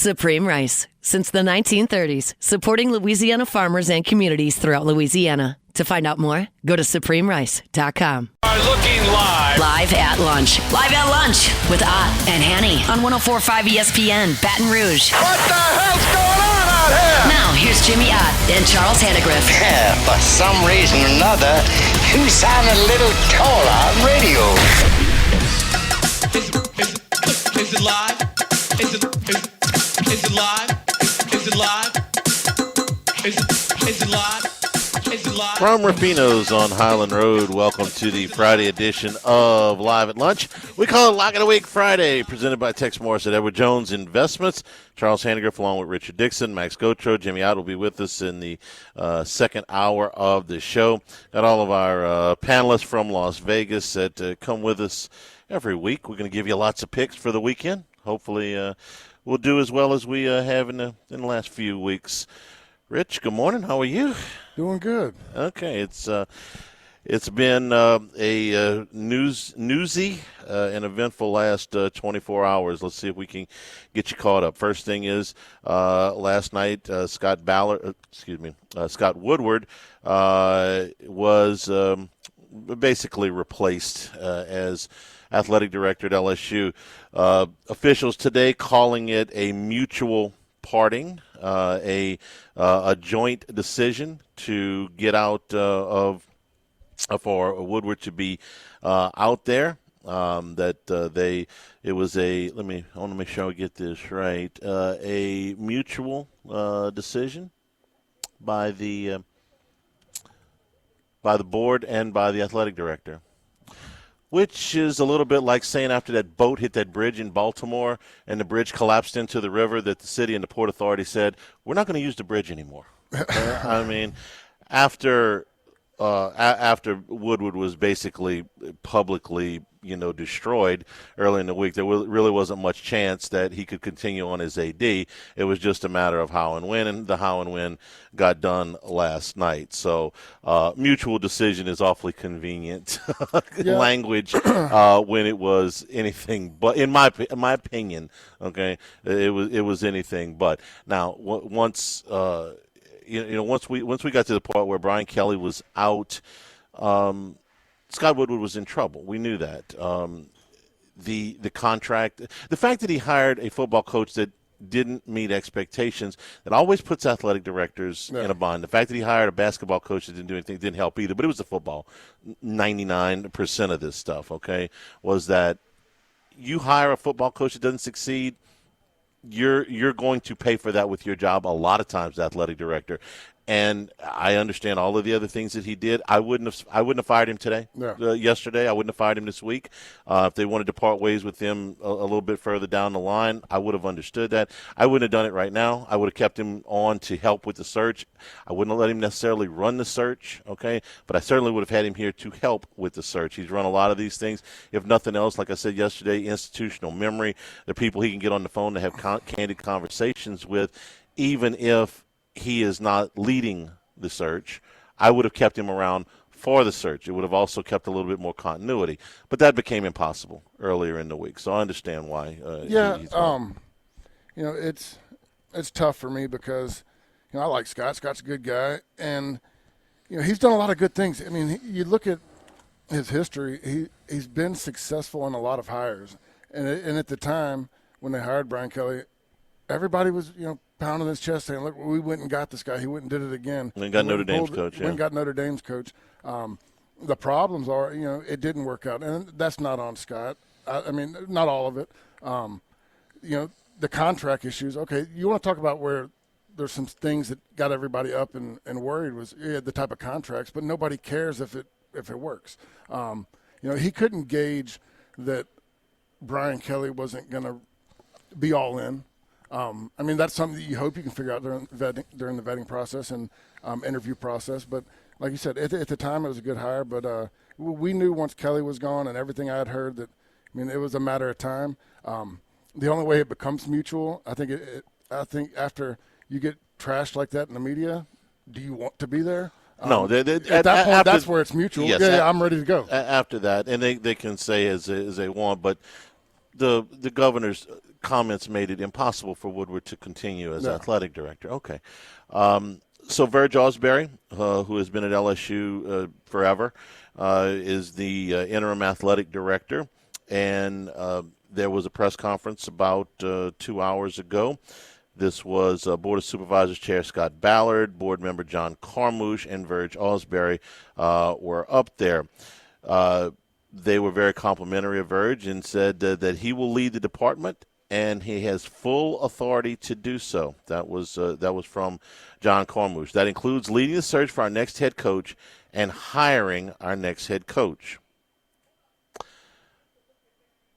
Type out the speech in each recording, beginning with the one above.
Supreme Rice. Since the 1930s, supporting Louisiana farmers and communities throughout Louisiana. To find out more, go to supremerice.com. Are looking live. Live at lunch. Live at lunch with Ott and Hanny on 104.5 ESPN, Baton Rouge. What the hell's going on out here? Now, here's Jimmy Ott and Charles Hannegriff. Yeah, for some reason or another, you sound a little taller on radio. Is it live? Is it live? Is it live? Is it live? From Rufino's on Highland Road, welcome to the Friday edition of Live at Lunch. We call it Lock of the Week Friday, presented by Tex Morris at Edward Jones Investments. Charles Hannegriff along with Richard Dixon, Max Gotro, Jimmy Ott will be with us in the second hour of the show. Got all of our panelists from Las Vegas that come with us every week. We're going to give you lots of picks for the weekend. Hopefully we'll do as well as we have in the last few weeks. Rich, good morning. How are you? Doing good. Okay, it's been a newsy and eventful last 24 hours. Let's see if we can get you caught up. First thing is last night Scott Woodward was basically replaced as athletic director at LSU. Officials today calling it a mutual parting, a joint decision to get out for Woodward to be out there. I want to make sure I get this right. A mutual decision by the board and by the athletic director. Which is a little bit like saying after that boat hit that bridge in Baltimore and the bridge collapsed into the river that the city and the Port Authority said, we're not going to use the bridge anymore. I mean, after Woodward was basically publicly, destroyed early in the week, there really wasn't much chance that he could continue on as AD. It was just a matter of how and when, and the how and when got done last night. So mutual decision is awfully convenient language when it was anything but, in my opinion, okay, it was anything but. Now, once once we got to the part where Brian Kelly was out, Scott Woodward was in trouble. We knew that. The contract, the fact that he hired a football coach that didn't meet expectations, that always puts athletic directors in a bind. The fact that he hired a basketball coach that didn't do anything didn't help either. But it was the football. 99% of this stuff, okay, was that you hire a football coach that doesn't succeed, you're going to pay for that with your job a lot of times, the athletic director. And I understand all of the other things that he did. I wouldn't have fired him today. Yesterday, I wouldn't have fired him this week. If they wanted to part ways with him a little bit further down the line, I would have understood that. I wouldn't have done it right now. I would have kept him on to help with the search. I wouldn't have let him necessarily run the search, okay? But I certainly would have had him here to help with the search. He's run a lot of these things. If nothing else, like I said yesterday, institutional memory, the people he can get on the phone to have candid conversations with, even if he is not leading the search, I would have kept him around for the search. It would have also kept a little bit more continuity. But that became impossible earlier in the week, so I understand why. It's tough for me because, I like Scott. Scott's a good guy, and, he's done a lot of good things. I mean, you look at his history, he's been successful in a lot of hires. And at the time when they hired Brian Kelly, everybody was, pounding his chest saying, look, we went and got this guy. He went and did it again. We got Notre Dame's coach, We got Notre Dame's coach. The problems are, it didn't work out. And that's not on Scott. I mean, not all of it. The contract issues. Okay, you want to talk about where there's some things that got everybody up and worried was the type of contracts, but nobody cares if it works. He couldn't gauge that Brian Kelly wasn't going to be all in. That's something that you hope you can figure out during the vetting process and interview process. But like you said, at the time it was a good hire. But we knew once Kelly was gone and everything I had heard that, it was a matter of time. The only way it becomes mutual, I think after you get trashed like that in the media, do you want to be there? No, at that point, that's where it's mutual. Yes, I'm ready to go. After that, and they can say as they want, but the governor's comments made it impossible for Woodward to continue as athletic director. Okay. So Verge Ausberry, who has been at LSU forever, is the interim athletic director. And there was a press conference about 2 hours ago. This was Board of Supervisors Chair Scott Ballard, board member John Carmouche, and Verge Ausberry were up there. They were very complimentary of Verge and said that he will lead the department and he has full authority to do so. That was from John Carmouche. That includes leading the search for our next head coach and hiring our next head coach.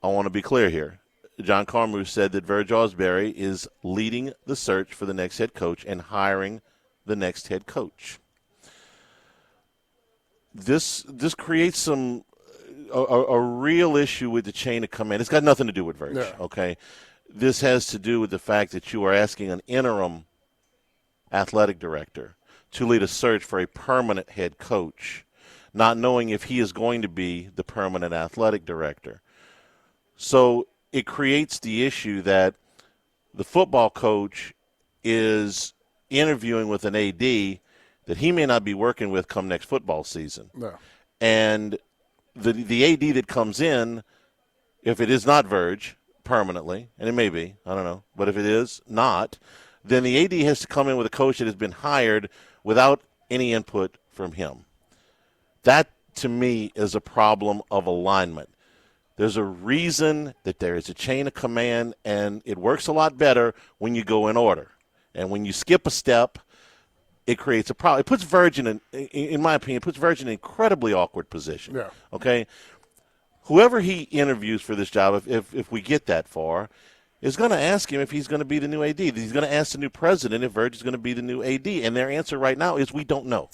I want to be clear here. John Carmouche said that Verge Ausberry is leading the search for the next head coach and hiring the next head coach. This creates a real issue with the chain of command. It's got nothing to do with Verge, okay? This has to do with the fact that you are asking an interim athletic director to lead a search for a permanent head coach, not knowing if he is going to be the permanent athletic director. So it creates the issue that the football coach is interviewing with an AD that he may not be working with come next football season. No. And the AD that comes in, if it is not Verge permanently, and it may be, I don't know, but if it is not, then the AD has to come in with a coach that has been hired without any input from him. That, to me, is a problem of alignment. There's a reason that there is a chain of command, and it works a lot better when you go in order. And when you skip a step, it creates a problem. It puts Verge in my opinion, puts Verge in an incredibly awkward position. Yeah. Okay? Whoever he interviews for this job, if we get that far, is going to ask him if he's going to be the new AD. He's going to ask the new president if Verge is going to be the new AD. And their answer right now is we don't know.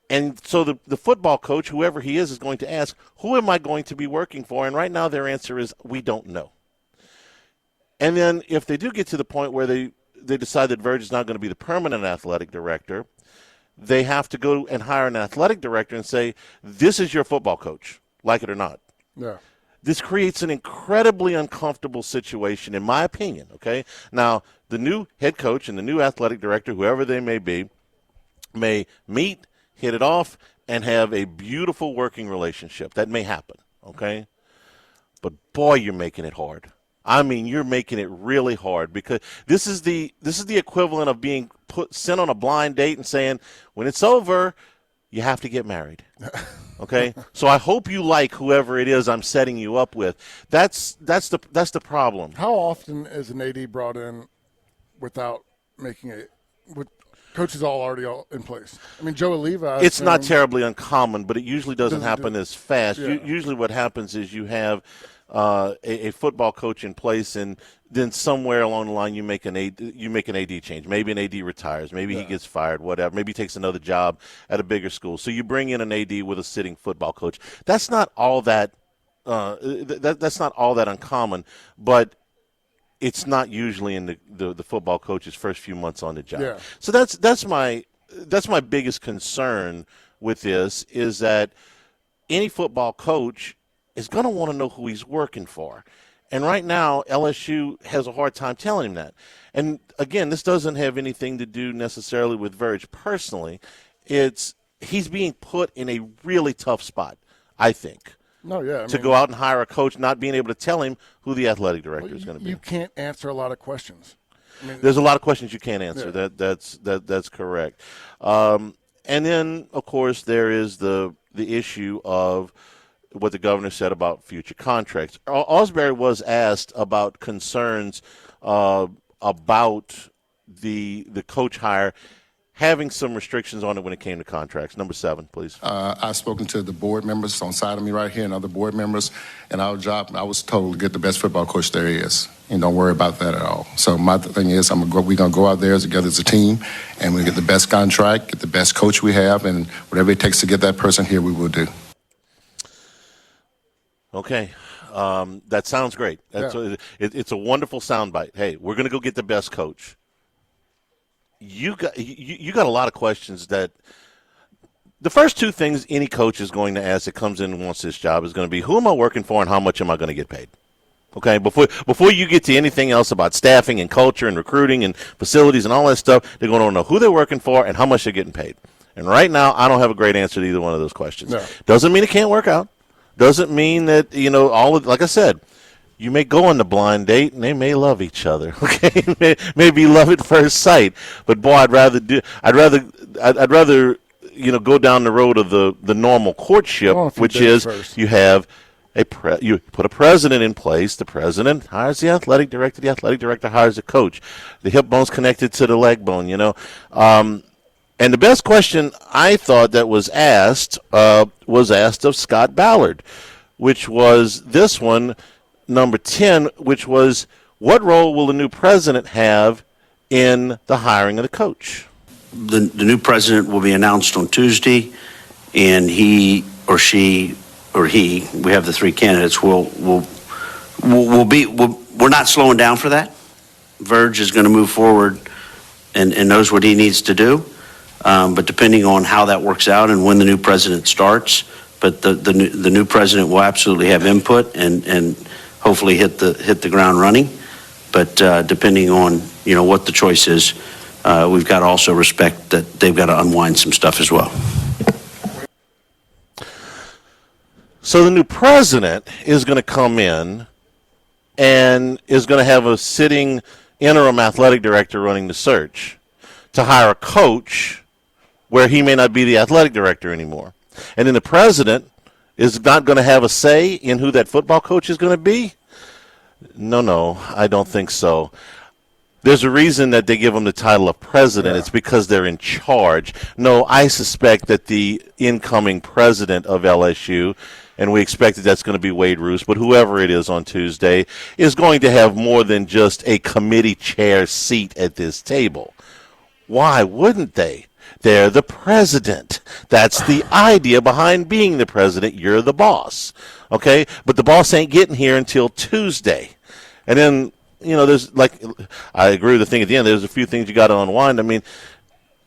And so the football coach, whoever he is going to ask, who am I going to be working for? And right now their answer is we don't know. And then if they do get to the point where they decide that Verge is not going to be the permanent athletic director, they have to go and hire an athletic director and say, this is your football coach, like it or not. Yeah. This creates an incredibly uncomfortable situation, in my opinion, okay? Now, the new head coach and the new athletic director, whoever they may be, may meet, hit it off, and have a beautiful working relationship. That may happen, okay? But, boy, you're making it hard. I mean, you're making it really hard because this is the equivalent of being sent on a blind date and saying, when it's over, you have to get married. Okay? So I hope you like whoever it is I'm setting you up with. That's the problem. How often is an AD brought in without making with coaches already in place? I mean, Joe Levi. It's not terribly uncommon, but it usually doesn't happen as fast. Yeah. Usually what happens is you have a football coach in place, and then somewhere along the line you make an AD change. Maybe an AD retires. Maybe he gets fired, whatever. Maybe he takes another job at a bigger school. So you bring in an AD with a sitting football coach. That's not all that that's not all that uncommon, but it's not usually in the football coach's first few months on the job. Yeah. So that's my biggest concern with this, is that any football coach is going to want to know who he's working for. And right now, LSU has a hard time telling him that. And, again, this doesn't have anything to do necessarily with Verge personally. He's being put in a really tough spot, I think. No, yeah. To go out and hire a coach, not being able to tell him who the athletic director is going to be. You can't answer a lot of questions. There's a lot of questions you can't answer. Yeah. That's correct. And then, of course, there is the issue of what the governor said about future contracts. Ausberry was asked about concerns about the coach hire having some restrictions on it when it came to contracts. Number 7, please. I've spoken to the board members on side of me right here and other board members, and our job, I was told to get the best football coach there is, and don't worry about that at all. So my thing is, we're going to go out there together as a team, and we get the best contract, get the best coach we have, and whatever it takes to get that person here, we will do. Okay. That sounds great. It's a wonderful soundbite. Hey, we're going to go get the best coach. You got a lot of questions that the first 2 things any coach is going to ask that comes in and wants this job is going to be, who am I working for and how much am I going to get paid? Okay, before you get to anything else about staffing and culture and recruiting and facilities and all that stuff, they're going to know who they're working for and how much they're getting paid. And right now, I don't have a great answer to either one of those questions. No. Doesn't mean it can't work out. Doesn't mean that, like I said, you may go on the blind date and they may love each other. Okay, maybe love at first sight. But boy, I'd rather go down the road of the normal courtship, which is first. You put a president in place. The president hires the athletic director. The athletic director hires the coach. The hip bone's connected to the leg bone, And the best question I thought that was asked of Scott Ballard, which was this one, number 10, which was, what role will the new president have in the hiring of the coach? The new president will be announced on Tuesday, and he or she or he, we have the three candidates, we're not slowing down for that. Verge is going to move forward and knows what he needs to do. But depending on how that works out and when the new president starts, but the new president will absolutely have input and hopefully hit the ground running. But depending on what the choice is, we've got to also respect that they've got to unwind some stuff as well. So the new president is going to come in and is going to have a sitting interim athletic director running the search to hire a coach where he may not be the athletic director anymore. And then the president is not going to have a say in who that football coach is going to be? No, I don't think so. There's a reason that they give them the title of president. Yeah. It's because they're in charge. No, I suspect that the incoming president of LSU, and we expect that that's going to be Wade Roos, but whoever it is on Tuesday, is going to have more than just a committee chair seat at this table. Why wouldn't they? They're the president. That's the idea behind being the president. You're the boss. Okay? But the boss ain't getting here until Tuesday. And then, there's I agree with the thing at the end. There's a few things you got to unwind. I mean,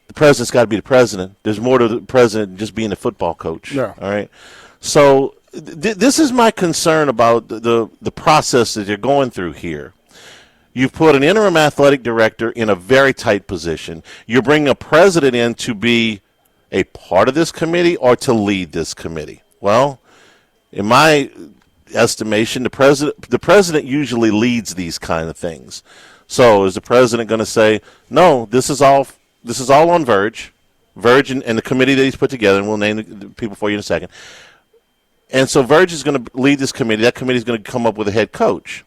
the president's got to be the president. There's more to the president than just being a football coach. Yeah. All right? So this is my concern about the process that you're going through here. You've put an interim athletic director in a very tight position. You're bringing a president in to be a part of this committee or to lead this committee. Well, in my estimation, the president usually leads these kind of things. So is the president going to say, no, this is all on Verge and the committee that he's put together, and we'll name the people for you in a second. And so Verge is going to lead this committee. That committee is going to come up with a head coach.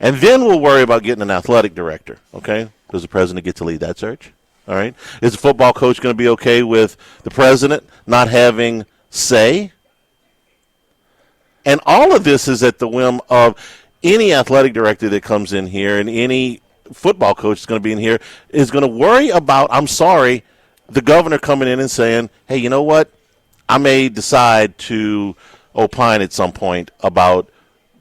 And then we'll worry about getting an athletic director, okay? Does the president get to lead that search? All right? Is the football coach going to be okay with the president not having say? And all of this is at the whim of any athletic director that comes in here, and any football coach that's going to be in here is going to worry about, the governor coming in and saying, hey, you know what? I may decide to opine at some point about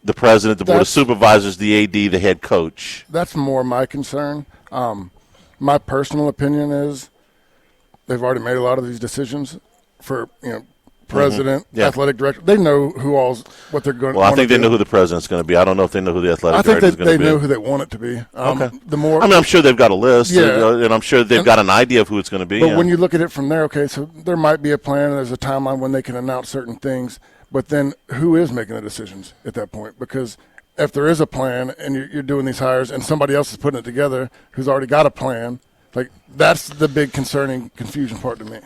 the president, the board of supervisors, the AD, the head coach. That's more my concern. My personal opinion is they've already made a lot of these decisions for, president, athletic director. They know what they're going to do. Well, I think they know who the president's going to be. I don't know if they know who the athletic director is going to be. I think they know who they want it to be. Okay. I'm sure they've got a list, and I'm sure they've got an idea of who it's going to be. But when you look at it from there, okay, so there might be a plan, and there's a timeline when they can announce certain things. But then who is making the decisions at that point? Because if there is a plan and you're doing these hires and somebody else is putting it together who's already got a plan, that's the big concerning confusion part to me.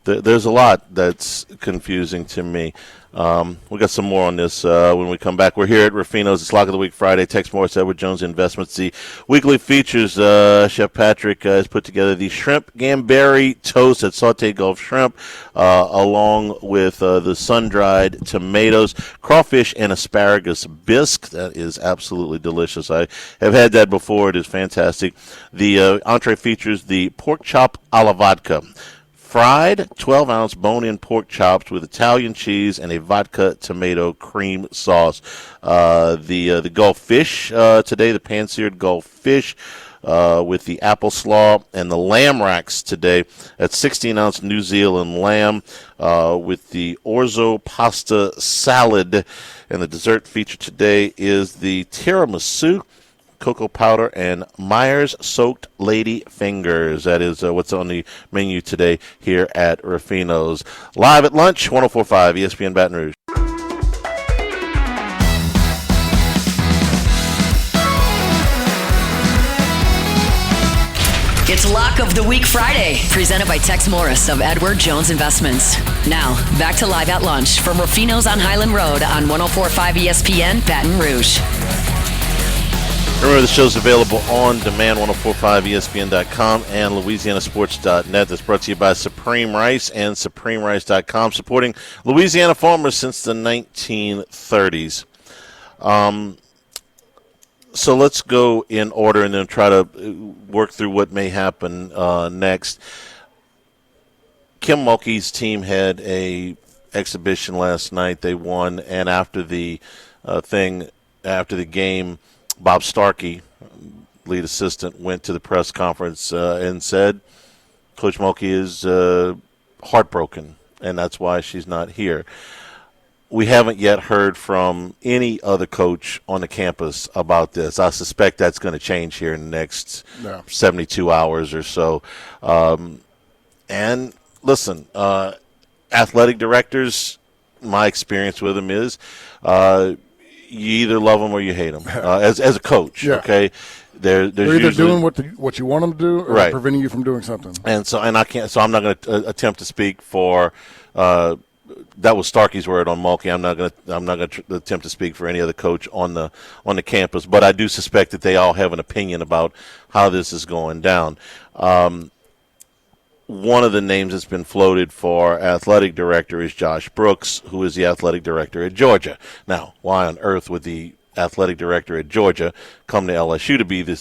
There's a lot that's confusing to me. We got some more on this when we come back. We're here at Ruffino's. It's Lock of the Week Friday. Tex Morris, Edward Jones Investments. The weekly features, Chef Patrick has put together the shrimp gambari toast at sauteed Gulf shrimp, along with the sun-dried tomatoes, crawfish, and asparagus bisque. That is absolutely delicious. I have had that before. It is fantastic. The entree features the pork chop a la vodka. Fried 12-ounce bone-in pork chops with Italian cheese and a vodka tomato cream sauce. The Gulf fish today, the pan-seared Gulf fish, with the apple slaw and the lamb racks today. At 16-ounce New Zealand lamb with the orzo pasta salad. And the dessert feature today is the tiramisu, cocoa powder, and Myers soaked lady fingers. That is what's on the menu today here at Ruffino's. Live at lunch, 104.5 ESPN Baton Rouge. It's Lock of the Week Friday, presented by Tex Morris of Edward Jones Investments. Now, back to Live at Lunch from Ruffino's on Highland Road on 104.5 ESPN Baton Rouge. Remember, the show's available on demand, 1045ESPN.com and LouisianaSports.net. That's brought to you by Supreme Rice and SupremeRice.com, supporting Louisiana farmers since the 1930s. So let's go in order and then try to work through what may happen next. Kim Mulkey's team had a exhibition last night. They won, and after the game, Bob Starkey, lead assistant, went to the press conference and said Coach Mulkey is heartbroken, and that's why she's not here. We haven't yet heard from any other coach on the campus about this. I suspect that's going to change here in the next 72 hours or so. And listen, athletic directors, my experience with them is you either love them or you hate them as a coach. Yeah. Okay, they're either doing what you want them to do, or right, preventing you from doing something. And I can't. So I'm not going to attempt to speak for. That was Starkey's word on Mulkey. I'm not going to attempt to speak for any other coach on the campus, but I do suspect that they all have an opinion about how this is going down. One of the names that's been floated for athletic director is Josh Brooks, who is the athletic director at Georgia. Now, why on earth would the athletic director at Georgia come to LSU to be in the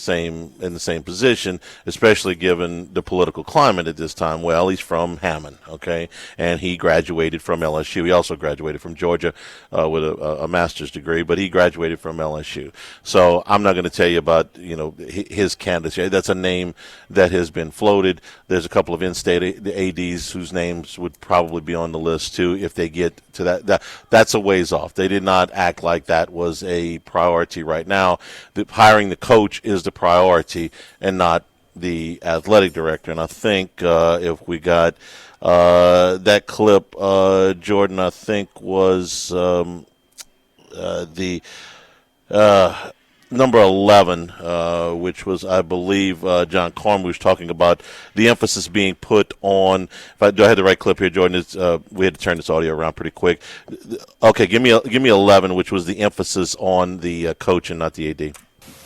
same position, especially given the political climate at this time? Well, he's from Hammond, okay, and he graduated from LSU. He also graduated from Georgia with a master's degree, but he graduated from LSU. So I'm not going to tell you about his candidacy. That's a name that has been floated. There's a couple of in-state ADs whose names would probably be on the list too if they get to that. That's a ways off. They did not act like that was a priority right now. Hiring the coach is the priority and not the athletic director. And I think if we got that clip, Jordan, I think was the number 11, which was, I believe, John Cornbush talking about the emphasis being put on. If I had the right clip here, Jordan, we had to turn this audio around pretty quick. Okay, give me 11, which was the emphasis on the coach and not the AD.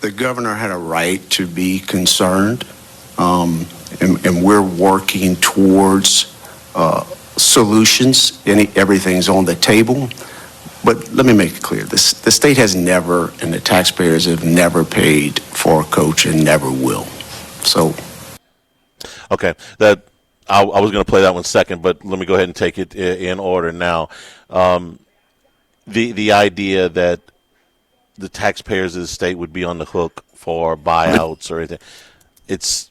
The governor had a right to be concerned, and we're working towards solutions. Everything's on the table. But let me make it clear. The state has never, and the taxpayers have never paid for a coach and never will. So. Okay, that I was going to play that one second, but let me go ahead and take it in order now. The idea that the taxpayers of the state would be on the hook for buyouts or anything, it's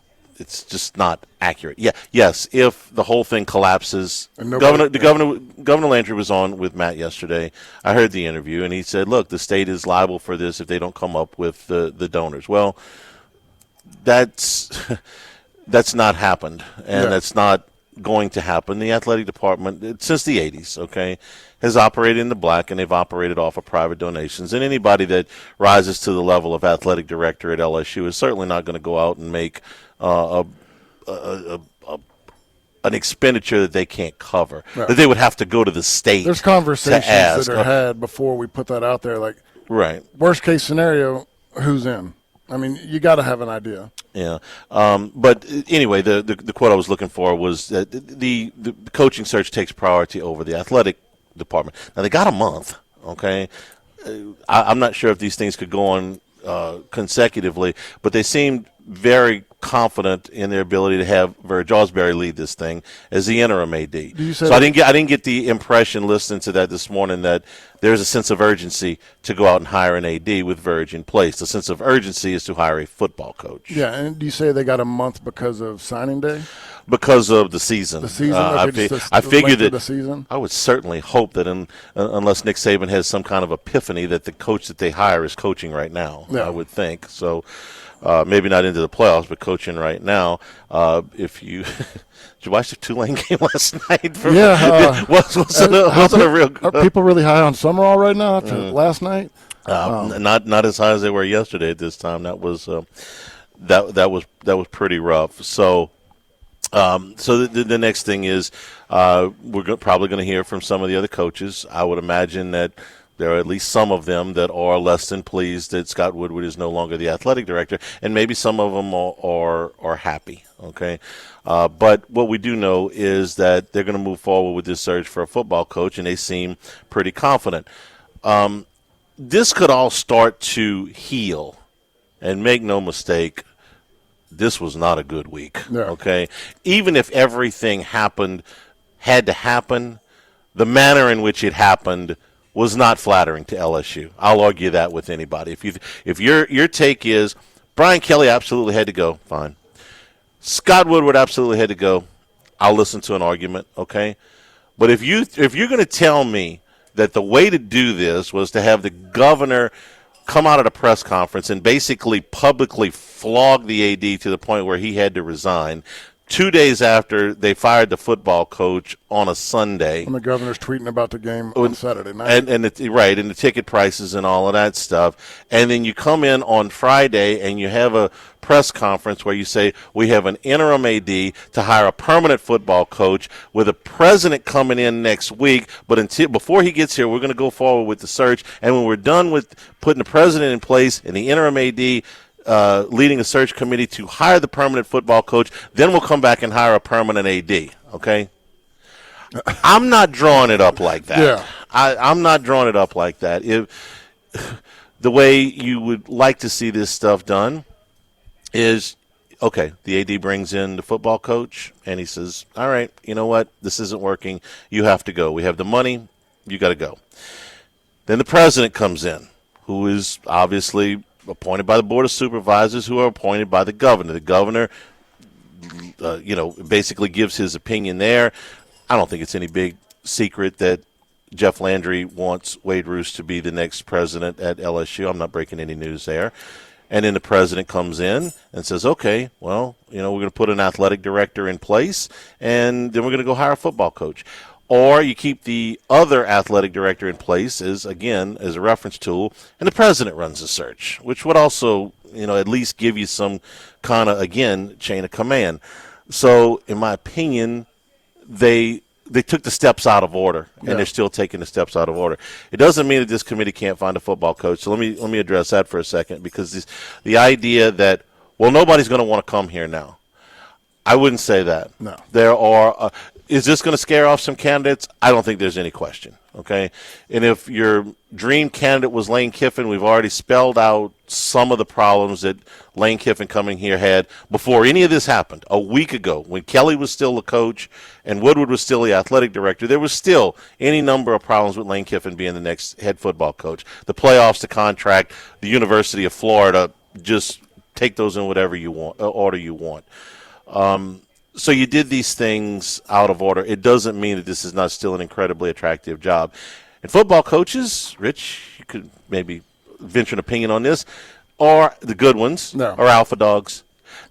just not accurate. Yeah, yes. If the whole thing collapses, Governor Landry was on with Matt yesterday. I heard the interview, and he said, "Look, the state is liable for this if they don't come up with the donors." Well, that's not happened, and that's not going to happen. The athletic department, since the 80s, okay, has operated in the black, and they've operated off of private donations. And anybody that rises to the level of athletic director at LSU is certainly not going to go out and make an expenditure that they can't cover, that they would have to go to the state. There's conversations that are had before we put that out there, like, right, worst case scenario, who's in? I mean, you got to have an idea. Yeah. But anyway, the quote I was looking for was that the coaching search takes priority over the athletic department. Now, they got a month, okay? I'm not sure if these things could go on consecutively, but they seemed very confident in their ability to have Verge Ausberry lead this thing as the interim AD. So I didn't get the impression listening to that this morning that there's a sense of urgency to go out and hire an AD with Verge in place. The sense of urgency is to hire a football coach. Yeah, and do you say they got a month because of signing day? Because of the season. The season? I figured that the season? I would certainly hope that unless Nick Saban has some kind of epiphany that the coach that they hire is coaching right now, yeah. I would think. So maybe not into the playoffs, but coaching right now. If you did you watch the Tulane game last night? Yeah. Wasn't a real. Are people really high on Summerall right now after last night? Not as high as they were yesterday at this time. That was pretty rough. So. So the next thing is we're probably going to hear from some of the other coaches. I would imagine that there are at least some of them that are less than pleased that Scott Woodward is no longer the athletic director, and maybe some of them are happy. Okay, but what we do know is that they're going to move forward with this search for a football coach, and they seem pretty confident. This could all start to heal, and make no mistake, this was not a good week, okay? Even if everything had to happen, the manner in which it happened was not flattering to LSU. I'll argue that with anybody. If your take is Brian Kelly absolutely had to go, fine. Scott Woodward absolutely had to go, I'll listen to an argument, okay? But if you're going to tell me that the way to do this was to have the governor come out at a press conference and basically publicly flog the AD to the point where he had to resign 2 days after they fired the football coach on a Sunday. And the governor's tweeting about the game on Saturday night. And the ticket prices and all of that stuff. And then you come in on Friday and you have a press conference where you say, we have an interim AD to hire a permanent football coach with a president coming in next week. But before he gets here, we're going to go forward with the search. And when we're done with putting the president in place and the interim AD leading a search committee to hire the permanent football coach, then we'll come back and hire a permanent AD, okay? I'm not drawing it up like that. Yeah. I'm not drawing it up like that. The way you would like to see this stuff done is, okay, the AD brings in the football coach, and he says, all right, you know what, this isn't working. You have to go. We have the money. You got to go. Then the president comes in, who is obviously appointed by the Board of Supervisors, who are appointed by the governor. The governor, basically gives his opinion there. I don't think it's any big secret that Jeff Landry wants Wade Roos to be the next president at LSU. I'm not breaking any news there. And then the president comes in and says, okay, well, we're going to put an athletic director in place, and then we're going to go hire a football coach. Or you keep the other athletic director in place as a reference tool, and the president runs the search, which would also, at least give you some kind of, chain of command. So, in my opinion, they took the steps out of order, and they're still taking the steps out of order. It doesn't mean that this committee can't find a football coach. So let me address that for a second, because the idea that, well, nobody's going to want to come here now. I wouldn't say that. No. There are is this going to scare off some candidates? I don't think there's any question, okay? And if your dream candidate was Lane Kiffin, we've already spelled out some of the problems that Lane Kiffin coming here had before any of this happened. A week ago, when Kelly was still the coach and Woodward was still the athletic director, there was still any number of problems with Lane Kiffin being the next head football coach. The playoffs, the contract, the University of Florida, just take those in whatever you want, order you want. So you did these things out of order. It doesn't mean that this is not still an incredibly attractive job. And football coaches, Rich, you could maybe venture an opinion on this, are the good ones, are alpha dogs.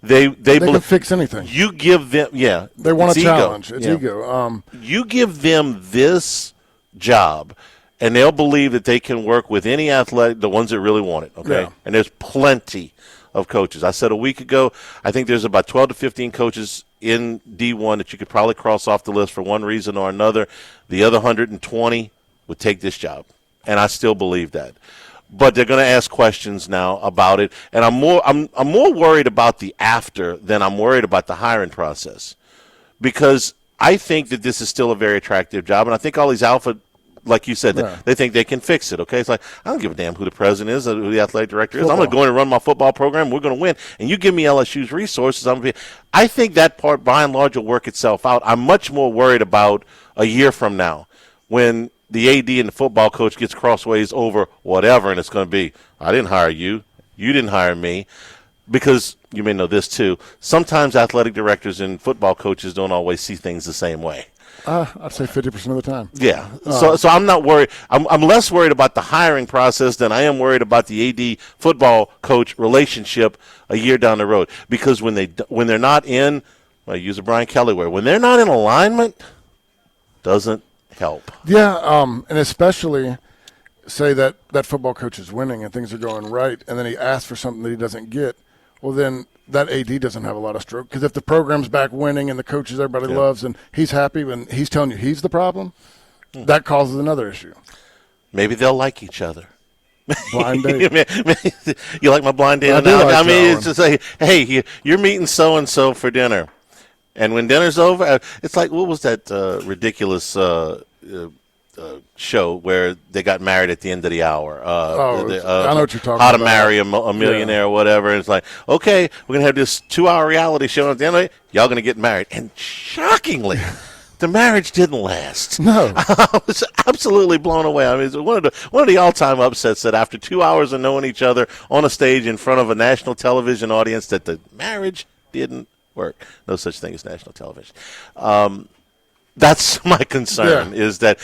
They can fix anything. You give them, they want a challenge. Ego. It's ego. You give them this job, and they'll believe that they can work with any athletic, the ones that really want it, okay? Yeah. And there's plenty of coaches. I said a week ago, I think there's about 12 to 15 coaches in D1 that you could probably cross off the list for one reason or another. The other 120 would take this job, and I still believe that. But they're going to ask questions now about it, and I'm more worried about the after than I'm worried about the hiring process, because I think that this is still a very attractive job, and I think all these alpha like you said, Yeah. they think they can fix it. Okay, it's like I don't give a damn who the president is, or who the athletic director is. I'm going to go in and run my football program. We're going to win, and you give me LSU's resources. I think that part, by and large, will work itself out. I'm much more worried about a year from now when the AD and the football coach gets crossways over whatever, and it's going to be, I didn't hire you, you didn't hire me, because you may know this too. Sometimes athletic directors and football coaches don't always see things the same way. I'd say 50% of the time. Yeah. So I'm not worried. I'm less worried about the hiring process than I am worried about the AD football coach relationship a year down the road. Because when they're not in, I use a Brian Kelly word, when they're not in alignment, doesn't help. Yeah, and especially say that football coach is winning and things are going right, and then he asks for something that he doesn't get. Well, then that AD doesn't have a lot of stroke, because if the program's back winning and the coaches everybody loves and he's happy and he's telling you he's the problem, that causes another issue. Maybe they'll like each other. Blind date. You like my blind date? I mean, it's just like, hey, you're meeting so-and-so for dinner. And when dinner's over, it's like, what was that ridiculous show where they got married at the end of the hour? I know what you're talking about. How to Marry a Millionaire or whatever. And it's like, okay, we're going to have this 2-hour reality show. At the end of it, y'all going to get married. And shockingly, the marriage didn't last. No. I was absolutely blown away. I mean, it's one of the all-time upsets that after 2 hours of knowing each other on a stage in front of a national television audience, that the marriage didn't work. No such thing as national television. That's my concern, is that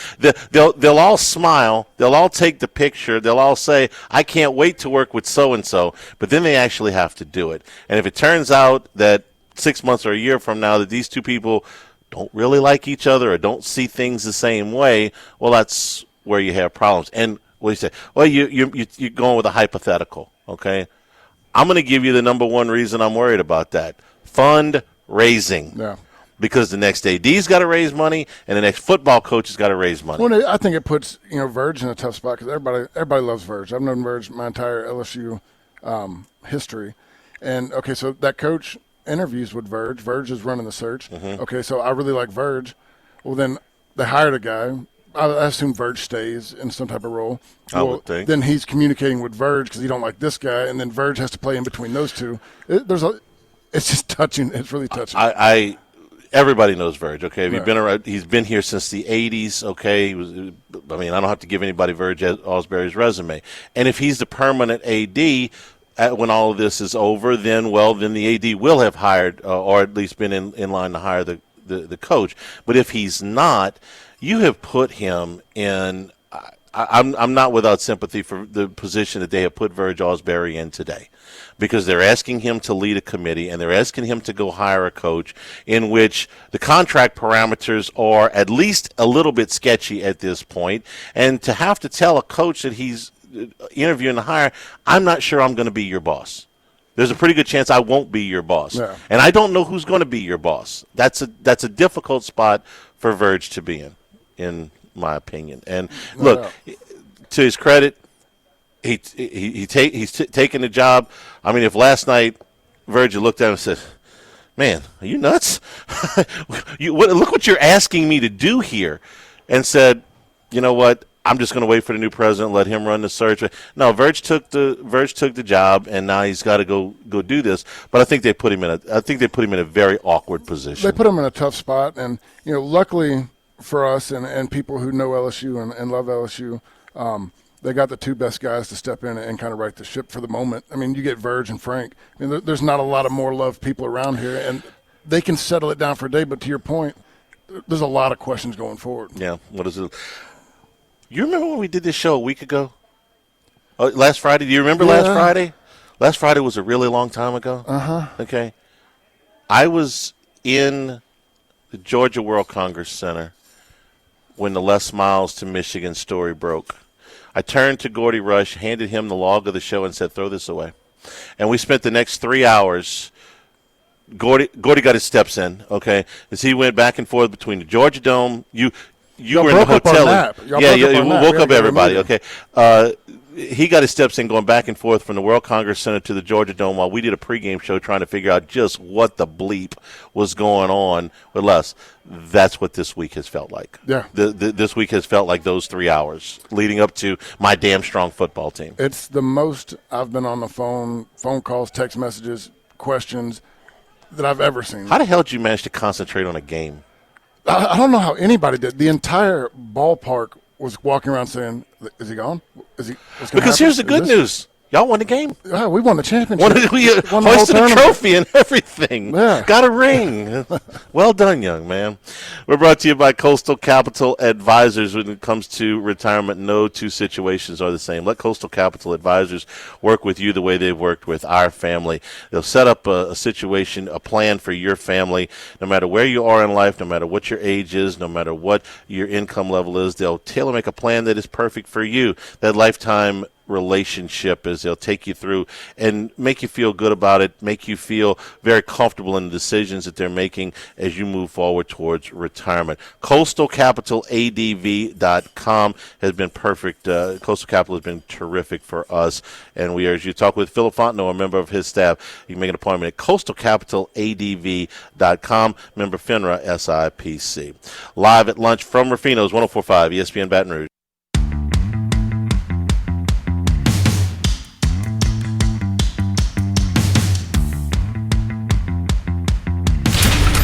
they'll all smile, they'll all take the picture, they'll all say, I can't wait to work with so-and-so, but then they actually have to do it. And if it turns out that 6 months or a year from now that these two people don't really like each other or don't see things the same way, well, that's where you have problems. And what do you say? Well, you're going with a hypothetical, okay? I'm going to give you the number one reason I'm worried about that. Fundraising. Yeah. Because the next AD's got to raise money, and the next football coach has got to raise money. Well, I think it puts Verge in a tough spot, because everybody loves Verge. I've known Verge my entire LSU history, and okay, so that coach interviews with Verge. Verge is running the search. Mm-hmm. Okay, so I really like Verge. Well, then they hired a guy. I assume Verge stays in some type of role. I would think. Then he's communicating with Verge because he don't like this guy, and then Verge has to play in between those two. It's just touching. It's really touching. Everybody knows Verge, okay? You've been around, he's been here since the 80s, okay? I don't have to give anybody Verge Ausberry's resume. And if he's the permanent AD when all of this is over, then the AD will have hired or at least been in line to hire the coach. But if he's not, you have put him in I'm not without sympathy for the position that they have put Verge Ausberry in today, because they're asking him to lead a committee and they're asking him to go hire a coach in which the contract parameters are at least a little bit sketchy at this point. And to have to tell a coach that he's interviewing to hire, I'm not sure I'm going to be your boss. There's a pretty good chance I won't be your boss. Yeah. And I don't know who's going to be your boss. That's a difficult spot for Verge to be in my opinion. And look, to his credit, he's taken the job. I mean, if last night Verge looked at him and said, "Man, are you nuts? Look what you're asking me to do here," and said, "You know what? I'm just going to wait for the new president, let him run the search." No, Verge took the job, and now he's got to go do this. But I think they put him in a very awkward position. They put him in a tough spot, and luckily for us and people who know LSU and love LSU, they got the two best guys to step in and kind of right the ship for the moment. I mean, you get Verge and Frank. I mean, there's not a lot of more loved people around here, and they can settle it down for a day. But to your point, there's a lot of questions going forward. Yeah. What is it? You remember when we did this show a week ago? Last Friday? Do you remember last Friday? Last Friday was a really long time ago. Uh-huh. Okay. I was in the Georgia World Congress Center when the Les Miles to Michigan story broke. I turned to Gordy Rush, handed him the log of the show, and said, "Throw this away." And we spent the next 3 hours. Gordy got his steps in, okay, as he went back and forth between the Georgia Dome. You were in the hotel. You woke up everybody, okay. he got his steps in going back and forth from the World Congress Center to the Georgia Dome while we did a pregame show trying to figure out just what the bleep was going on with Les. That's what this week has felt like. Yeah. This week has felt like those 3 hours leading up to my damn strong football team. It's the most I've been on the phone calls, text messages, questions that I've ever seen. How the hell did you manage to concentrate on a game? I don't know how anybody did. The entire ballpark was walking around saying, "Is he gone? Is he?" What's gonna Because happen? here's the good news. Y'all won the game. Yeah, we won the championship. We won the whole hoisted a tournament. trophy and everything. Yeah. Got a ring. Well done, young man. We're brought to you by Coastal Capital Advisors. When it comes to retirement, no two situations are the same. Let Coastal Capital Advisors work with you the way they've worked with our family. They'll set up a situation, a plan for your family, no matter where you are in life, no matter what your age is, no matter what your income level is. They'll tailor make a plan that is perfect for you. That lifetime relationship is they'll take you through and make you feel good about it, make you feel very comfortable in the decisions that they're making as you move forward towards retirement. CoastalCapitalADV.com has been perfect. Coastal Capital has been terrific for us, and we urge you to talk with Philip Fontenot, a member of his staff. You can make an appointment at CoastalCapitalADV.com, member FINRA SIPC. Live at lunch from Rufino's 104.5 ESPN Baton Rouge.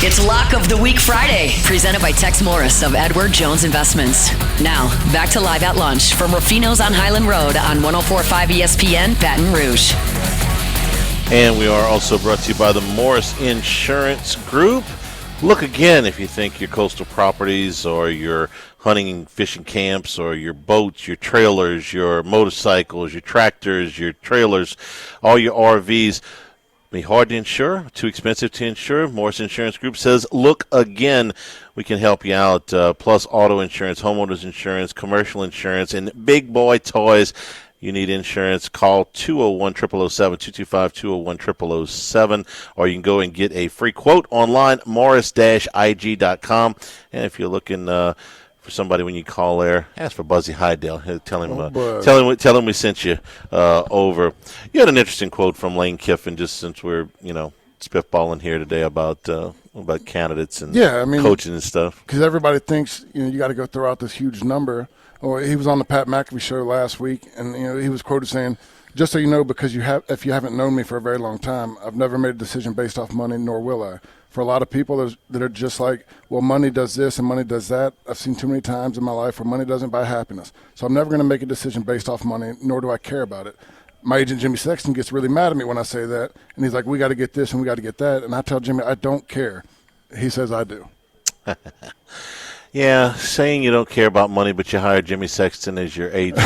It's Lock of the Week Friday, presented by Tex Morris of Edward Jones Investments. Now, back to Live at Lunch from Rufino's on Highland Road on 104.5 ESPN Baton Rouge. And we are also brought to you by the Morris Insurance Group. Look again if you think your coastal properties or your hunting and fishing camps or your boats, your trailers, your motorcycles, your tractors, your trailers, all your RVs be hard to insure, too expensive to insure. Morris Insurance Group says, look again. We can help you out. Plus auto insurance, homeowners insurance, commercial insurance, and big boy toys. You need insurance, call 201-0007, 225-201-0007, or you can go and get a free quote online, morris-ig.com. And if you're looking for somebody when you call there, ask for Buzzy Hydell. Tell him we sent you over. You had an interesting quote from Lane Kiffin, just since we're spitballing here today about candidates and coaching and stuff. Because everybody thinks you got to go throw out this huge number. Or he was on the Pat McAfee show last week, and he was quoted saying, "Just so you know, because if you haven't known me for a very long time, I've never made a decision based off money, nor will I." For a lot of people that are just like, well, money does this and money does that. I've seen too many times in my life where money doesn't buy happiness. So I'm never going to make a decision based off money, nor do I care about it. My agent, Jimmy Sexton, gets really mad at me when I say that. And he's like, we got to get this and we got to get that. And I tell Jimmy, I don't care. He says I do. Yeah, saying you don't care about money, but you hire Jimmy Sexton as your agent.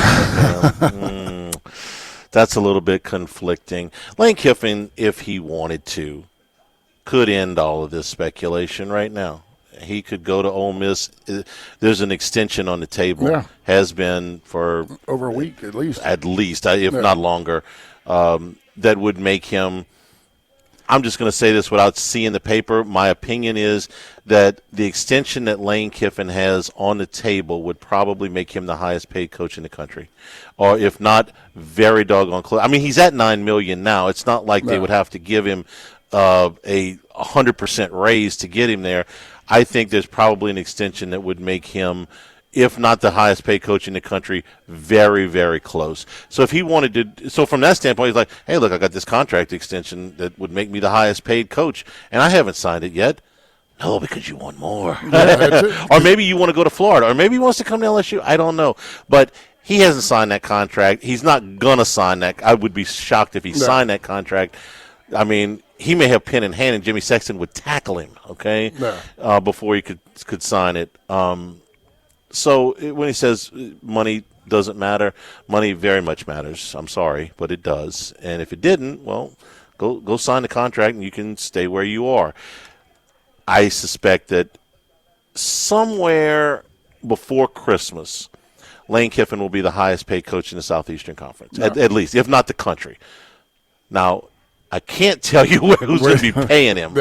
That's a little bit conflicting. Lane Kiffin, if he wanted to, could end all of this speculation right now. He could go to Ole Miss. There's an extension on the table. Yeah. Has been for over a week at least. If not longer. That would make him. I'm just going to say this without seeing the paper. My opinion is that the extension that Lane Kiffin has on the table would probably make him the highest paid coach in the country. Or if not, very doggone close. I mean, he's at $9 million now. It's not like they would have to give him a 100% raise to get him there. I think there's probably an extension that would make him, if not the highest paid coach in the country, very, very close. So if he wanted to, so from that standpoint, he's like, hey, look, I got this contract extension that would make me the highest paid coach, and I haven't signed it yet. No, because you want more. Or maybe you want to go to Florida, or maybe he wants to come to LSU. I don't know. But he hasn't signed that contract. He's not going to sign that. I would be shocked if he signed that contract. I mean, he may have pen in hand, and Jimmy Sexton would tackle him, okay, before he could sign it. So when he says money doesn't matter, money very much matters. I'm sorry, but it does. And if it didn't, well, go sign the contract, and you can stay where you are. I suspect that somewhere before Christmas, Lane Kiffin will be the highest paid coach in the Southeastern Conference, at least, if not the country. Now, I can't tell you who's going to be paying him,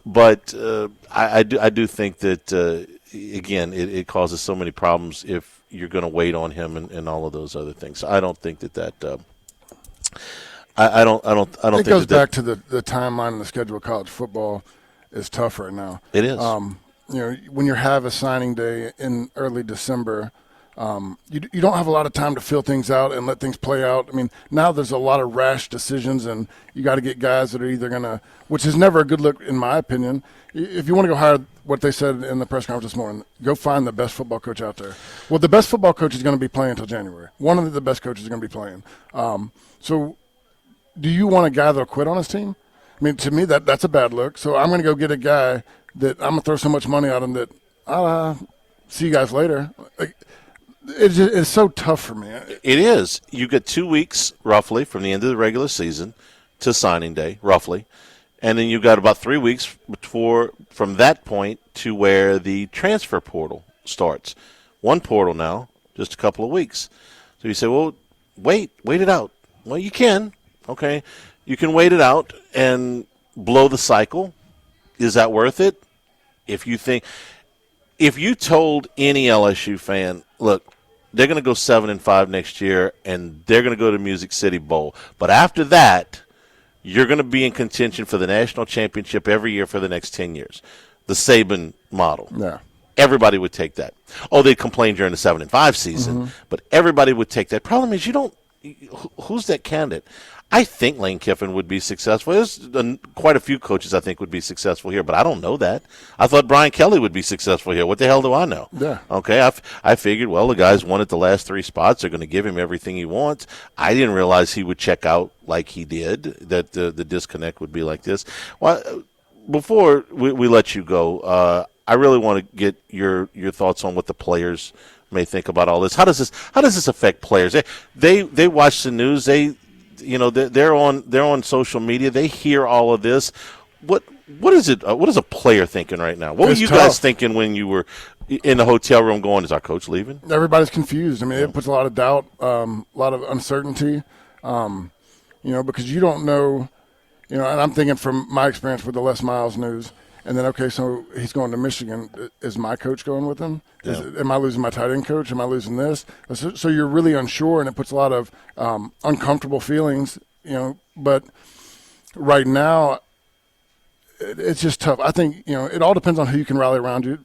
but I do think that, again, it causes so many problems if you're going to wait on him and all of those other things. So I don't think that. I don't think it goes back to the timeline and the schedule of college football is tough right now. It is. When you have a signing day in early December, you don't have a lot of time to fill things out and let things play out. I mean, now there's a lot of rash decisions, and you got to get guys that are either going to, which is never a good look in my opinion. If you want to go hire what they said in the press conference this morning, go find the best football coach out there. Well, the best football coach is going to be playing until January. One of the best coaches is going to be playing. So do you want a guy that will quit on his team? I mean, to me, that's a bad look. So I'm going to go get a guy that I'm going to throw so much money at him that I'll see you guys later. Like, it's so tough for me. It is. You get 2 weeks, roughly, from the end of the regular season to signing day, roughly. And then you've got about 3 weeks from that point to where the transfer portal starts. One portal now, just a couple of weeks. So you say, well, wait it out. Well, you can. Okay. You can wait it out and blow the cycle. Is that worth it? If you told any LSU fan, look, they're going to go 7-5 next year, and they're going to go to Music City Bowl. But after that, you're going to be in contention for the national championship every year for the next 10 years. The Saban model. Yeah. Everybody would take that. Oh, they'd complain during the 7-5 season, but everybody would take that. Problem is, who's that candidate? I think Lane Kiffin would be successful. There's quite a few coaches I think would be successful here, but I don't know that. I thought Brian Kelly would be successful here. What the hell do I know? Yeah. Okay, I figured, well, the guy's won at the last 3 spots. They're going to give him everything he wants. I didn't realize he would check out like he did, that the disconnect would be like this. Well, before we let you go, I really want to get your thoughts on what the players may think about all this. How does this affect players? They watch the news. They're on social media. They hear all of this. What is it? What is a player thinking right now? What were you guys thinking when you were in the hotel room going, is our coach leaving? Everybody's confused. I mean, it puts a lot of doubt, a lot of uncertainty, because you don't know, and I'm thinking from my experience with the Les Miles news, and then, okay, so he's going to Michigan. Is my coach going with him? Yeah. Am I losing my tight end coach? Am I losing this? So you're really unsure, and it puts a lot of uncomfortable feelings, But right now, it's just tough. I think, it all depends on who you can rally around you.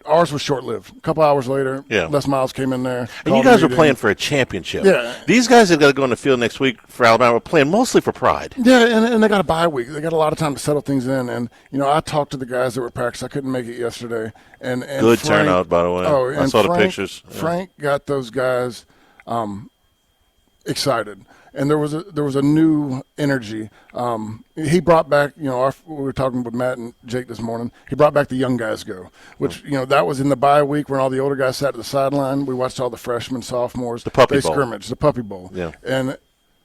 Ours was short-lived. A couple hours later, Les Miles came in there. And you guys were playing for a championship. Yeah. These guys that got to go on the field next week for Alabama were playing mostly for pride. Yeah, and they got a bye week. They got a lot of time to settle things in. And, I talked to the guys that were practicing. I couldn't make it yesterday. And good Frank, turnout, by the way. Oh, I saw the pictures. Yeah. Frank got those guys excited. And there was a new energy. He brought back, we were talking with Matt and Jake this morning. He brought back the young guys go, which that was in the bye week when all the older guys sat at the sideline. We watched all the freshmen, sophomores, the Puppy Bowl scrimmage, the Puppy Bowl. Yeah. And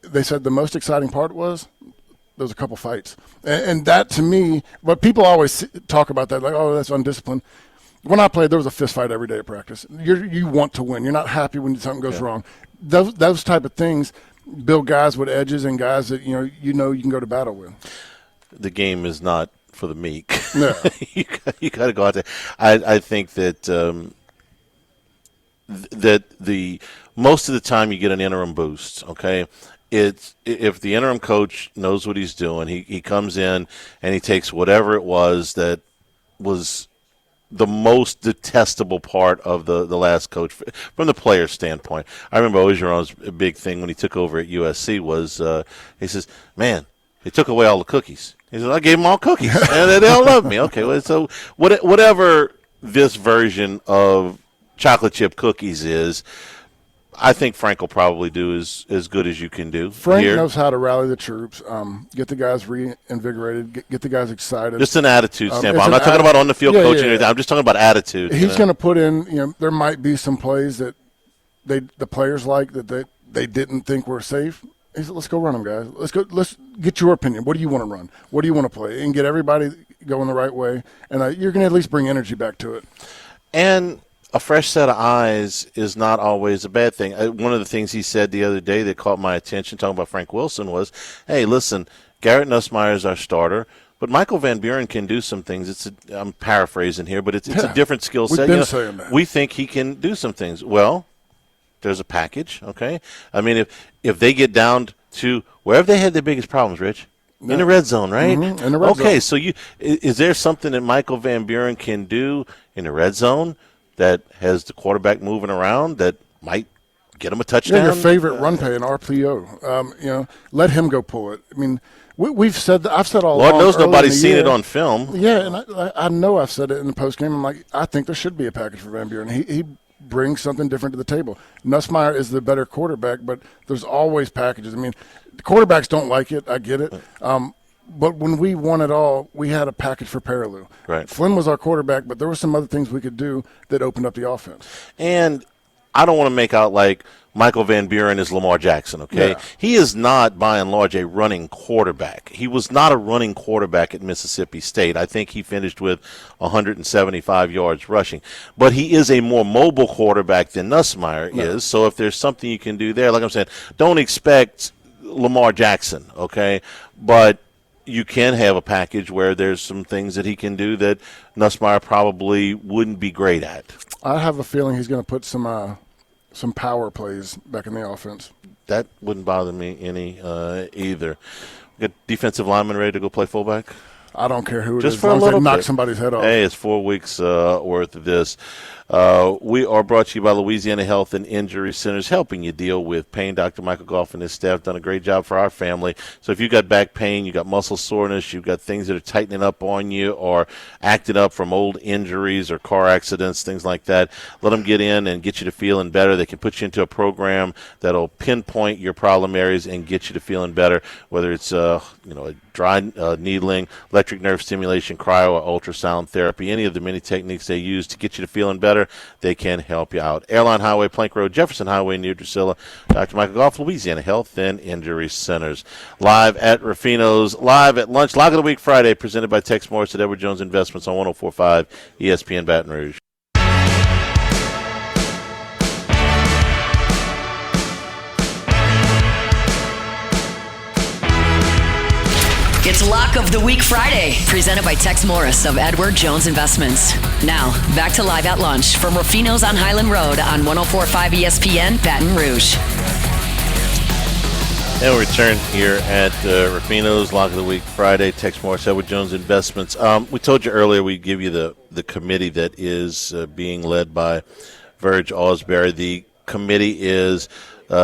they said the most exciting part was there was a couple fights, and that to me, but people always talk about that like, oh, that's undisciplined. When I played, there was a fist fight every day at practice. You want to win. You're not happy when something goes wrong. Those type of things build guys with edges and guys that you can go to battle with. The game is not for the meek. No. you got to go out there. I think that that the most of the time you get an interim boost. Okay, it's if the interim coach knows what he's doing, he comes in and he takes whatever it was that was the most detestable part of the last coach from the player's standpoint. I remember Ogeron's big thing when he took over at USC was he says, man, they took away all the cookies. He said, I gave them all cookies, and they all love me. Okay, well, so whatever this version of chocolate chip cookies is, I think Frank will probably do as good as you can do. Frank here. knows how to rally the troops, get the guys reinvigorated, get the guys excited. Just an attitude standpoint. I'm not talking about on the field coaching. Yeah. I'm just talking about attitude. He's going to put in. There might be some plays that the players like that they didn't think were safe. He said, "Let's go run them, guys. Let's get your opinion. What do you want to run? What do you want to play? And get everybody going the right way. And you're going to at least bring energy back to it." And a fresh set of eyes is not always a bad thing. One of the things he said the other day that caught my attention, talking about Frank Wilson, was, hey, listen, Garrett Nussmeier is our starter, but Michael Van Buren can do some things. I'm paraphrasing here, but it's a different skill set. We've been saying that. We think he can do some things. Well, there's a package, okay? I mean, if they get down to wherever they had their biggest problems, Rich, in the red zone, right? Mm-hmm, in the red zone. Okay, so is there something that Michael Van Buren can do in the red zone that has the quarterback moving around that might get him a touchdown? Yeah, your favorite run play in RPO. Let him go pull it. I mean, we've said that. I've said all Lord along. knows early in nobody's the seen year, it on film. Yeah, and I know I've said it in the post game. I'm like, I think there should be a package for Van Buren. He brings something different to the table. Nussmeier is the better quarterback, but there's always packages. I mean, the quarterbacks don't like it. I get it. But when we won it all, we had a package for Perilou. Right. Flynn was our quarterback, but there were some other things we could do that opened up the offense. And I don't want to make out like Michael Van Buren is Lamar Jackson, okay? Yeah. He is not, by and large, a running quarterback. He was not a running quarterback at Mississippi State. I think he finished with 175 yards rushing. But he is a more mobile quarterback than Nussmeier is, so if there's something you can do there, like I'm saying, don't expect Lamar Jackson, okay? But you can have a package where there's some things that he can do that Nussmeier probably wouldn't be great at. I have a feeling he's going to put some power plays back in the offense. That wouldn't bother me any either. Got defensive lineman ready to go play fullback? I don't care who it Just is. for As a long as little they knock bit. somebody's head off. Hey, it's 4 weeks worth of this. We are brought to you by Louisiana Health and Injury Centers, helping you deal with pain. Dr. Michael Goff and his staff done a great job for our family. So if you've got back pain, you've got muscle soreness, you've got things that are tightening up on you or acting up from old injuries or car accidents, things like that, let them get in and get you to feeling better. They can put you into a program that'll pinpoint your problem areas and get you to feeling better, whether it's a dry needling, electric nerve stimulation, cryo, or ultrasound therapy, any of the many techniques they use to get you to feeling better. They can help you out. Airline Highway, Plank Road, Jefferson Highway near Drusilla. Dr. Michael Goff, Louisiana Health and Injury Centers. Live at Ruffino's, live at lunch, Lock of the Week Friday, presented by Tex Morris at Edward Jones Investments on 104.5 ESPN Baton Rouge. It's Lock of the Week Friday, presented by Tex Morris of Edward Jones Investments. Now, back to Live at Lunch from Ruffino's on Highland Road on 104.5 ESPN Baton Rouge. And we return here at Ruffino's Lock of the Week Friday. Tex Morris, Edward Jones Investments. We told you earlier we'd give you the committee that is being led by Verge Ausberry. The committee is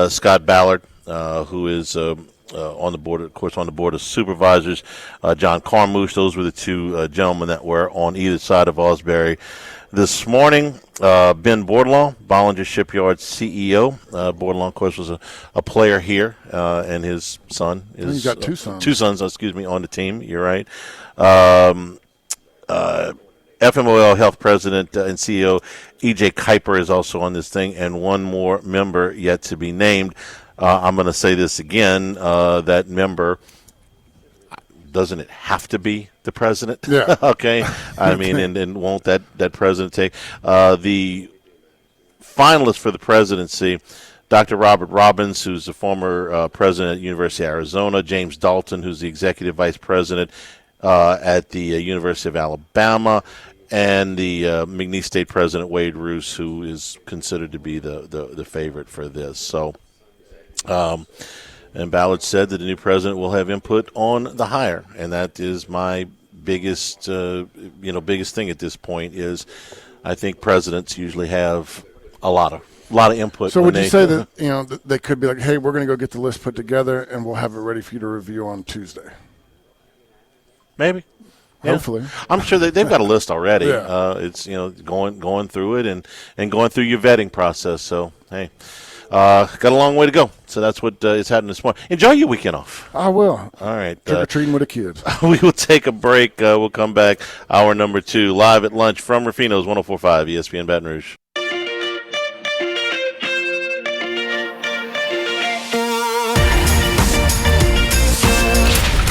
Scott Ballard, who is on the board, of course, on the board of supervisors, John Carmouche. Those were the two gentlemen that were on either side of Ausberry this morning. Ben Bordelon, Bollinger Shipyard CEO. Bordelon, of course, was a player here, and his son is. He's got two sons. Two sons, on the team. You're right. FMOL Health President and CEO E.J. Kuiper is also on this thing, and one more member yet to be named. I'm going to say this again, that member, doesn't it have to be the president? Yeah. Okay. I mean, and won't that president take? The finalist for the presidency, Dr. Robert Robbins, who's the former president at the University of Arizona, James Dalton, who's the executive vice president at the University of Alabama, and the McNeese State president, Wade Roos, who is considered to be the favorite for this. So. And Ballard said that the new president will have input on the hire, and that is my biggest thing at this point. Is I think presidents usually have a lot of input. So would you say that they could be like, hey, we're going to go get the list put together, and we'll have it ready for you to review on Tuesday? Maybe. Yeah. Hopefully. I'm sure they've got a list already. Yeah. It's going through it and going through your vetting process. So hey. Got a long way to go, so that's what is happening this morning. Enjoy your weekend off. I will. All right. Trick-or-treating with the kids. We will take a break. We'll come back. Hour number 2, live at lunch from Ruffino's 104.5 ESPN Baton Rouge.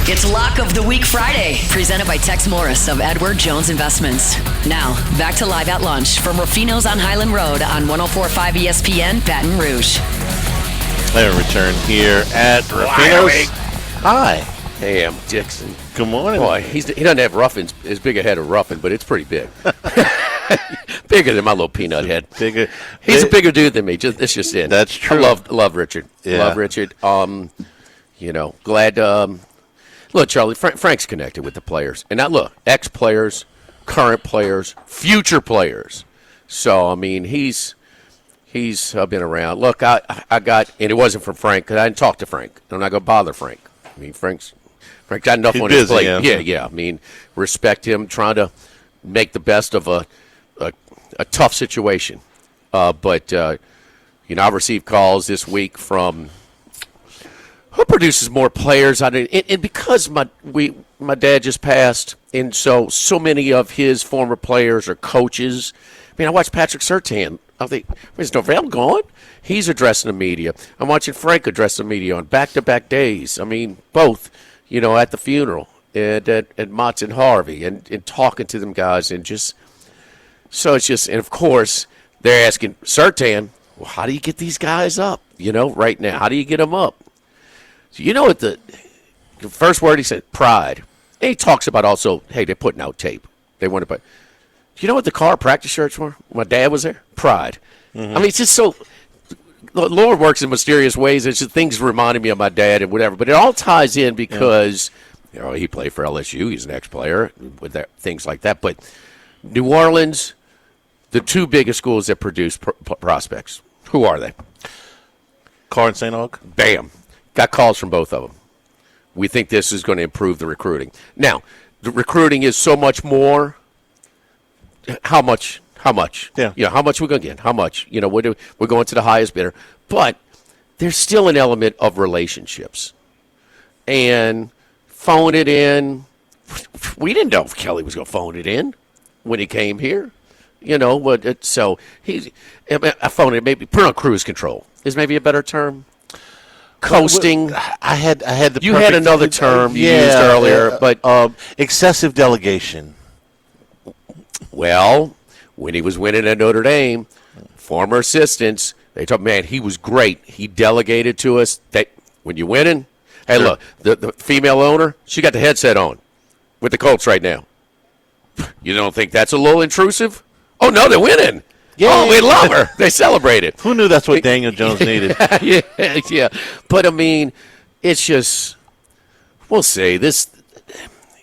It's Lock of the Week Friday, presented by Tex Morris of Edward Jones Investments. Now, back to Live at Lunch from Ruffino's on Highland Road on 104.5 ESPN Baton Rouge. And return here at Ruffino's. Hi. Hey, I'm Dixon. Good morning. Boy, he doesn't have Ruffins as big a head of Ruffin, but it's pretty big. bigger than my little peanut head. Bigger. He's a bigger dude than me. That's just it. That's true. I love Richard. Yeah. Love Richard. Glad. Look, Charlie, Frank's connected with the players, and now look, ex-players, current players, future players. So I mean, he's been around. Look, I got, and it wasn't from Frank because I didn't talk to Frank. I'm not gonna bother Frank. I mean, Frank got enough on his plate. Yeah. I mean, respect him, trying to make the best of a tough situation. But I received calls this week from who produces more players. And because my dad just passed, and so many of his former players are coaches. I mean, I watched Patrick Surtain. I think, is Norvell gone? He's addressing the media. I'm watching Frank address the media on back-to-back days. I mean, both, at the funeral and at Mott and Harvey and talking to them guys and just – so it's just – and, of course, they're asking Surtain, well, how do you get these guys up, right now? How do you get them up? So what the first word he said? Pride. And he talks about also, hey, they're putting out tape. They want to put – you know what the car practice shirts were? My dad was there. Pride. Mm-hmm. I mean, it's just so. The Lord works in mysterious ways. It's just things reminding me of my dad and whatever. But it all ties in because he played for LSU. He's an ex-player with that, things like that. But New Orleans, the two biggest schools that produce prospects. Who are they? Carr and St. Aug. Bam. Got calls from both of them. We think this is going to improve the recruiting. Now, the recruiting is so much more. How much? Yeah. How much we're going to get? How much? We're going to the highest bidder. But there's still an element of relationships. And phone it in. We didn't know if Kelly was going to phone it in when he came here. So I phoned it. Maybe put on cruise control is maybe a better term. Coasting. I had the. You had another term you used earlier, but excessive delegation. Well, when he was winning at Notre Dame, former assistants, they told, man, he was great. He delegated to us. When you're winning, hey, look, the female owner, she got the headset on with the Colts right now. You don't think that's a little intrusive? Oh, no, they're winning. Yeah, we love her. They celebrate it. Who knew that's what Daniel Jones needed? Yeah. But, I mean, it's just, we'll see. This,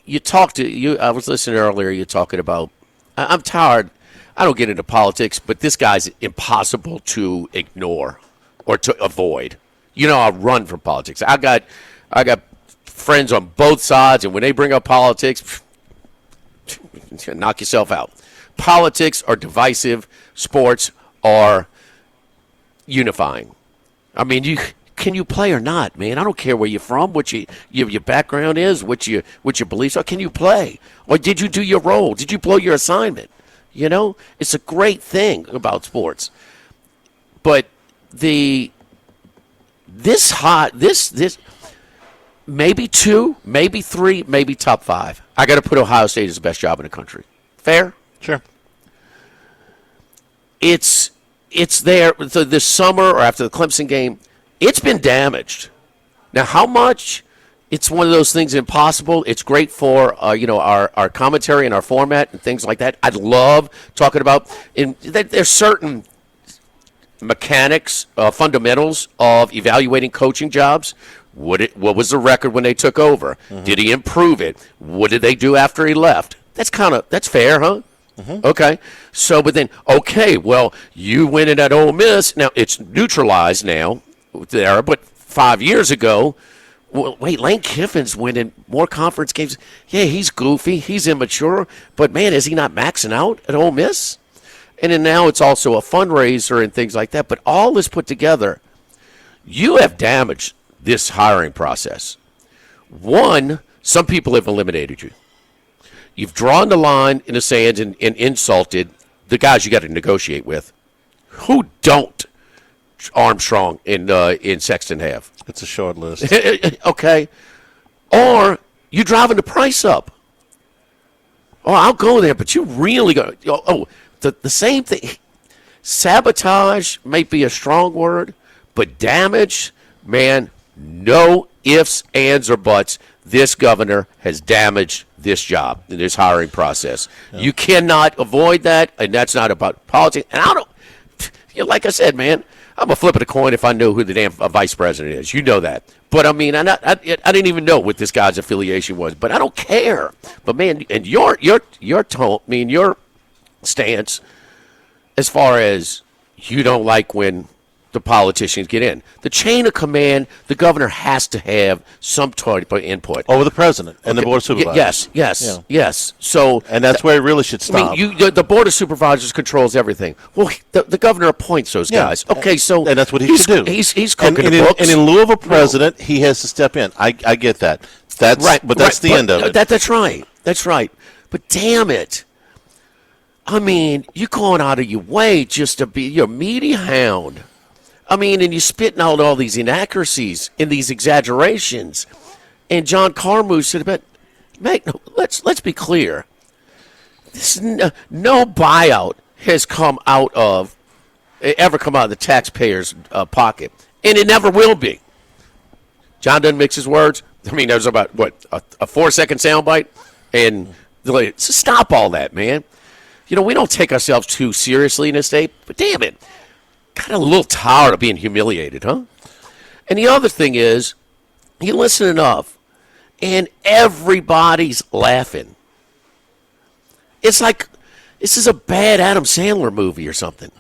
I was listening earlier, you're talking about, I'm tired. I don't get into politics, but this guy's impossible to ignore or to avoid. I run from politics. I got friends on both sides, and when they bring up politics, knock yourself out. Politics are divisive. Sports are unifying. I mean, can you play or not, man? I don't care where you're from, what your background is, what your beliefs are. Can you play? Or did you do your role? Did you blow your assignment? It's a great thing about sports. But this maybe 2, maybe 3, maybe top 5. I got to put Ohio State as the best job in the country. Fair? Sure. It's there. So this summer or after the Clemson game, it's been damaged. Now, how much? It's one of those things impossible. It's great for our commentary and our format and things like that. I'd love talking about. There's certain mechanics, fundamentals of evaluating coaching jobs. What was the record when they took over? Mm-hmm. Did he improve it? What did they do after he left? That's fair, huh? Mm-hmm. Okay. So, but then, well, you win it at Ole Miss. Now, it's neutralized now there, but 5 years ago, well, wait, Lane Kiffin's winning more conference games. Yeah, he's goofy. He's immature. But, man, is he not maxing out at Ole Miss? And then now it's also a fundraiser and things like that. But all this put together, you have damaged this hiring process. One, some people have eliminated you. You've drawn the line in the sand and insulted the guys you got to negotiate with. Who don't Armstrong in Sexton have? It's a short list. Okay. Or you driving the price up. Oh, I'll go there, but you really go. The same thing. Sabotage may be a strong word, but damage, man, no ifs, ands, or buts. this governor has damaged this job, this hiring process. Yeah. You cannot avoid that, and that's not about politics. And I don't, like I said, man, I'm going to flip a coin if I know who the damn vice president is. You know that. But, I mean, I didn't even know what this guy's affiliation was. But I don't care. But, man, and your tone, I mean, your stance as far as you don't like when the politicians get in. The chain of command, the governor has to have some sort of input. Over the president and the board of supervisors. Yes. So, and that's where it really should stop. I mean, the board of supervisors controls everything. Well, the governor appoints those guys. Okay, so and that's what he should do. He's cooking the books. And in lieu of a president, he has to step in. I get that. That's right, but that's the end of it. That's right. That's right. But damn it. I mean, you're going out of your way just to be your media hound. I mean, and you're spitting out all these inaccuracies and these exaggerations. And John Carmouche said, "But, mate, let's be clear. This no buyout has ever come out of the taxpayer's pocket, and it never will be." John doesn't mix his words. I mean, there's about a 4-second soundbite, and so stop all that, man. You know, we don't take ourselves too seriously in this state, but damn it. Kind of a little tired of being humiliated, huh? And the other thing is, you listen enough, and everybody's laughing. It's like this is a bad Adam Sandler movie or something.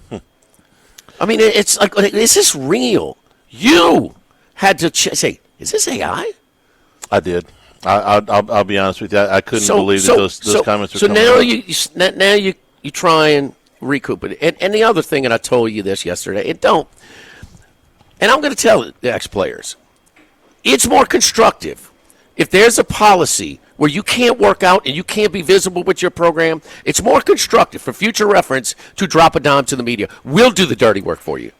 I mean, it's like, is this real? You had to say, is this AI? I did. I'll be honest with you. I couldn't believe that those comments were coming out. Now you try and recoup it. And the other thing, and I told you this yesterday, and I'm going to tell the ex-players, it's more constructive. If there's a policy where you can't work out and you can't be visible with your program, it's more constructive for future reference to drop a dime to the media. We'll do the dirty work for you.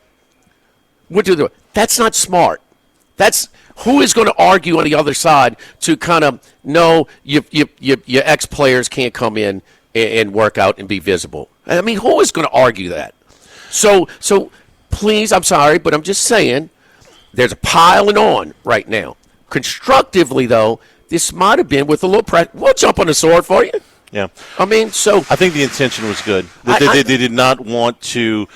That's not smart. That's who is going to argue on the other side to kind of no, your ex-players can't come in and work out and be visible. I mean, who is going to argue that? So please, I'm sorry, but I'm just saying there's a piling on right now. Constructively, though, this might have been with a little pressure. We'll jump on the sword for you. Yeah. I mean, so. I think the intention was good. They did not want to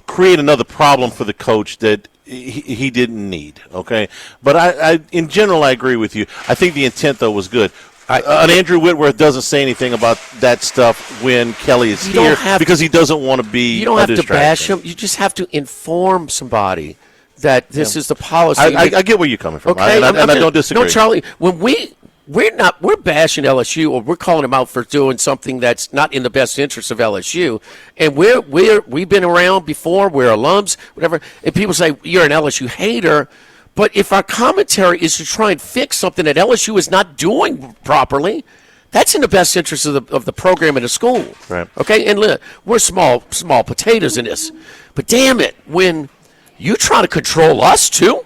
create another problem for the coach that he didn't need, okay? But I in general, I agree with you. I think the intent, though, was good. Andrew Whitworth doesn't say anything about that stuff when Kelly is here because he doesn't want to be. You don't have to bash him. You just have to inform somebody that this is the policy. I get where you're coming from, okay? and I don't disagree. No, Charlie, when we're bashing LSU or we're calling them out for doing something that's not in the best interest of LSU, and we've been around before. We're alums, whatever, and people say you're an LSU hater. But if our commentary is to try and fix something that LSU is not doing properly, that's in the best interest of the program and the school. Right. Okay? And look, we're small potatoes in this. But damn it, when you try to control us too,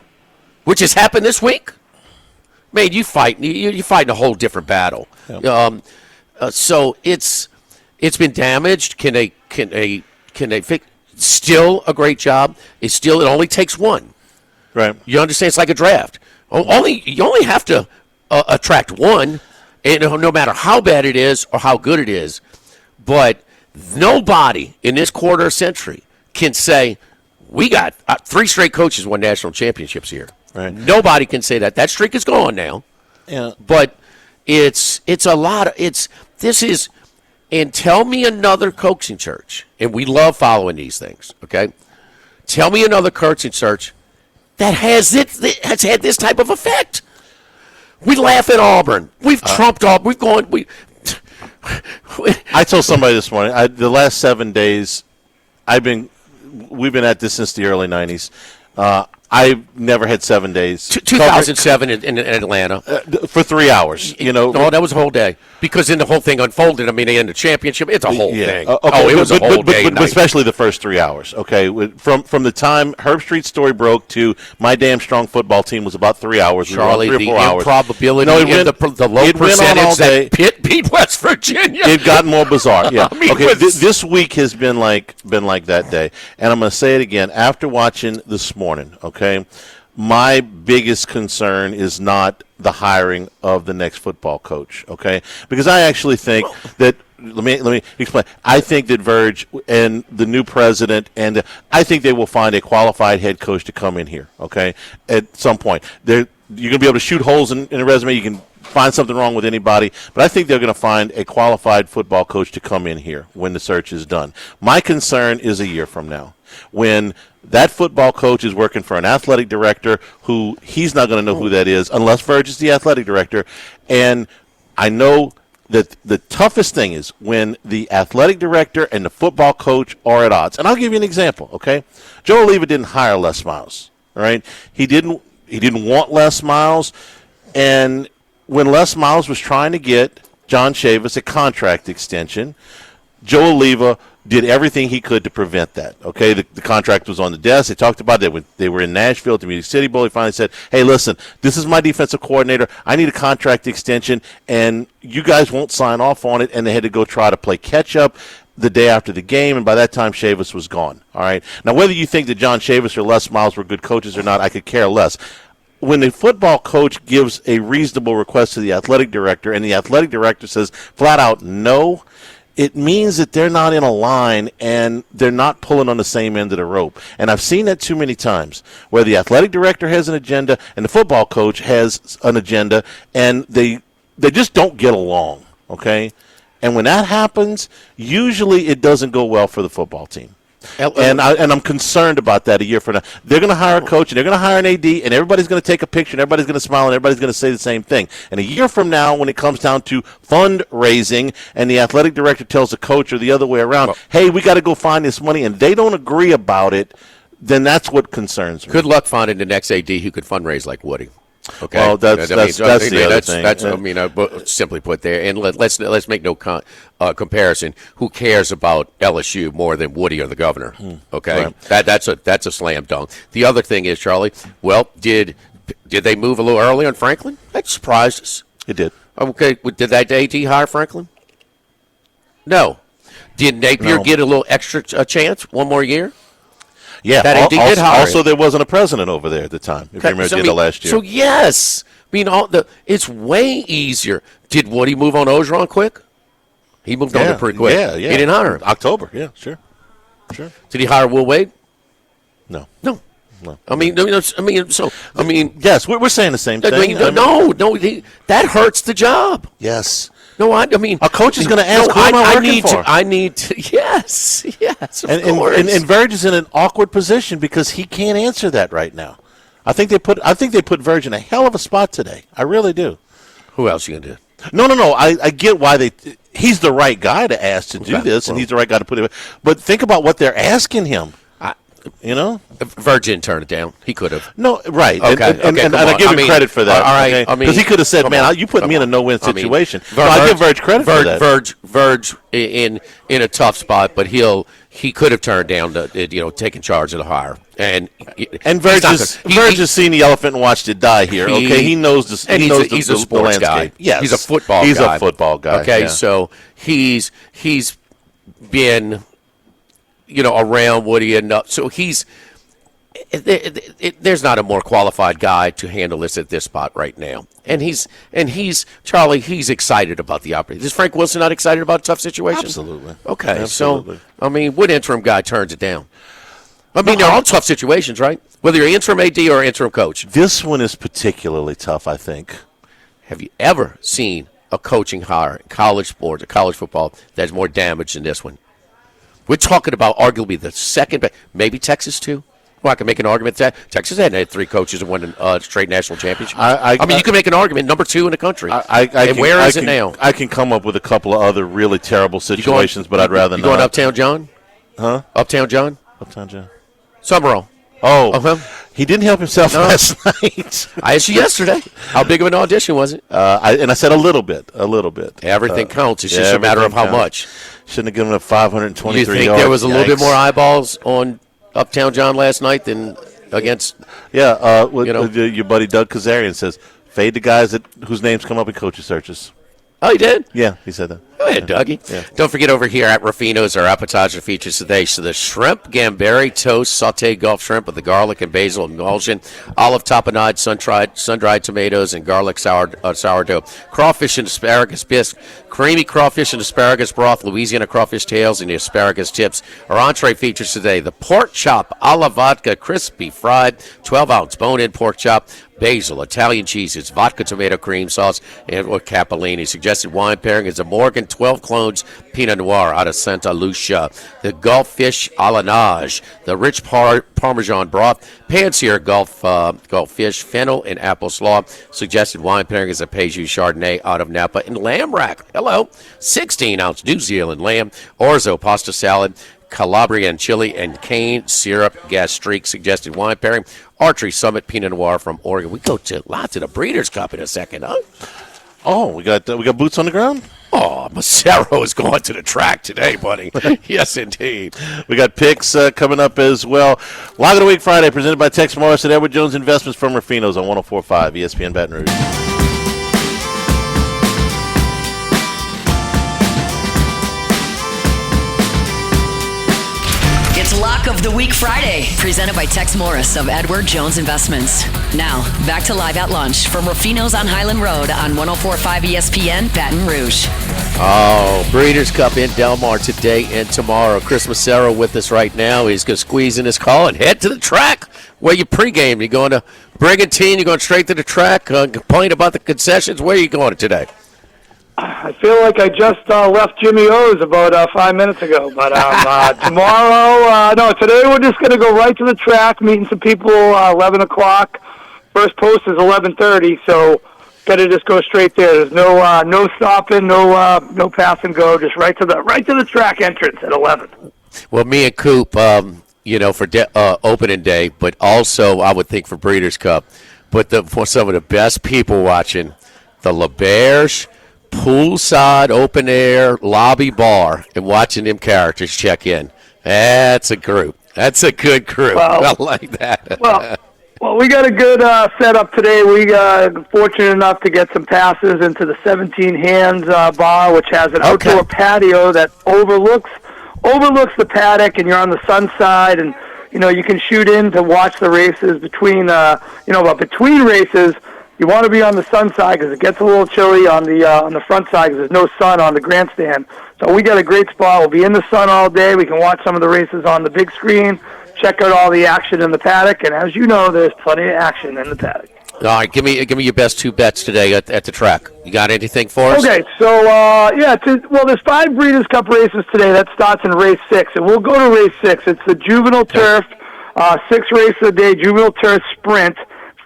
which has happened this week, man, you're fighting a whole different battle. Yep. So it's been damaged. Can they fix? Still a great job. It only takes one. Right. You understand? It's like a draft. You only have to attract one, and no matter how bad it is or how good it is. But nobody in this quarter century can say we got 3 straight coaches won national championships here. Right. Nobody can say that. That streak is gone now. Yeah. But it's a lot of this is. And tell me another coaching search, and we love following these things. Okay, tell me another coaching search that has had this type of effect. We laugh at Auburn. We've trumped Auburn. I told somebody this morning, the last 7 days, we've been at this since the early 90s. I've never had 7 days. 2007 in Atlanta. For 3 hours, No, that was a whole day. Because then the whole thing unfolded. I mean, they ended the championship. It's a whole thing. Okay, it was a whole day. But especially the first 3 hours, okay? From the time Herb Street's story broke to my damn strong football team was about 3 hours. Charlie, we were 3 or 4 hours. Improbability the low percentage that Pitt beat West Virginia. It got more bizarre, yeah. I mean, okay, this week has been like that day. And I'm going to say it again. After watching this morning, okay, my biggest concern is not the hiring of the next football coach, okay? Because I actually think that let me explain. I think that Verge and the new president, and I think they will find a qualified head coach to come in here, okay, at some point. You're going to be able to shoot holes in a resume. You can find something wrong with anybody, but I think they're going to find a qualified football coach to come in here when the search is done. My concern is a year from now when that football coach is working for an athletic director who he's not going to know who that is unless Verge is the athletic director. And I know that the toughest thing is when the athletic director and the football coach are at odds. And I'll give you an example, okay? Joe Oliva didn't hire Les Miles, all right? He didn't want Les Miles, and when Les Miles was trying to get John Chavis a contract extension, Joe Oliva did everything he could to prevent that. Okay, the contract was on the desk. They talked about it. They were in Nashville at the Music City Bowl. He finally said, hey, listen, this is my defensive coordinator. I need a contract extension, and you guys won't sign off on it. And they had to go try to play catch-up the day after the game, and by that time, Chavis was gone. All right. Now, whether you think that John Chavis or Les Miles were good coaches or not, I could care less. When the football coach gives a reasonable request to the athletic director, and the athletic director says flat out no, it means that they're not in a line and they're not pulling on the same end of the rope. And I've seen that too many times where the athletic director has an agenda and the football coach has an agenda, and they just don't get along, okay? And when that happens, usually it doesn't go well for the football team. And I'm concerned about that a year from now. They're going to hire a coach, and they're going to hire an AD, and everybody's going to take a picture, and everybody's going to smile, and everybody's going to say the same thing. And a year from now, when it comes down to fundraising, and the athletic director tells the coach or the other way around, hey, we got to go find this money, and they don't agree about it, then that's what concerns me. Good luck finding the next AD who could fundraise like Woody. Okay, well, that's the other thing. That's simply put there. And let's make no comparison. Who cares about LSU more than Woody or the governor? Okay, right. That's a slam dunk. The other thing is, Charlie. Well, did they move a little early on Franklin? That surprised us. It did. Okay, did that AD hire Franklin? No. Did Napier get a little extra chance? One more year? Yeah, that AD did hire also there wasn't a president over there at the time, if you remember the last year. So, yes. I mean, it's way easier. Did Woody move on Orgeron quick? He moved on pretty quick. Yeah. He didn't hire him. October, yeah, sure. Did he hire Will Wade? No. I mean, yes, we're saying the same thing. No, that hurts the job. Yes. No, I mean, a coach is going to ask, who am I working for? I need to, yes, of course. And Verge is in an awkward position because he can't answer that right now. I think they put Verge in a hell of a spot today. I really do. Who else are you going to do? No. I get why he's the right guy to ask to do this, and he's the right guy to put it. But think about what they're asking him. Verge didn't turn it down. He could have. No, right. Okay, and I give him credit for that. All right. Okay? Because he could have said, man, you put me in a no-win situation. I give Verge credit for that. Verge in a tough spot, but he could have turned down taking charge of the hire. And Verge has seen the elephant and watched it die here. Okay, he knows this. And he's a sports guy. Yes, he's a football guy. He's a football guy. Okay, so he's been around Woody enough. So there's not a more qualified guy to handle this at this spot right now. And he's Charlie. He's excited about the opportunity. Is Frank Wilson not excited about a tough situation? Absolutely. Okay. Absolutely. So what interim guy turns it down? They're all tough situations, right? Whether you're interim AD or interim coach. This one is particularly tough, I think. Have you ever seen a coaching hire in college sports or college football that's more damage than this one? We're talking about arguably the second, maybe Texas too. Well, I can make an argument that Texas hadn't had 3 coaches and won a straight national championship. You can make an argument, number 2 in the country. Where is it now? I can come up with a couple of other really terrible situations, but I'd rather not. You going Uptown John? Huh? Uptown John? Uptown John. Summerall. Oh, he didn't help himself last night. I asked you yesterday. How big of an audition was it? I said a little bit. Everything counts. It's just a matter of how much. Shouldn't have given him 523 yards. You think there was a little bit more eyeballs on Uptown John last night than against? Yeah, your buddy Doug Kazarian says, fade the guys whose names come up in coaches searches. Oh, he did? Yeah, he said that. Oh, ahead, Dougie. Yeah. Don't forget over here at Ruffino's, our appetizer features today. So the shrimp gambari toast, sautéed Gulf shrimp with the garlic and basil emulsion, olive tapenade, sun-dried tomatoes, and garlic sourdough. Crawfish and asparagus bisque, creamy crawfish and asparagus broth, Louisiana crawfish tails, and the asparagus tips. Our entree features today the pork chop a la vodka, crispy fried, 12-ounce bone-in pork chop, basil, Italian cheeses, vodka tomato cream sauce, and with capellini. Suggested wine pairing is a Morgan 12 Clones Pinot Noir out of Santa Lucia. The Gulf fish a la nage, the rich Parmesan broth, pan-sear Gulf fish, fennel, and apple slaw. Suggested wine pairing is a Pejus Chardonnay out of Napa, and lamb rack. Hello, 16-ounce New Zealand lamb, orzo pasta salad, Calabrian chili, and cane syrup gastrique. Suggested wine pairing, Archery Summit Pinot Noir from Oregon. We go to lots of the Breeders' Cup in a second, huh? Oh, we got boots on the ground? Oh, Macero is going to the track today, buddy. Yes, indeed. We got picks coming up as well. Log of the Week Friday presented by Tex Morris at Edward Jones Investments from Ruffino's on 104.5 ESPN Baton Rouge. It's Lock of the Week Friday, presented by Tex Morris of Edward Jones Investments. Now, back to Live at Lunch from Ruffino's on Highland Road on 104.5 ESPN Baton Rouge. Oh, Breeders' Cup in Del Mar today and tomorrow. Chris Macero with us right now. He's going to squeeze in his call and head to the track. Where you pregame? You going to Brigantine? You going straight to the track? Complain about the concessions? Where are you going today? I feel like I just left Jimmy O's about 5 minutes ago. But tomorrow, today we're just going to go right to the track, meeting some people 11 o'clock. First post is 11:30, so got to just go straight there. There's no stopping, no pass and go, just right to the track entrance at 11. Well, me and Coop, for opening day, but also I would think for Breeders' Cup. But for some of the best people watching, the LaBerge poolside open air lobby bar and watching them characters check in. That's a group. That's a good group. I like that. Well, we got a good setup today. We got fortunate enough to get some passes into the 17 Hands bar, which has an outdoor patio that overlooks the paddock, and you're on the sun side, and you can shoot in to watch the races between between races. You want to be on the sun side because it gets a little chilly on the front side because there's no sun on the grandstand. So we got a great spot. We'll be in the sun all day. We can watch some of the races on the big screen, check out all the action in the paddock, and as you know, there's plenty of action in the paddock. All right, give me your best two bets today at the track. You got anything for us? Okay, so there's 5 Breeders' Cup races today. That starts in race 6, and we'll go to race 6. It's the Juvenile Turf, 6 races a day, Juvenile Turf Sprint.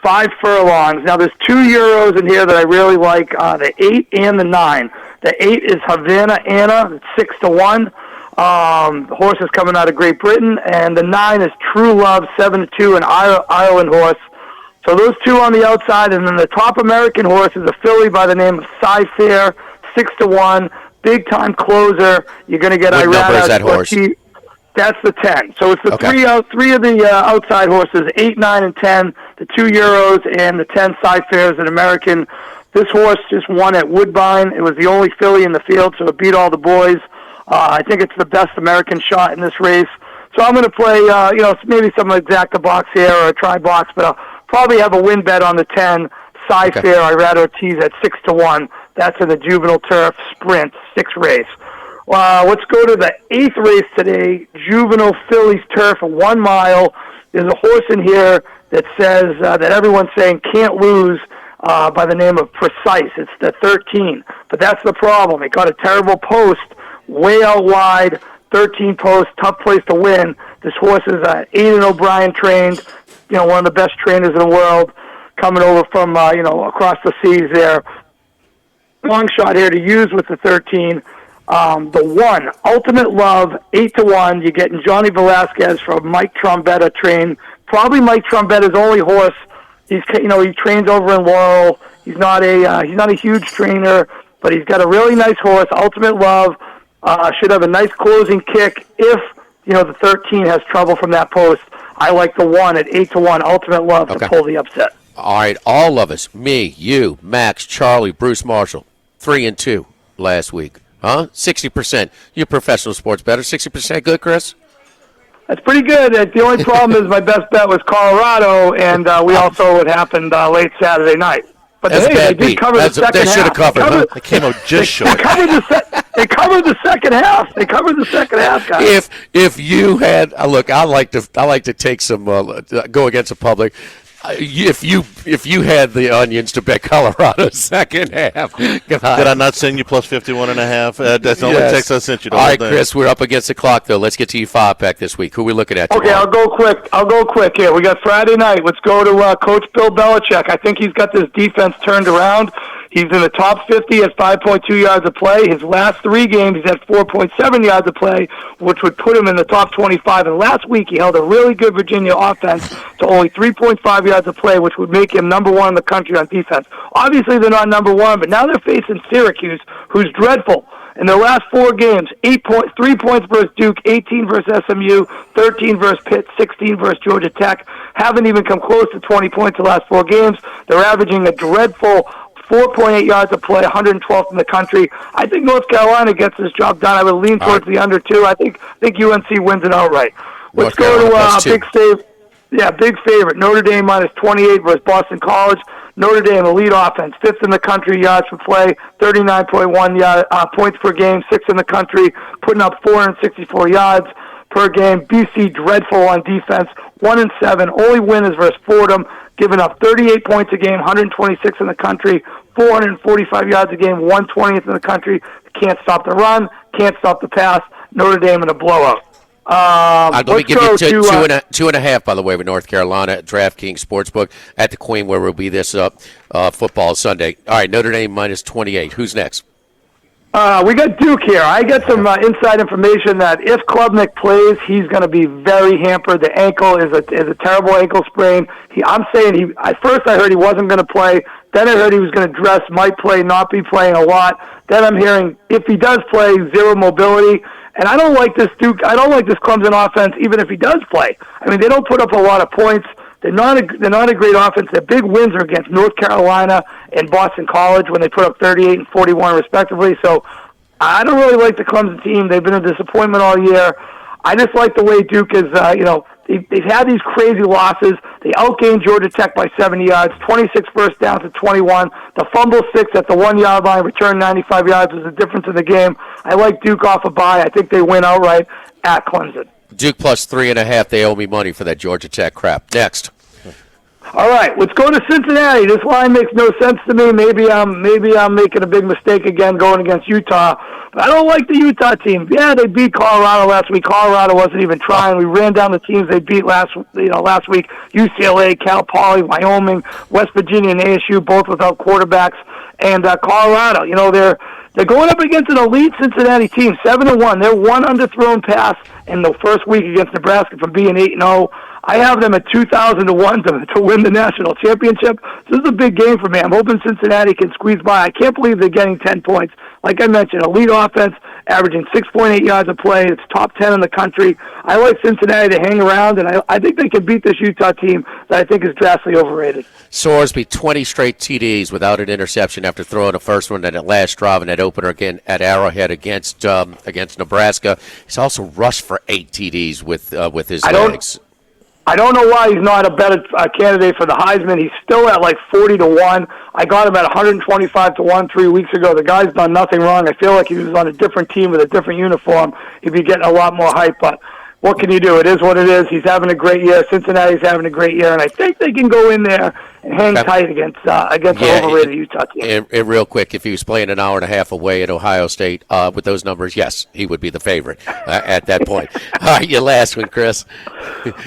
5 furlongs. Now, there's 2 euros in here that I really like, the 8 and the 9. The 8 is Havana Anna, it's 6-1. The horse is coming out of Great Britain, and the 9 is True Love, 7-2, an Ireland horse. So those 2 on the outside, and then the top American horse is a filly by the name of Cy-Fair, 6-1, big-time closer. You're going to get What number is that horse? That's the 10. So it's the three of the outside horses, 8, 9, and 10, the 2 euros, and the 10 Cy-Fair is an American. This horse just won at Woodbine. It was the only filly in the field, so it beat all the boys. I think it's the best American shot in this race. So I'm going to play, maybe some exacta box here or a try box, but I'll probably have a win bet on the 10 Cy-Fair. I rather Ortiz at 6-1. That's in the Juvenile Turf Sprint 6 race. Let's go to the 8th race today, Juvenile Phillies Turf, 1 mile. There's a horse in here that says that everyone's saying can't lose by the name of Precise. It's the 13, but that's the problem. It got a terrible post, way out wide, 13 post, tough place to win. This horse is Aidan O'Brien trained, one of the best trainers in the world, coming over from across the seas there. Long shot here to use with the 13. The 1, Ultimate Love, 8-1. You're getting Johnny Velasquez from Mike Trombetta trained. Probably Mike Trombetta's only horse. He trains over in Laurel. He's not a huge trainer, but he's got a really nice horse. Ultimate Love should have a nice closing kick if the 13 has trouble from that post. I like the 1 at 8-1. Ultimate Love to pull the upset. All right, all of us, me, you, Max, Charlie, Bruce Marshall, 3-2 last week. Huh? 60%. You're a professional sports bettor. 60% good, Chris? That's pretty good. The only problem is my best bet was Colorado, and we all saw what happened late Saturday night. But they did cover the second half. They should have covered. They came out just short. They covered the second half. They covered the second half, guys. If you had look, I like to take some go against the public. If you had the onions to bet Colorado second half, did I not send you plus 51.5? That's the only text I sent you. All right, Chris, we're up against the clock though. Let's get to your 5-pack this week. Who are we looking at? Okay, I'll go quick here. We got Friday night. Let's go to Coach Bill Belichick. I think he's got this defense turned around. He's in the top 50 at 5.2 yards a play. His last 3 games, he's at 4.7 yards a play, which would put him in the top 25. And last week, he held a really good Virginia offense to only 3.5 yards a play, which would make him number 1 in the country on defense. Obviously, they're not number 1, but now they're facing Syracuse, who's dreadful. In their last 4 games, 3 points versus Duke, 18 versus SMU, 13 versus Pitt, 16 versus Georgia Tech. Haven't even come close to 20 points the last 4 games. They're averaging a dreadful 4.8 yards a play, 112th in the country. I think North Carolina gets this job done. I would lean towards the under 2. I think UNC wins it outright. Let's go to big favorite. Notre Dame minus 28 versus Boston College. Notre Dame, elite offense, 5th in the country yards per play, 39.1 points per game, 6th in the country, putting up 464 yards per game. BC dreadful on defense, 1-7. Only win is versus Fordham, giving up 38 points a game, 126 in the country, 445 yards a game, 120th in the country. Can't stop the run, can't stop the pass. Notre Dame in a blowout. Let me give you 2.5, by the way, with North Carolina at DraftKings Sportsbook at the Queen, where we'll be this football Sunday. All right, Notre Dame minus 28. Who's next? We got Duke here. I got some inside information that if Klubnik plays, he's going to be very hampered. The ankle is a terrible ankle sprain. At first I heard he wasn't going to play. Then I heard he was going to dress, might play, not be playing a lot. Then I'm hearing if he does play, zero mobility. And I don't like this Duke. I don't like this Clemson offense, even if he does play. I mean, they don't put up a lot of points. They're not a great offense. Their big wins are against North Carolina and Boston College when they put up 38 and 41 respectively. So I don't really like the Clemson team. They've been a disappointment all year. I just like the way Duke is. They've had these crazy losses. They outgained Georgia Tech by 70 yards, 26 first downs to 21. The fumble 6 at the 1 yard line, return 95 yards was the difference in the game. I like Duke off a bye. I think they win outright at Clemson. Duke plus 3.5. They owe me money for that Georgia Tech crap. Next. All right, let's go to Cincinnati. This line makes no sense to me. Maybe I'm making a big mistake again going against Utah. But I don't like the Utah team. Yeah, they beat Colorado last week. Colorado wasn't even trying. We ran down the teams they beat last week. UCLA, Cal Poly, Wyoming, West Virginia, and ASU, both without quarterbacks. And Colorado, they're going up against an elite Cincinnati team, 7-1. They're one underthrown pass in the first week against Nebraska from being 8-0. I have them at 2,000 to 1 to win the national championship. This is a big game for me. I'm hoping Cincinnati can squeeze by. I can't believe they're getting 10 points. Like I mentioned, elite offense, averaging 6.8 yards a play. It's top 10 in the country. I like Cincinnati to hang around, and I think they can beat this Utah team that I think is drastically overrated. Sorsby, 20 straight TDs without an interception after throwing the first one at that last drive and that opener again at Arrowhead against Nebraska. He's also rushed for 8 TDs with his legs. I don't know why he's not a better candidate for the Heisman. He's still at like 40 to 1. I got him at 125 to 1 3 weeks ago. The guy's done nothing wrong. I feel like if he was on a different team with a different uniform, he'd be getting a lot more hype. But what can you do? It is what it is. He's having a great year. Cincinnati's having a great year, and I think they can go in there and hang tight against an overrated Utah team. And real quick, if he was playing an hour and a half away at Ohio State with those numbers, yes, he would be the favorite at that point. All right, your last one, Chris.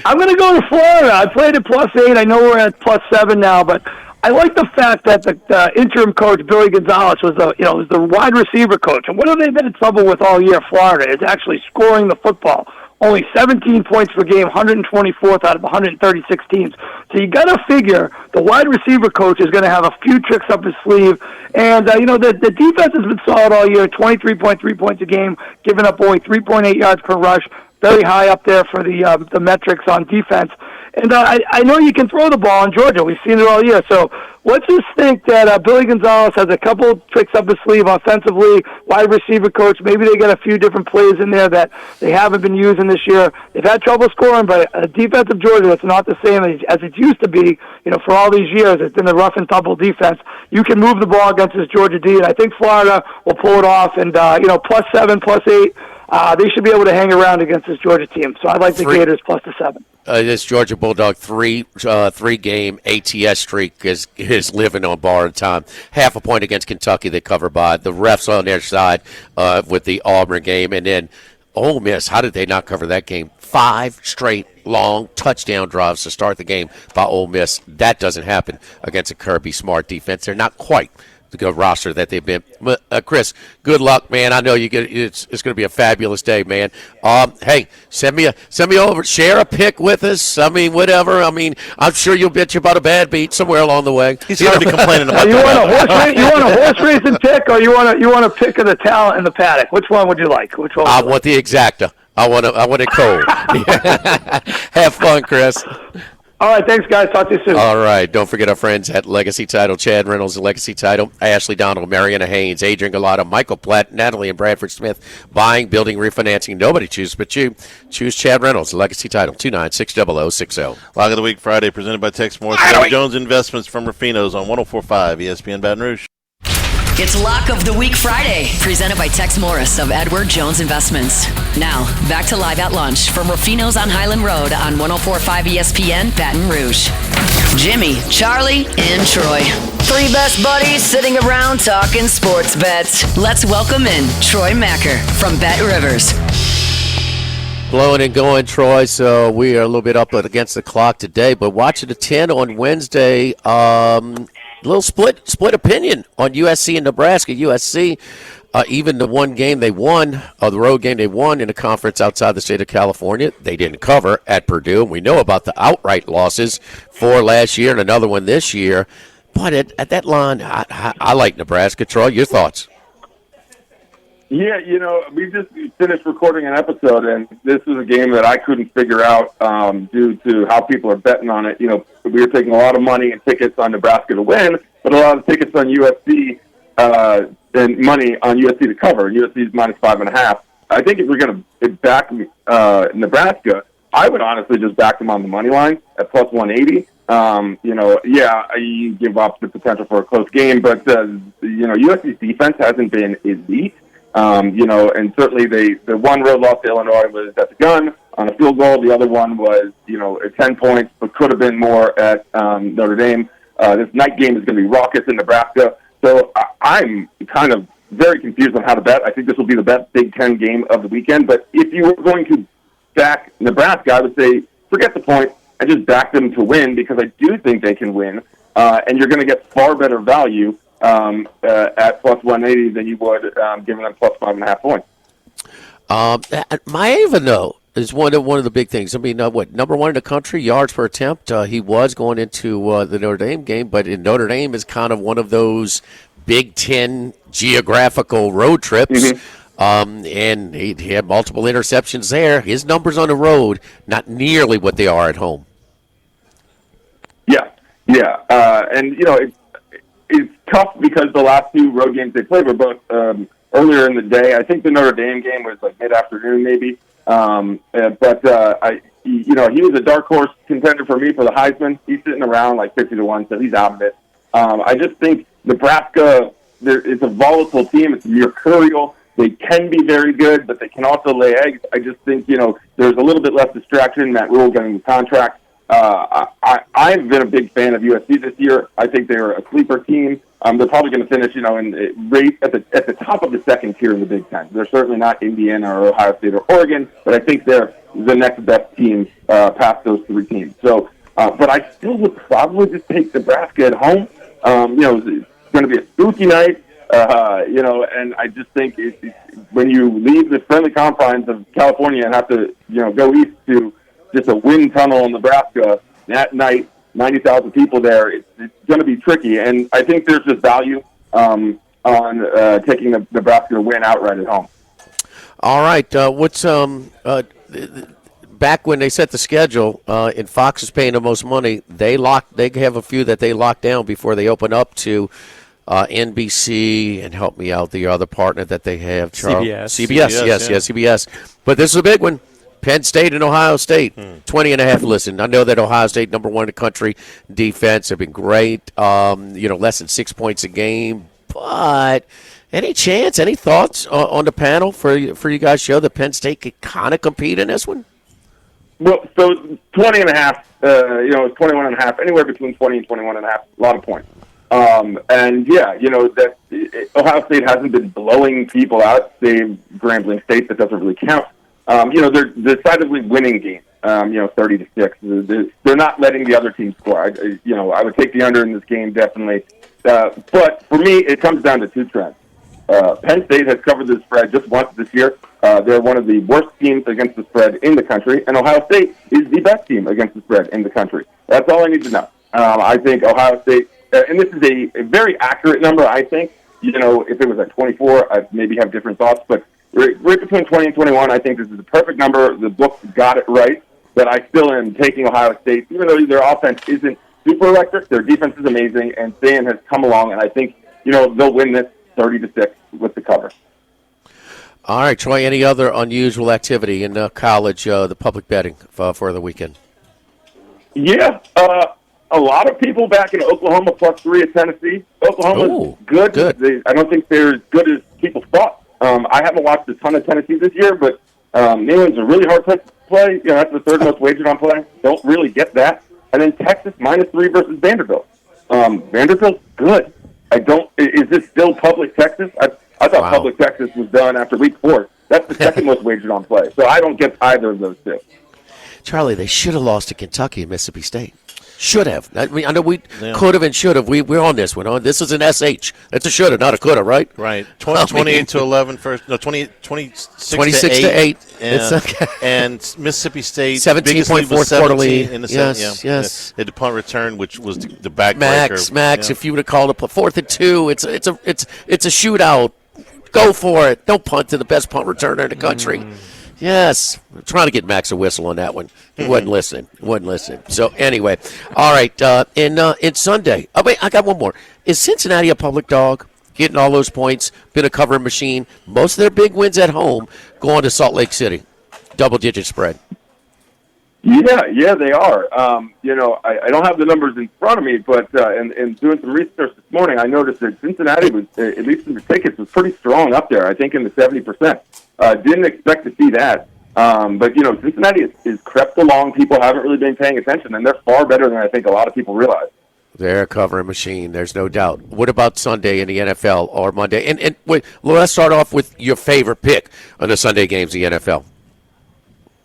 I'm going to go to Florida. I played at +8. I know we're at +7 now, but I like the fact that the interim coach, Billy Gonzalez, was the wide receiver coach. And what have they been in trouble with all year, Florida, is actually scoring the football. Only 17 points per game, 124th out of 136 teams. So you got to figure the wide receiver coach is going to have a few tricks up his sleeve. And, the defense has been solid all year, 23.3 points a game, giving up only 3.8 yards per rush, very high up there for the metrics on defense. And I know you can throw the ball in Georgia. We've seen it all year. So let's just think that Billy Gonzalez has a couple tricks up his sleeve offensively, wide receiver coach. Maybe they got a few different plays in there that they haven't been using this year. They've had trouble scoring, but a defensive Georgia that's not the same as it used to be, for all these years. It's been a rough and tumble defense. You can move the ball against this Georgia D, and I think Florida will pull it off. And, +7, +8. They should be able to hang around against this Georgia team. So I like the Gators +7. This Georgia Bulldog three-game ATS streak is living on borrowed time. Half a point against Kentucky they cover by. The refs on their side with the Auburn game. And then Ole Miss, how did they not cover that game? 5 straight long touchdown drives to start the game by Ole Miss. That doesn't happen against a Kirby Smart defense. They're not quite the good roster that they've been. Chris, good luck, man. I know it's going to be a fabulous day, man. Hey, send me over. Share a pick with us. I mean, whatever. I mean, I'm sure you'll bitch about a bad beat somewhere along the way. He's already complaining about you want a horse racing pick, or you want a pick of the talent in the paddock? Which one would you like? Which one? I want the exacta. I want it cold. Have fun, Chris. All right, thanks, guys. Talk to you soon. All right. Don't forget our friends at Legacy Title, Chad Reynolds and Legacy Title, Ashley Donald, Mariana Haynes, Adrian Galata, Michael Platt, Natalie and Bradford Smith. Buying, building, refinancing. Nobody chooses but you. Choose Chad Reynolds, Legacy Title, 2960060. Lock of the Week Friday, presented by Tex Morris. Edward Jones Investments from Rufino's on 104.5 ESPN Baton Rouge. It's Lock of the Week Friday, presented by Tex Morris of Edward Jones Investments. Now, back to Live at Lunch from Rufino's on Highland Road on 104.5 ESPN Baton Rouge. Jimmy, Charlie, and Troy. 3 best buddies sitting around talking sports bets. Let's welcome in Troy Macker from Bet Rivers. Blowing and going, Troy, so we are a little bit up against the clock today, but watching the 10 on Wednesday, a little split opinion on USC and Nebraska. USC, even the one game they won, the road game they won in a conference outside the state of California, they didn't cover at Purdue. And we know about the outright losses for last year and another one this year. But at that line, I like Nebraska. Troy, your thoughts? Yeah, we just finished recording an episode, and this is a game that I couldn't figure out due to how people are betting on it. We were taking a lot of money and tickets on Nebraska to win, but a lot of tickets on USC and money on USC to cover. USC is -5.5. I think if we're going to back Nebraska, I would honestly just back them on the money line at +180. You give up the potential for a close game, but USC's defense hasn't been elite. And certainly the one road loss to Illinois was at the gun on a field goal. The other one was, at 10 points, but could have been more at Notre Dame. This night game is going to be raucous in Nebraska. So I'm kind of very confused on how to bet. I think this will be the best Big Ten game of the weekend. But if you were going to back Nebraska, I would say forget the point and just back them to win, because I do think they can win. And you're going to get far better value at +180 than you would giving them +5.5 points. Maeva, though, is one of the big things. I mean, number 1 in the country, yards per attempt. He was going into the Notre Dame game, but in Notre Dame is kind of one of those Big Ten geographical road trips. Mm-hmm. And he had multiple interceptions there. His numbers on the road, not nearly what they are at home. Yeah. It's tough because the last 2 road games they played were both earlier in the day. I think the Notre Dame game was like mid-afternoon maybe. He was a dark horse contender for me for the Heisman. He's sitting around like 50-1, so he's out of it. I just think Nebraska, it's a volatile team. It's mercurial. They can be very good, but they can also lay eggs. I just think, there's a little bit less distraction. Matt Rule getting the contract. I've been a big fan of USC this year. I think they're a sleeper team. They're probably going to finish, right at the top of the second tier in the Big Ten. They're certainly not Indiana or Ohio State or Oregon, but I think they're the next best team past those 3 teams. So, but I still would probably just take Nebraska at home. It's going to be a spooky night, and I just think when you leave the friendly confines of California and have to, go east to just a wind tunnel in Nebraska at night, 90,000 people there, it's going to be tricky. And I think there's just value on taking the Nebraska to win outright at home. All right. What's back when they set the schedule, and Fox is paying the most money, they have a few that they lock down before they open up to NBC, and help me out, the other partner that they have, Charles. CBS, yes, CBS. But this is a big one. Penn State and Ohio State, 20.5. Listen, I know that Ohio State, number one in the country, defense have been great. Less than 6 points a game. But any chance, any thoughts on the panel for you guys show that Penn State could kind of compete in this one? Well, so 20.5, it's 21.5, anywhere between 20 and 21.5, a lot of points. That Ohio State hasn't been blowing people out, save Grambling State. That doesn't really count. They're decidedly winning games. 30-6. They're not letting the other team score. I would take the under in this game definitely. But for me, it comes down to two trends. Penn State has covered the spread just once this year. They're one of the worst teams against the spread in the country, and Ohio State is the best team against the spread in the country. That's all I need to know. I think Ohio State, and this is a very accurate number, I think. If it was at 24, I'd maybe have different thoughts, but right between 20 and 21, I think this is the perfect number. The book got it right, but I still am taking Ohio State, even though their offense isn't super electric. Their defense is amazing, and Stan has come along, and I think, they'll win this 30-6 with the cover. All right, Troy, any other unusual activity in college, the public betting for the weekend? Yeah, a lot of people back in Oklahoma +3 at Tennessee. Oklahoma's good. I don't think they're as good as people thought. I haven't watched a ton of Tennessee this year, but Neyland's a really hard place to play. That's the third most wagered on play. Don't really get that. And then Texas -3 versus Vanderbilt. Vanderbilt's good. Is this still public Texas? I thought public Texas was done after week 4. That's the second most wagered on play. So I don't get either of those two. Charlie, they should have lost to Kentucky and Mississippi State. Should have. I mean, I know we could have and should have. We're on this one. This is an SH. It's a should have, not a could have, right? Right. 28-11 first. No, 26 to 8. It's okay. And Mississippi State 17.4 quarter lead. In the yes. They had the punt return, which was the backbreaker. Max. If you would have called it 4th and 2, it's a shootout. Go for it. Don't punt to the best punt returner in the country. Yes. I'm trying to get Max a whistle on that one. He wasn't listening. So, anyway. All right. In Sunday. Oh, wait, I got one more. Is Cincinnati a public dog? Getting all those points. Been a covering machine. Most of their big wins at home going to Salt Lake City. Double-digit spread. Yeah, they are. I don't have the numbers in front of me, but in doing some research this morning, I noticed that Cincinnati was, at least in the tickets, was pretty strong up there. I think in the 70%. Didn't expect to see that. But Cincinnati is crept along. People haven't really been paying attention, and they're far better than I think a lot of people realize. They're a covering machine. There's no doubt. What about Sunday in the NFL or Monday? And wait, let's start off with your favorite pick on the Sunday games in the NFL.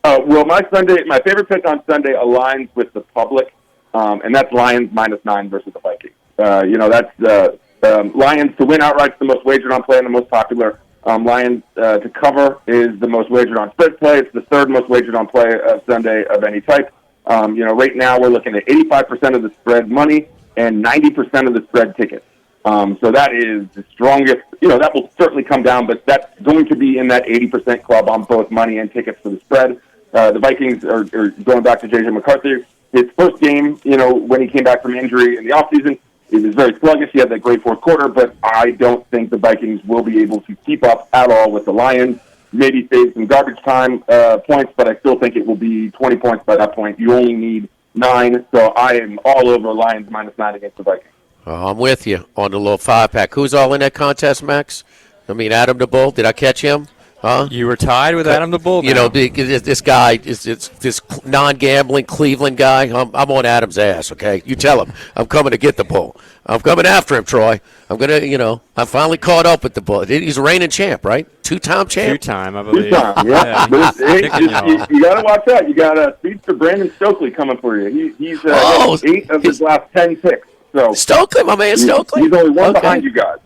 Well, my favorite pick on Sunday aligns with the public, and that's Lions -9 versus the Vikings. That's Lions to win outright is the most wagered on play and the most popular. Lions to cover is the most wagered on spread play. It's the third most wagered on play of Sunday of any type. Right now we're looking at 85% of the spread money and 90% of the spread tickets. So that is the strongest. That will certainly come down, but that's going to be in that 80% club on both money and tickets for the spread. The Vikings are going back to J.J. McCarthy. His first game, when he came back from injury in the offseason, it was very sluggish. He had that great fourth quarter, but I don't think the Vikings will be able to keep up at all with the Lions. Maybe save some garbage time points, but I still think it will be 20 points by that point. You only need 9, so I am all over Lions -9 against the Vikings. I'm with you on the little 5-pack. Who's all in that contest, Max? I mean, Adam the Bull. Did I catch him? Huh? You were tied with Adam the Bull. This guy is this non-gambling Cleveland guy. I'm on Adam's ass. Okay, you tell him I'm coming to get the Bull. I'm coming after him, Troy. I'm gonna, I finally caught up with the Bull. He's a reigning champ, right? Two-time champ. Two-time, I believe. Two-time, yeah. But you got to watch out. You got a speedster Brandon Stokely coming for you. He's 8 of his last 10 picks. So Stokely, my man, Stokely. He's only one behind you guys.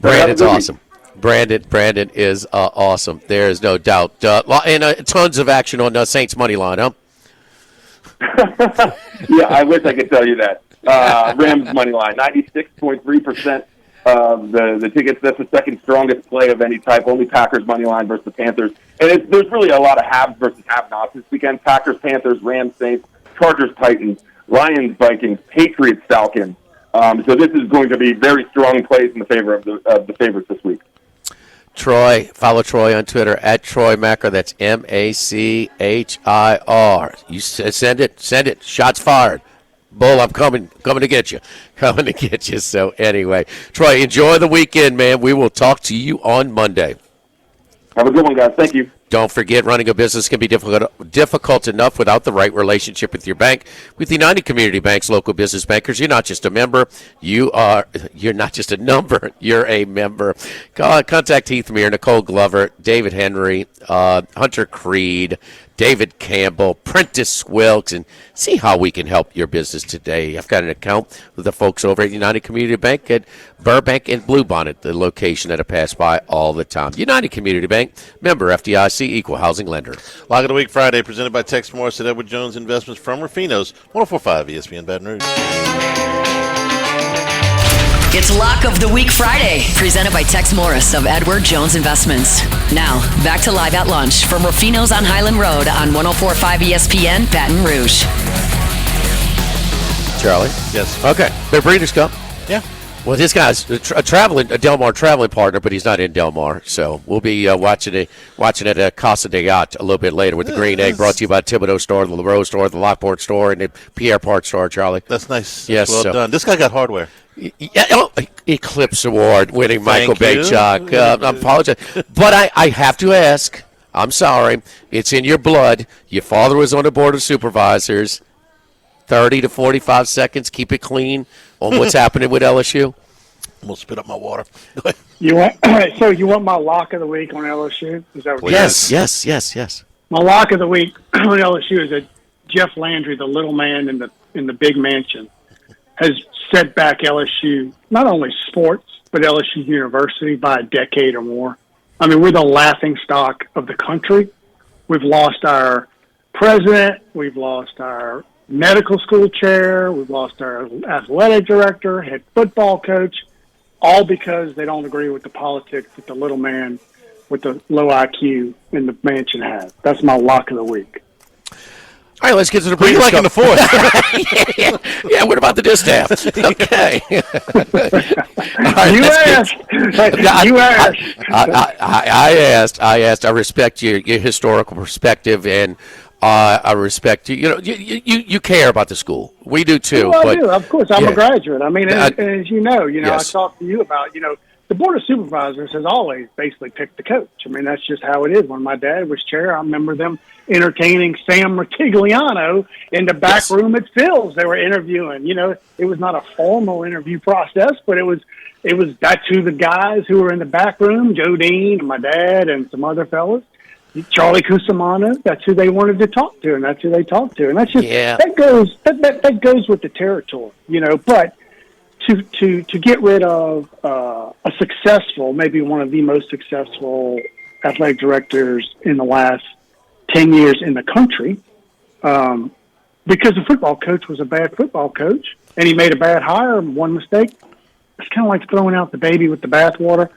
Brandon's awesome. Brandon is awesome. There is no doubt. And tons of action on Saints money line, huh? Yeah, I wish I could tell you that. Rams money line, 96.3% of the tickets. That's the second strongest play of any type. Only Packers money line versus the Panthers. And there's really a lot of haves versus have-nots this weekend. Packers, Panthers, Rams, Saints, Chargers, Titans, Lions, Vikings, Patriots, Falcons. So this is going to be very strong plays in the favor of the favorites this week. Troy, follow Troy on Twitter at Troy Macker. That's Machir. You send it. Shots fired. Bull, I'm coming to get you. Coming to get you. So anyway, Troy, enjoy the weekend, man. We will talk to you on Monday. Have a good one, guys. Thank you. Don't forget, running a business can be difficult enough without the right relationship with your bank. With United Community Bank's local business bankers, you're not just a member. You're not just a number. You're a member. Contact Heath Meir, Nicole Glover, David Henry, Hunter Creed, David Campbell, Prentice Wilkes, and see how we can help your business today. I've got an account with the folks over at United Community Bank at Burbank and Bluebonnet, the location that I pass by all the time. United Community Bank, member FDIC, equal housing lender. Lock of the Week Friday, presented by Tex Morris at Edward Jones Investments from Rufino's, 104.5 ESPN Baton Rouge. It's Lock of the Week Friday, presented by Tex Morris of Edward Jones Investments. Now, back to Live at Lunch from Rufino's on Highland Road on 104.5 ESPN Baton Rouge. Charlie? Yes. Okay. The Breeders' Cup. Yeah. Well, this guy's a Del Mar traveling partner, but he's not in Del Mar. So we'll be watching it at Casa de Yacht a little bit later with the Green Egg, brought to you by Thibodeau Store, the LaRose Store, the Lockport Store, and the Pierre Park Store, Charlie. That's nice. Yes. Well done. This guy got hardware. Yeah, Eclipse Award winning Michael Baychuk. I apologize. But I have to ask, I'm sorry, it's in your blood. Your father was on the Board of Supervisors. 30 to 45 seconds, keep it clean on what's happening with LSU. I'm going to spit up my water. You want my lock of the week on LSU? Is that what Yes. My lock of the week on LSU is that Jeff Landry, the little man in the big mansion, has set back LSU, not only sports, but LSU University by a decade or more. I mean, we're the laughing stock of the country. We've lost our president. We've lost our medical school chair. We've lost our athletic director, head football coach, all because they don't agree with the politics that the little man with the low IQ in the mansion has. That's my lock of the week. All right, let's get to the Breeders' Cup. Like in the fourth. yeah, what about the distaff? Okay. I asked. I respect your historical perspective, and I respect you. You care about the school. We do too. Well, I do. Of course, I'm a graduate. I mean, as you know, yes. I talked to you about, the Board of Supervisors has always basically picked the coach. I mean, that's just how it is. When my dad was chair, I remember them entertaining Sam Ratigliano in the back room at Phil's. They were interviewing. It was not a formal interview process, but it was that's who the guys who were in the back room, Joe Dean and my dad and some other fellas, Charlie Cusimano, that's who they wanted to talk to, and that's who they talked to. And that's just that goes with the territory, but to get rid of a successful, maybe one of the most successful athletic directors in the last 10 years in the country, because the football coach was a bad football coach and he made a bad hire and one mistake. It's kind of like throwing out the baby with the bathwater.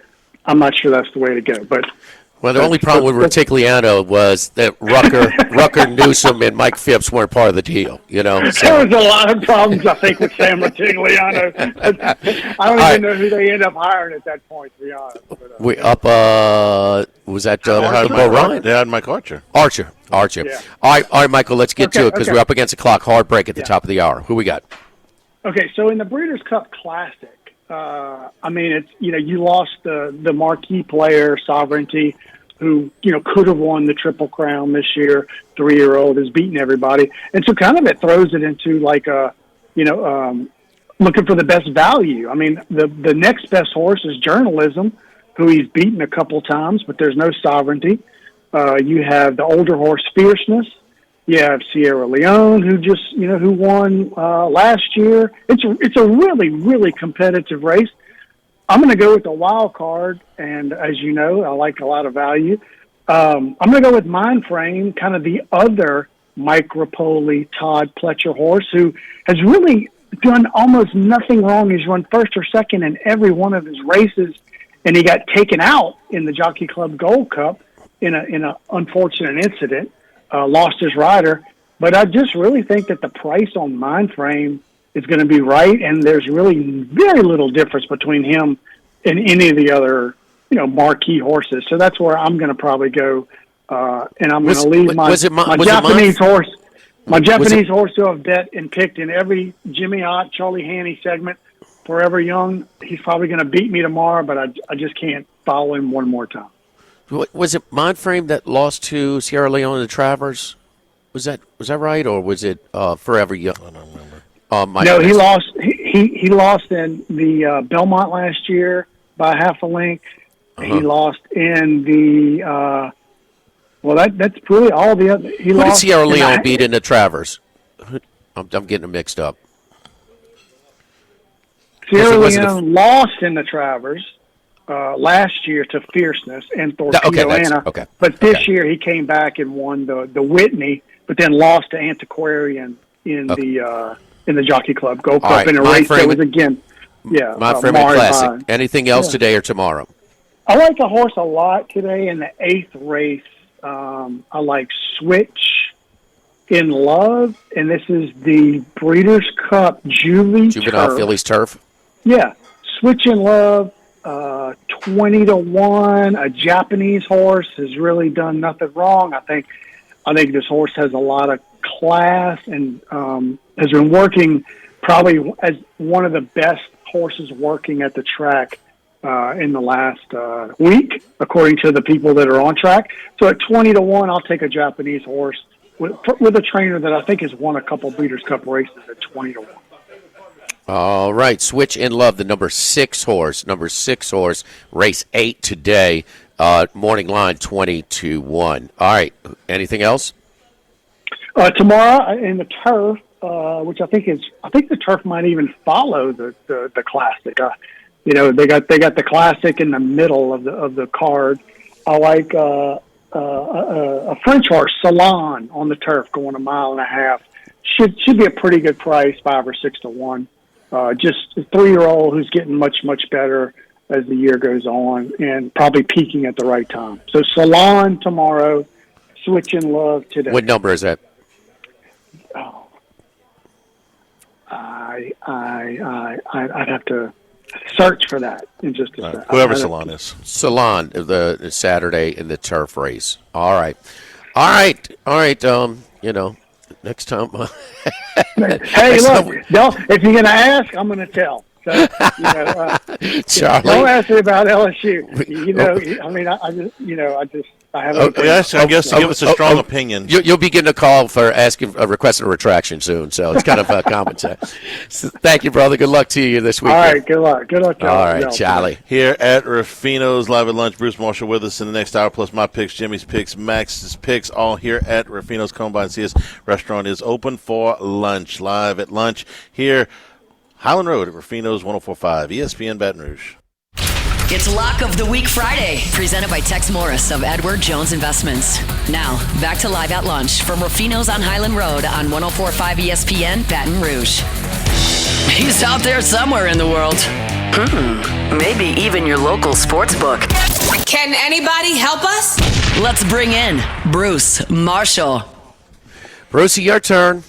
I'm not sure that's the way to go, but. Well, the only problem with Ratigliano was that Rucker, Newsom, and Mike Phipps weren't part of the deal. So. There was a lot of problems, I think, with Sam Ratigliano. I don't even know who they end up hiring at that point, to be honest. But, we up. Was that Ryan? They had Mike Archer. Archer. Yeah. All right, Michael. Let's get to it because we're up against the clock. Hard break at the top of the hour. Who we got? Okay, so in the Breeders' Cup Classic, it's you lost the marquee player, Sovereignty, who could have won the Triple Crown this year. 3-year-old is beating everybody, and so kind of it throws it into like looking for the best value. I mean, the next best horse is Journalism, who he's beaten a couple times, but there's no Sovereignty. You have the older horse Fierceness. You have Sierra Leone, who just who won last year. It's a really, really competitive race. I'm going to go with the wild card, and as you know, I like a lot of value. I'm going to go with Mindframe, kind of the other Mike Rapoli, Todd Pletcher horse, who has really done almost nothing wrong. He's run first or second in every one of his races, and he got taken out in the Jockey Club Gold Cup in a unfortunate incident, lost his rider. But I just really think that the price on Mindframe is going to be right, and there's really very little difference between him and any of the other, marquee horses. So that's where I'm going to probably go, and I'm going to leave my Japanese horse. My Japanese horse who I've bet and picked in every Jimmy Ott, Charlie Hanney segment, Forever Young. He's probably going to beat me tomorrow, but I just can't follow him one more time. Was it Mindframe that lost to Sierra Leone and the Travers? Was that right, or was it Forever Young? I don't remember. No, he lost. He lost in the Belmont last year by half a length. He lost in the. That's really all the other. Who did Sierra Leone beat in the Travers? I'm getting them mixed up. Sierra Leone lost in the Travers last year to Fierceness and Torpedo Anna. Okay. But this year he came back and won the Whitney, but then lost to Antiquarian in the Jockey Club Gold Cup in a race that was again. Yeah, Mindframe Classic. Anything else today or tomorrow? I like a horse a lot today in the 8th race. I like Switch in Love, and this is the Breeders' Cup Juvenile Phillies Turf. Yeah, Switch in Love, 20-1. A Japanese horse has really done nothing wrong. I think this horse has a lot of class and has been working probably as one of the best horses working at the track in the last week, according to the people that are on track. So at 20-1, I'll take a Japanese horse with a trainer that I think has won a couple Breeders' Cup races at 20-1. All right, Switch in Love, the number 6 horse, race 8 today, morning line 20-1. All right, anything else? Tomorrow in the turf, which I think the turf might even follow the classic. They got the classic in the middle of the card. I like a French horse, Salon, on the turf, going 1.5 miles. Should be a pretty good price, 5 or 6 to 1. Just a 3-year-old who's getting much better as the year goes on, and probably peaking at the right time. So Salon tomorrow, Switch in Love today. What number is that? Oh, I'd have to search for that in just a second. Whoever Salon is. Salon, the Saturday in the turf race. All right. Next time. Hey, look, if you're going to ask, I'm going to tell. So, Charlie, don't ask me about LSU. I haven't. Yes, I guess give us a strong opinion. You'll be getting a call for requesting a retraction soon, so it's kind of a common sense. So thank you, brother. Good luck to you this weekend. All right, good luck. Good luck, All right, Charlie. Here at Ruffino's Live at Lunch, Bruce Marshall with us in the next hour, plus my picks, Jimmy's picks, Max's picks, all here at Ruffino's. Come by and see us. Restaurant is open for lunch. Live at Lunch here, Highland Road at Ruffino's 104.5 ESPN Baton Rouge. It's Lock of the Week Friday, presented by Tex Morris of Edward Jones Investments. Now, back to Live at Lunch from Ruffino's on Highland Road on 104.5 ESPN Baton Rouge. He's out there somewhere in the world. Maybe even your local sports book. Can anybody help us? Let's bring in Bruce Marshall. Brucey, your turn.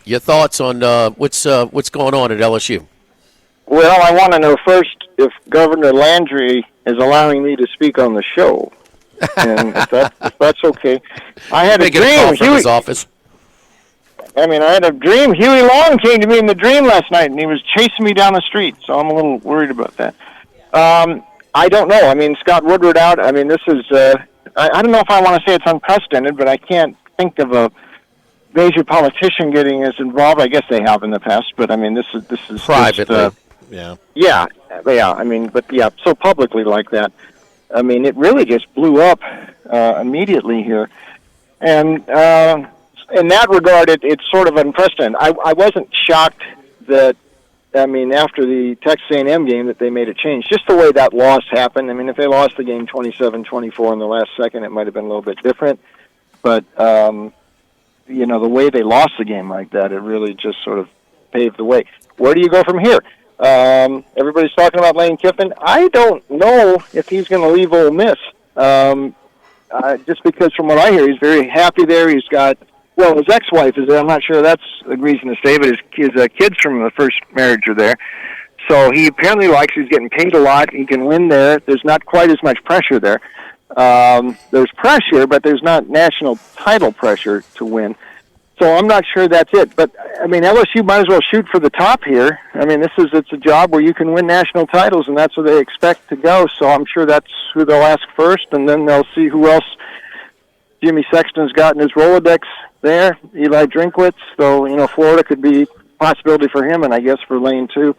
Your thoughts on what's going on at LSU? Well, I want to know first if Governor Landry is allowing me to speak on the show, and if that's okay. I had a dream. A call from his office. I had a dream. Huey Long came to me in the dream last night, and he was chasing me down the street, so I'm a little worried about that. I don't know. Scott Woodward out. This is, I don't know if I want to say it's unprecedented, but I can't think of a major politician getting as involved. I guess they have in the past, but this is privately. Just, so publicly like that. It really just blew up immediately here. And in that regard, it's sort of unprecedented. I wasn't shocked that, after the Texas A&M game that they made a change. Just the way that loss happened. If they lost the game 27-24 in the last second, it might have been a little bit different. But, the way they lost the game like that, it really just sort of paved the way. Where do you go from here? Everybody's talking about Lane Kiffin. I don't know if he's going to leave Ole Miss. just because from what I hear, he's very happy there. He's got, well, his ex-wife is there. I'm not sure that's a reason to stay, but his kids from the first marriage are there. So he apparently likes, he's getting paid a lot. He can win there. There's not quite as much pressure there. There's pressure, but there's not national title pressure to win. So I'm not sure that's it. But, I mean, LSU might as well shoot for the top here. I mean, it's a job where you can win national titles, and that's where they expect to go. So I'm sure that's who they'll ask first, and then they'll see who else Jimmy Sexton's got in his Rolodex there, Eli Drinkwitz. So, Florida could be a possibility for him, and I guess for Lane, too.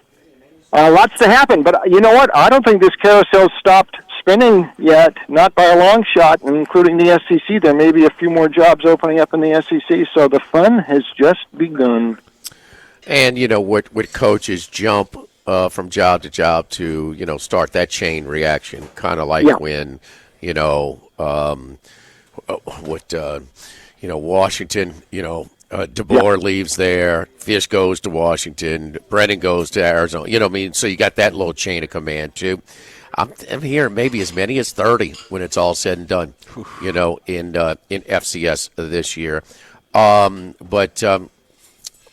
Lots to happen, but you know what? I don't think this carousel's stopped spinning yet, not by a long shot, including the SEC. There may be a few more jobs opening up in the SEC, so the fun has just begun. And, with coaches jump from job to job to, start that chain reaction, kind of like when, Washington, DeBoer leaves there, Fish goes to Washington, Brennan goes to Arizona. So you got that little chain of command too. I'm hearing maybe as many as 30 when it's all said and done. In FCS this year. But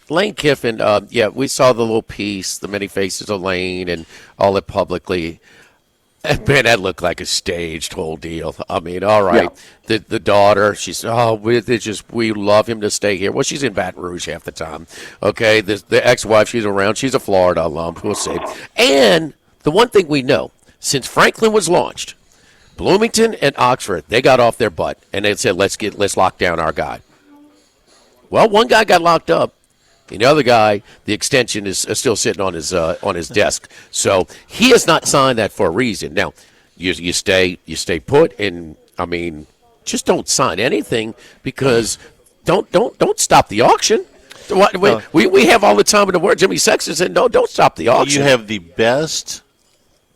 Lane Kiffin, we saw the little piece, the many faces of Lane, and all it publicly. Man, that looked like a staged whole deal. I mean, all right. Yeah. The daughter, she said, we love him to stay here. Well, she's in Baton Rouge half the time. Okay, the ex-wife, she's around. She's a Florida alum. We'll see. And the one thing we know, since Franklin was launched, Bloomington and Oxford, they got off their butt, and they said, let's lock down our guy. Well, one guy got locked up. And the other guy, the extension is still sitting on his desk. So he has not signed that for a reason. Now, you stay put, and I mean, just don't sign anything because don't stop the auction. We have all the time in the world. Jimmy Sexton said, no, don't stop the auction. You have the best.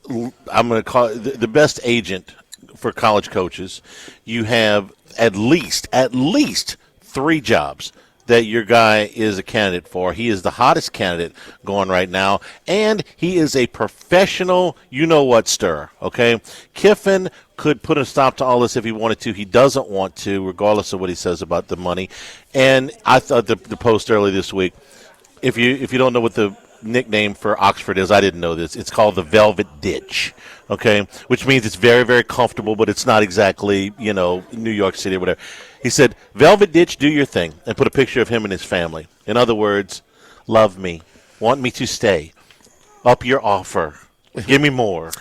I'm going to call it the best agent for college coaches. You have at least 3 jobs that your guy is a candidate for. He is the hottest candidate going right now, and he is a professional you-know-what-stir, okay? Kiffin could put a stop to all this if he wanted to. He doesn't want to, regardless of what he says about the money. And I thought the post early this week, if you don't know what the nickname for Oxford is, I didn't know this. It's called the Velvet Ditch, okay? Which means it's very, very comfortable, but it's not exactly, New York City or whatever. He said, Velvet Ditch, do your thing, and put a picture of him and his family. In other words, love me, want me to stay, up your offer, give me more.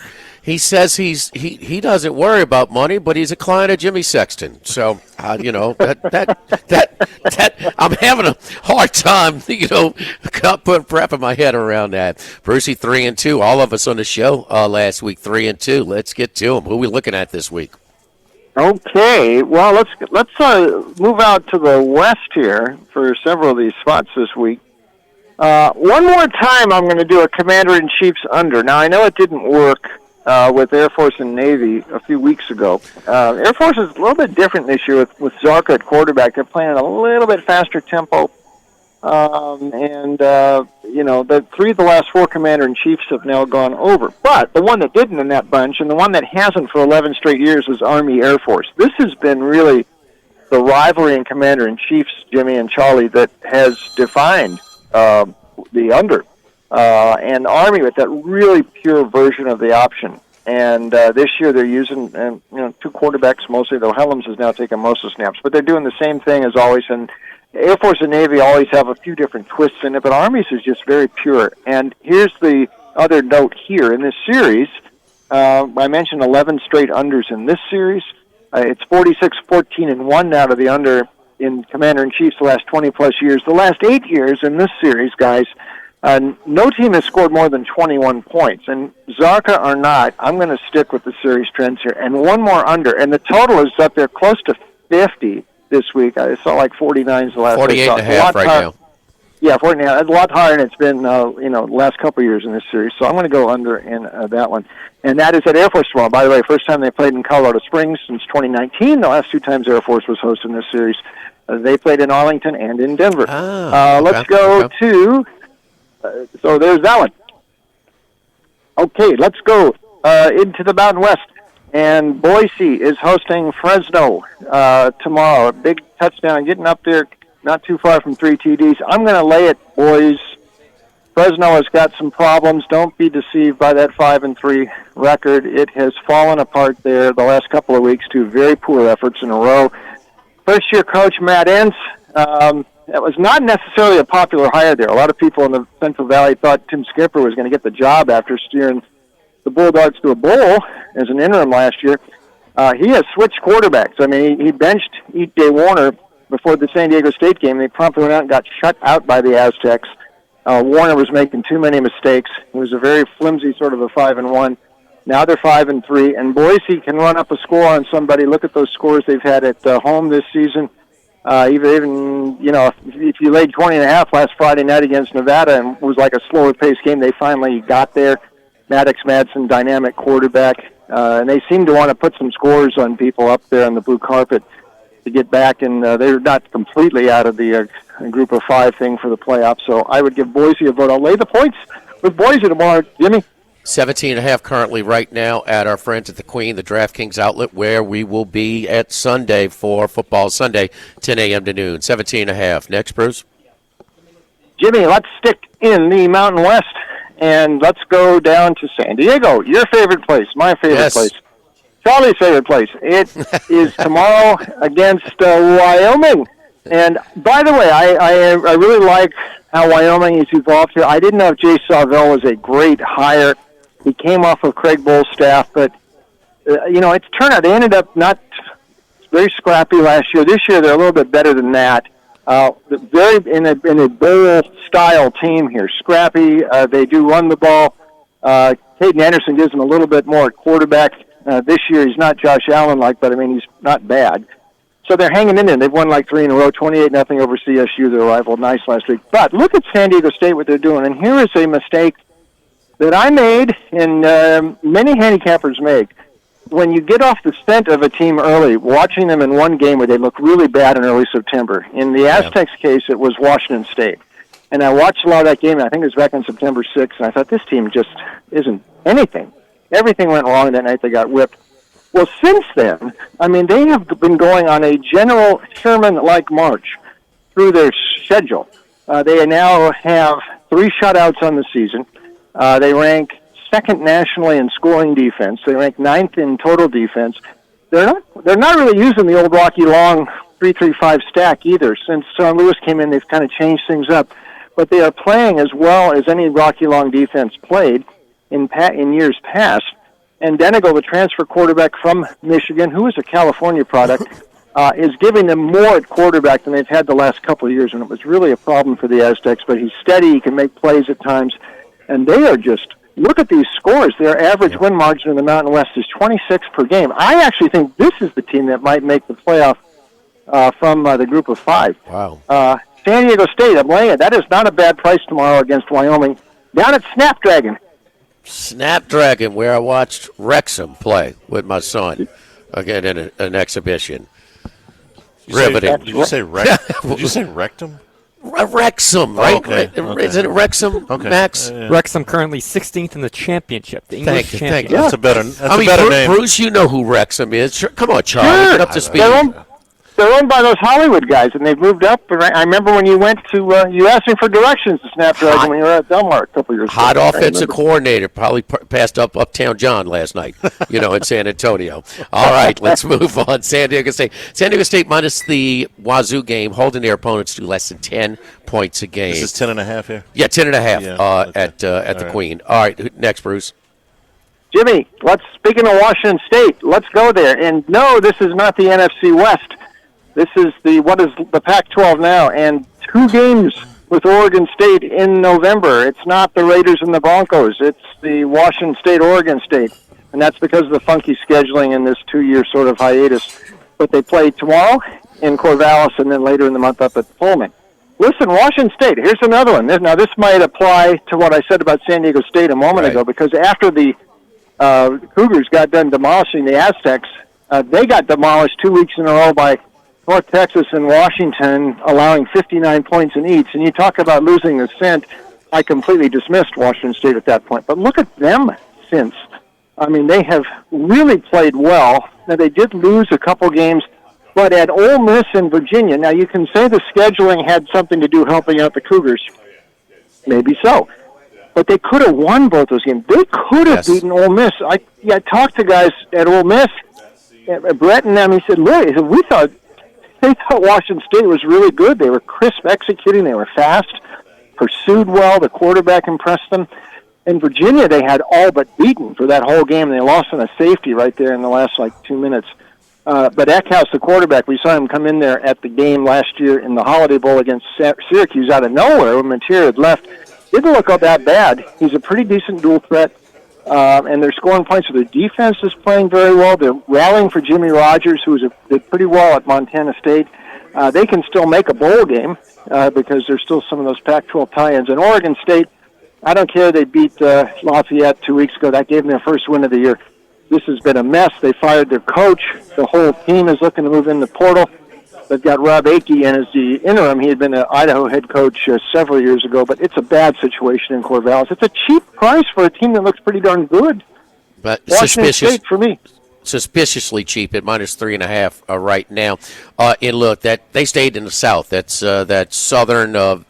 He says he doesn't worry about money, but he's a client of Jimmy Sexton. So that I'm having a hard time, wrapping my head around that. Brucey 3-2. All of us on the show last week 3-2. Let's get to them. Who are we looking at this week? Okay, well let's move out to the west here for several of these spots this week. One more time, I'm going to do a Commander-in-Chief's under. Now I know it didn't work with Air Force and Navy a few weeks ago. Air Force is a little bit different this year with Zarka at quarterback. They're playing at a little bit faster tempo. The 3 of the last 4 Commander-in-Chiefs have now gone over. But the one that didn't in that bunch, and the one that hasn't for 11 straight years, is Army Air Force. This has been really the rivalry in Commander-in-Chiefs, Jimmy and Charlie, that has defined the under. And Army with that really pure version of the option. And this year they're using 2 quarterbacks mostly, though Helms has now taken most of the snaps. But they're doing the same thing as always, and Air Force and Navy always have a few different twists in it, but Army's is just very pure. And here's the other note here. In this series, I mentioned 11 straight unders in this series. It's 46-14-1 now to the under in Commander-in-Chiefs the last 20-plus years. The last 8 years in this series, guys, no team has scored more than 21 points. And Zarka or not, I'm going to stick with the series trends here. And one more under. And the total is up there close to 50 this week. I saw like 49's the last 48.5 right now. Yeah, 49. It's a lot higher than it's been, the last couple of years in this series. So I'm going to go under in that one. And that is at Air Force tomorrow. By the way, first time they played in Colorado Springs since 2019. The last 2 times Air Force was hosting this series. They played in Arlington and in Denver. Let's go to... so there's that one. Okay, let's go into the Mountain West. And Boise is hosting Fresno tomorrow. A big touchdown, getting up there, not too far from 3 TDs. I'm going to lay it, boys. Fresno has got some problems. Don't be deceived by that 5-3 record. It has fallen apart there the last couple of weeks. 2 very poor efforts in a row. First-year coach Matt Entz. That was not necessarily a popular hire there. A lot of people in the Central Valley thought Tim Skipper was going to get the job after steering the Bulldogs to a bowl as an interim last year. He has switched quarterbacks. I mean, he benched E.J. Warner before the San Diego State game. They promptly went out and got shut out by the Aztecs. Warner was making too many mistakes. It was a very flimsy sort of a 5-1. Now they're 5-3, and Boise can run up a score on somebody. Look at those scores they've had at home this season. Even if you laid 20.5 last Friday night against Nevada and it was like a slower paced game, they finally got there. Maddox Madsen, dynamic quarterback, and they seem to want to put some scores on people up there on the blue carpet to get back, and they're not completely out of the group of 5 thing for the playoffs. So I would give Boise a vote. I'll lay the points with Boise tomorrow. Jimmy? 17.5 currently right now at our friends at the Queen, the DraftKings outlet, where we will be at Sunday for Football Sunday, 10 a.m. to noon. 17.5. Next, Bruce? Jimmy, let's stick in the Mountain West, and let's go down to San Diego, your favorite place, my favorite place, Charlie's favorite place. It is tomorrow against Wyoming. And by the way, I really like how Wyoming has evolved here. I didn't know if Jay Sawvell was a great hire. He came off of Craig Bull's staff, but, it's turned out they ended up not very scrappy last year. This year they're a little bit better than that. Very in a bowl-style team here. Scrappy. They do run the ball. Caden Anderson gives them a little bit more at quarterback. This year he's not Josh Allen-like, but, he's not bad. So they're hanging in there. They've won like 3 in a row, 28-0 over CSU, their rival. Nice last week. But look at San Diego State, what they're doing. And here is a mistake that I made and many handicappers make. When you get off the scent of a team early, watching them in one game where they look really bad in early September. In the Aztecs case, it was Washington State. And I watched a lot of that game, and I think it was back on September 6th, and I thought, this team just isn't anything. Everything went wrong that night. They got whipped. Well, since then, they have been going on a General Sherman-like march through their schedule. They now have 3 shutouts on the season. They rank second nationally in scoring defense. They rank 9th in total defense. They're not really using the old Rocky Long 3-3-5 stack either. Since Lewis came in, they've kind of changed things up. But they are playing as well as any Rocky Long defense played in years past. And Denegal, the transfer quarterback from Michigan, who is a California product, is giving them more at quarterback than they've had the last couple of years, and it was really a problem for the Aztecs. But he's steady, he can make plays at times, and they are just, look at these scores. Their average win margin in the Mountain West is 26 per game. I actually think this is the team that might make the playoff from the group of 5. Wow. San Diego State, I'm laying it. That is not a bad price tomorrow against Wyoming. Down at Snapdragon. Snapdragon, where I watched Wrexham play with my son again in an exhibition. Riveting. Did you say rectum? Wrexham, right? Okay. Isn't it Wrexham, Max? Wrexham currently 16th in the championship, the English championship. Thank you. That's a better name. Bruce, you know who Wrexham is. Come on, Charlie, get up to speed. They're owned by those Hollywood guys, and they've moved up. I remember when you went to, you asked me for directions to Snapdragon when you were at Delmar a couple years ago. Hot offensive coordinator, probably passed up Uptown John last night, in San Antonio. All right, let's move on. San Diego State. San Diego State minus the Wazoo game, holding their opponents to less than 10 points a game. This is 10.5 here? Yeah, 10.5 at the Queen. All right, next, Bruce. Jimmy, speaking of Washington State, let's go there. And no, this is not the NFC West. This is what is the Pac-12 now, and 2 games with Oregon State in November. It's not the Raiders and the Broncos. It's the Washington State, Oregon State, and that's because of the funky scheduling in this 2-year sort of hiatus. But they play tomorrow in Corvallis and then later in the month up at Pullman. Listen, Washington State, here's another one. Now, this might apply to what I said about San Diego State a moment ago, because after the Cougars got done demolishing the Aztecs, they got demolished 2 weeks in a row by North Texas and Washington, allowing 59 points in each. And you talk about losing the scent. I completely dismissed Washington State at that point. But look at them since. I mean, they have really played well. Now, they did lose a couple games, but at Ole Miss and Virginia, now you can say the scheduling had something to do helping out the Cougars. Maybe so. But they could have won both those games. They could have beaten Ole Miss. I talked to guys at Ole Miss, Brett and them. He said, look, they thought Washington State was really good. They were crisp executing. They were fast, pursued well. The quarterback impressed them. In Virginia, they had all but beaten for that whole game. They lost on a safety right there in the last, 2 minutes. But Eckhouse, the quarterback, we saw him come in there at the game last year in the Holiday Bowl against Syracuse out of nowhere when Mateer had left. Didn't look all that bad. He's a pretty decent dual threat, and they're scoring points. So their defense is playing very well. They're rallying for Jimmy Rogers, who did pretty well at Montana State. They can still make a bowl game because there's still some of those Pac-12 tie-ins. And Oregon State, I don't care. They beat Lafayette 2 weeks ago. That gave them their first win of the year. This has been a mess. They fired their coach. The whole team is looking to move in the portal. They've got Rob Akey in as the interim. He had been an Idaho head coach several years ago, but it's a bad situation in Corvallis. It's a cheap price for a team that looks pretty darn good. But Washington State for me. Suspiciously cheap at -3.5 right now. And look, that they stayed in the South. That's that southern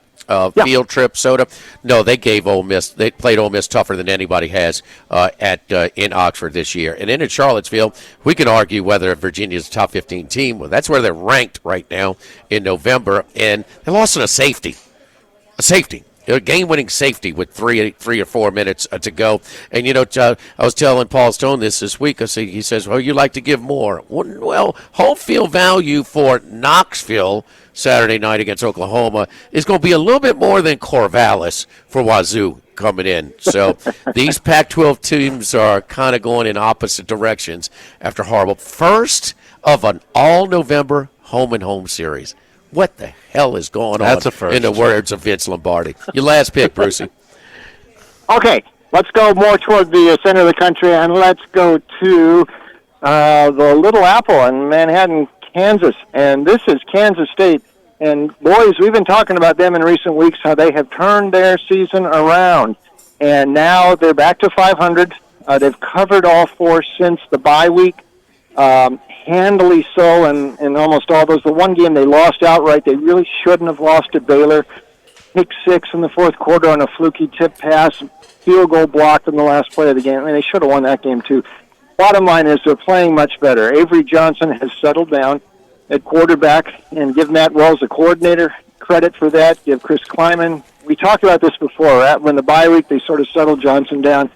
field trip, Soda. No, they gave Ole Miss. They played Ole Miss tougher than anybody has in Oxford this year. And then in Charlottesville, we can argue whether Virginia's a top 15 team. Well, that's where they're ranked right now in November, and they lost on a safety. A game-winning safety with 3 or 4 minutes to go. And, I was telling Paul Stone this week. He says, well, you like to give more. Well, home field value for Knoxville Saturday night against Oklahoma is going to be a little bit more than Corvallis for Wazoo coming in. So these Pac-12 teams are kind of going in opposite directions after horrible. First of an all-November home-and-home series. What the hell is going on, in the words of Vince Lombardi? Your last pick, Brucey. Okay, let's go more toward the center of the country, and let's go to the Little Apple in Manhattan, Kansas. And this is Kansas State. And, boys, we've been talking about them in recent weeks, how they have turned their season around. And now they're back to 500. They've covered all 4 since the bye week. Handily so in almost all those. The one game they lost outright, they really shouldn't have lost to Baylor. Pick 6 in the fourth quarter on a fluky tip pass, field goal blocked in the last play of the game. I mean, they should have won that game too. Bottom line is they're playing much better. Avery Johnson has settled down at quarterback, and give Matt Wells, the coordinator, credit for that. Give Chris Kleiman. We talked about this before. When the bye week, they sort of settled Johnson down,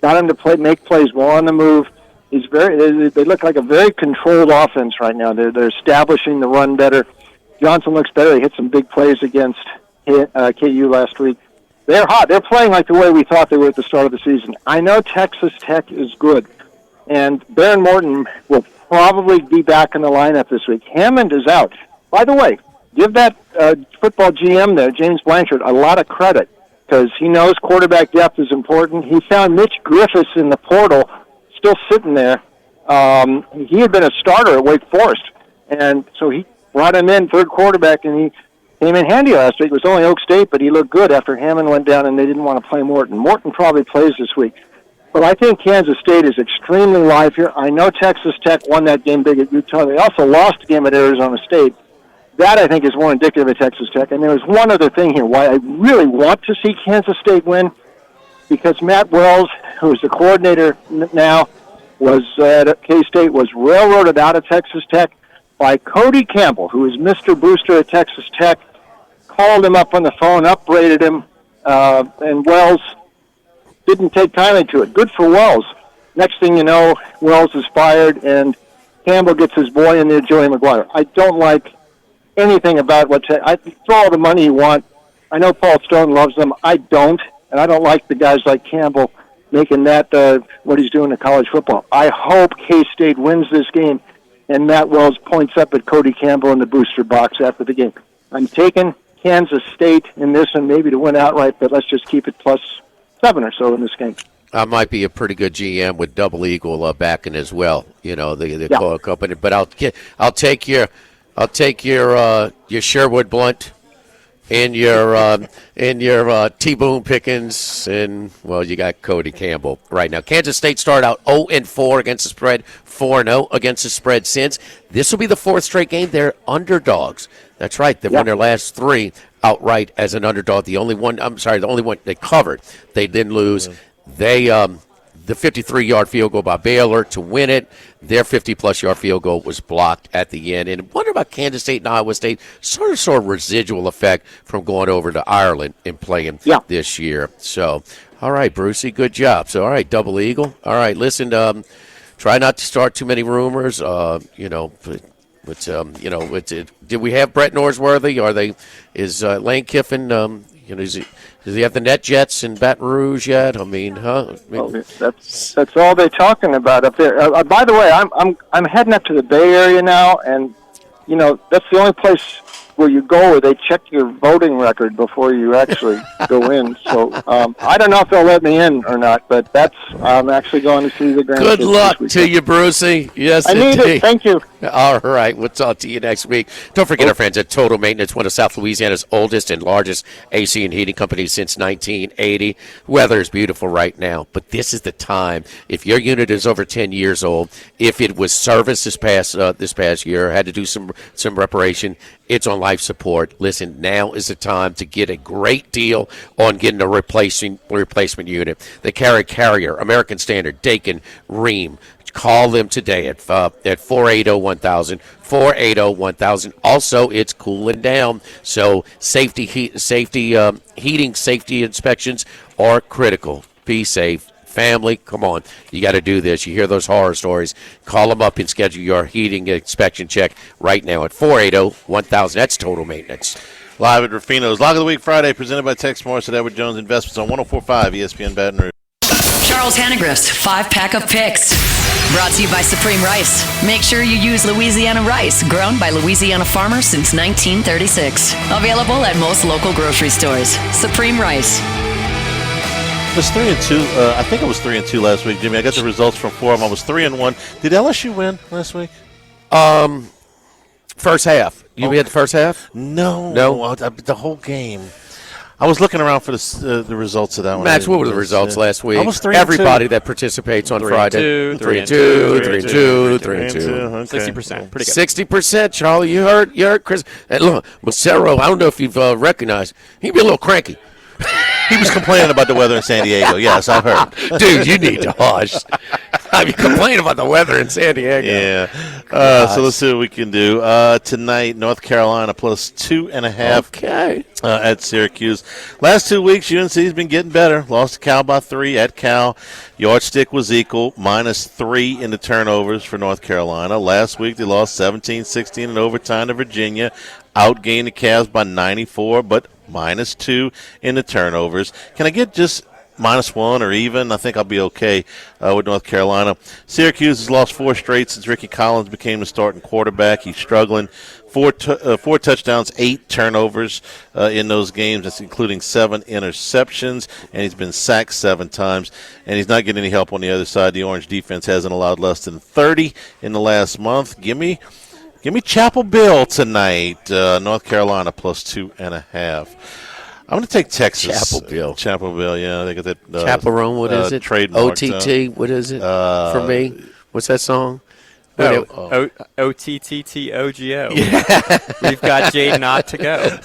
got him to make plays more on the move. They look like a very controlled offense right now. They're establishing the run better. Johnson looks better. They hit some big plays against KU last week. They're hot. They're playing like the way we thought they were at the start of the season. I know Texas Tech is good, and Baron Morton will probably be back in the lineup this week. Hammond is out. By the way, give that football GM there, James Blanchard, a lot of credit because he knows quarterback depth is important. He found Mitch Griffiths in the portal still sitting there. He had been a starter at Wake Forest, and so he brought him in, third quarterback, and he came in handy last week. It was only Oak State, but he looked good after Hammond went down and they didn't want to play Morton. Morton probably plays this week. But I think Kansas State is extremely live here. I know Texas Tech won that game big at Utah. They also lost a game at Arizona State. That, I think, is more indicative of Texas Tech. And there was one other thing here why I really want to see Kansas State win, because Matt Wells, who is the coordinator now, was at K-State, was railroaded out of Texas Tech by Cody Campbell, who is Mr. Booster at Texas Tech, called him up on the phone, upbraided him, and Wells didn't take kindly to it. Good for Wells. Next thing you know, Wells is fired, and Campbell gets his boy in there, Joey McGuire. I don't like anything about I throw all the money you want. I know Paul Stone loves them. I don't, and I don't like the guys like Campbell making that what he's doing in college football. I hope K-State wins this game, and Matt Wells points up at Cody Campbell in the booster box after the game. I'm taking Kansas State in this one, maybe to win outright, but let's just keep it plus 7 or so in this game. I might be a pretty good GM with Double Eagle backing as well. The company. But I'll take your Sherwood Blunt in your T-Boone Pickens, and well, you got Cody Campbell right now. Kansas State started out 0-4 against the spread, 4-0 against the spread since. This will be the fourth straight game. They're underdogs. That's right. They've won their last three outright as an underdog. The only one they covered. They didn't lose. The 53-yard field goal by Baylor to win it. Their 50-plus yard field goal was blocked at the end. And wonder about Kansas State and Iowa State, sort of residual effect from going over to Ireland and playing this year. So, all right, Brucey, good job. So, all right, Double Eagle. All right, listen, try not to start too many rumors. Did we have Brett Norsworthy? Is Lane Kiffin, does he have the Net Jets in Baton Rouge yet? That's all they're talking about up there. By the way, I'm heading up to the Bay Area now, and that's the only place where you go where they check your voting record before you actually go in. So I don't know if they'll let me in or not, but I'm actually going to see the grandkids. Good luck to you, Brucey. Yes, I need it. Thank you. All right, we'll talk to you next week. Don't forget our friends at Total Maintenance, one of South Louisiana's oldest and largest AC and heating companies since 1980. Weather is beautiful right now, but this is the time. If your unit is over 10 years old, if it was serviced this past year, had to do some reparation, it's on life support. Listen, now is the time to get a great deal on getting a replacement unit. They carry Carrier, American Standard, Daikin, Rheem. Call them today at 480-1000, 480-1000. Also, it's cooling down, so heating safety inspections are critical. Be safe. Family, come on. You got to do this. You hear those horror stories. Call them up and schedule your heating inspection check right now at 480-1000. That's Total Maintenance. Live at Rufino's Lock of the Week Friday, presented by Tex Morris at Edward Jones Investments on 104.5 ESPN Baton Rouge. Charles Hannegrift's 5-pack of picks. Brought to you by Supreme Rice. Make sure you use Louisiana rice, grown by Louisiana farmers since 1936. Available at most local grocery stores. Supreme Rice. It was 3-2. I think it was 3-2 last week, Jimmy. I got the results from 4 of them. I was 3-1. Did LSU win last week? First half. You had the first half? No. The whole game. I was looking around for the results of that one. Max, what were the results last week? I was 3-2. Everybody that participates on Friday. 3-2. 60%. Pretty good. 60%, Charlie. You heard Chris. And look, Macero, I don't know if you've recognized, he'd be a little cranky. He was complaining about the weather in San Diego. Yes, I've heard. Dude, you need to hush. I mean, complain about the weather in San Diego. Yeah. So let's see what we can do. Tonight, North Carolina plus 2.5. Okay. At Syracuse. Last 2 weeks, UNC's been getting better. Lost to Cal by 3 at Cal. Yardstick was equal, -3 in the turnovers for North Carolina. Last week, they lost 17-16 in overtime to Virginia. Outgained the Cavs by 94, but -2 in the turnovers. Can I get just -1 or even? I think I'll be okay with North Carolina. Syracuse has lost 4 straight since Ricky Collins became the starting quarterback. He's struggling. 4 touchdowns, 8 turnovers in those games. That's including 7 interceptions, and he's been sacked 7 times. And he's not getting any help on the other side. The Orange defense hasn't allowed less than 30 in the last month. Give me Chapel Bill tonight. North Carolina plus 2.5. I'm going to take Texas. Chapel Bill, yeah. They got that. Chaperone, what is it? Trademark. OTT, what is it for me? What's that song? OTTTOGO. Yeah. We've got Jade not to go.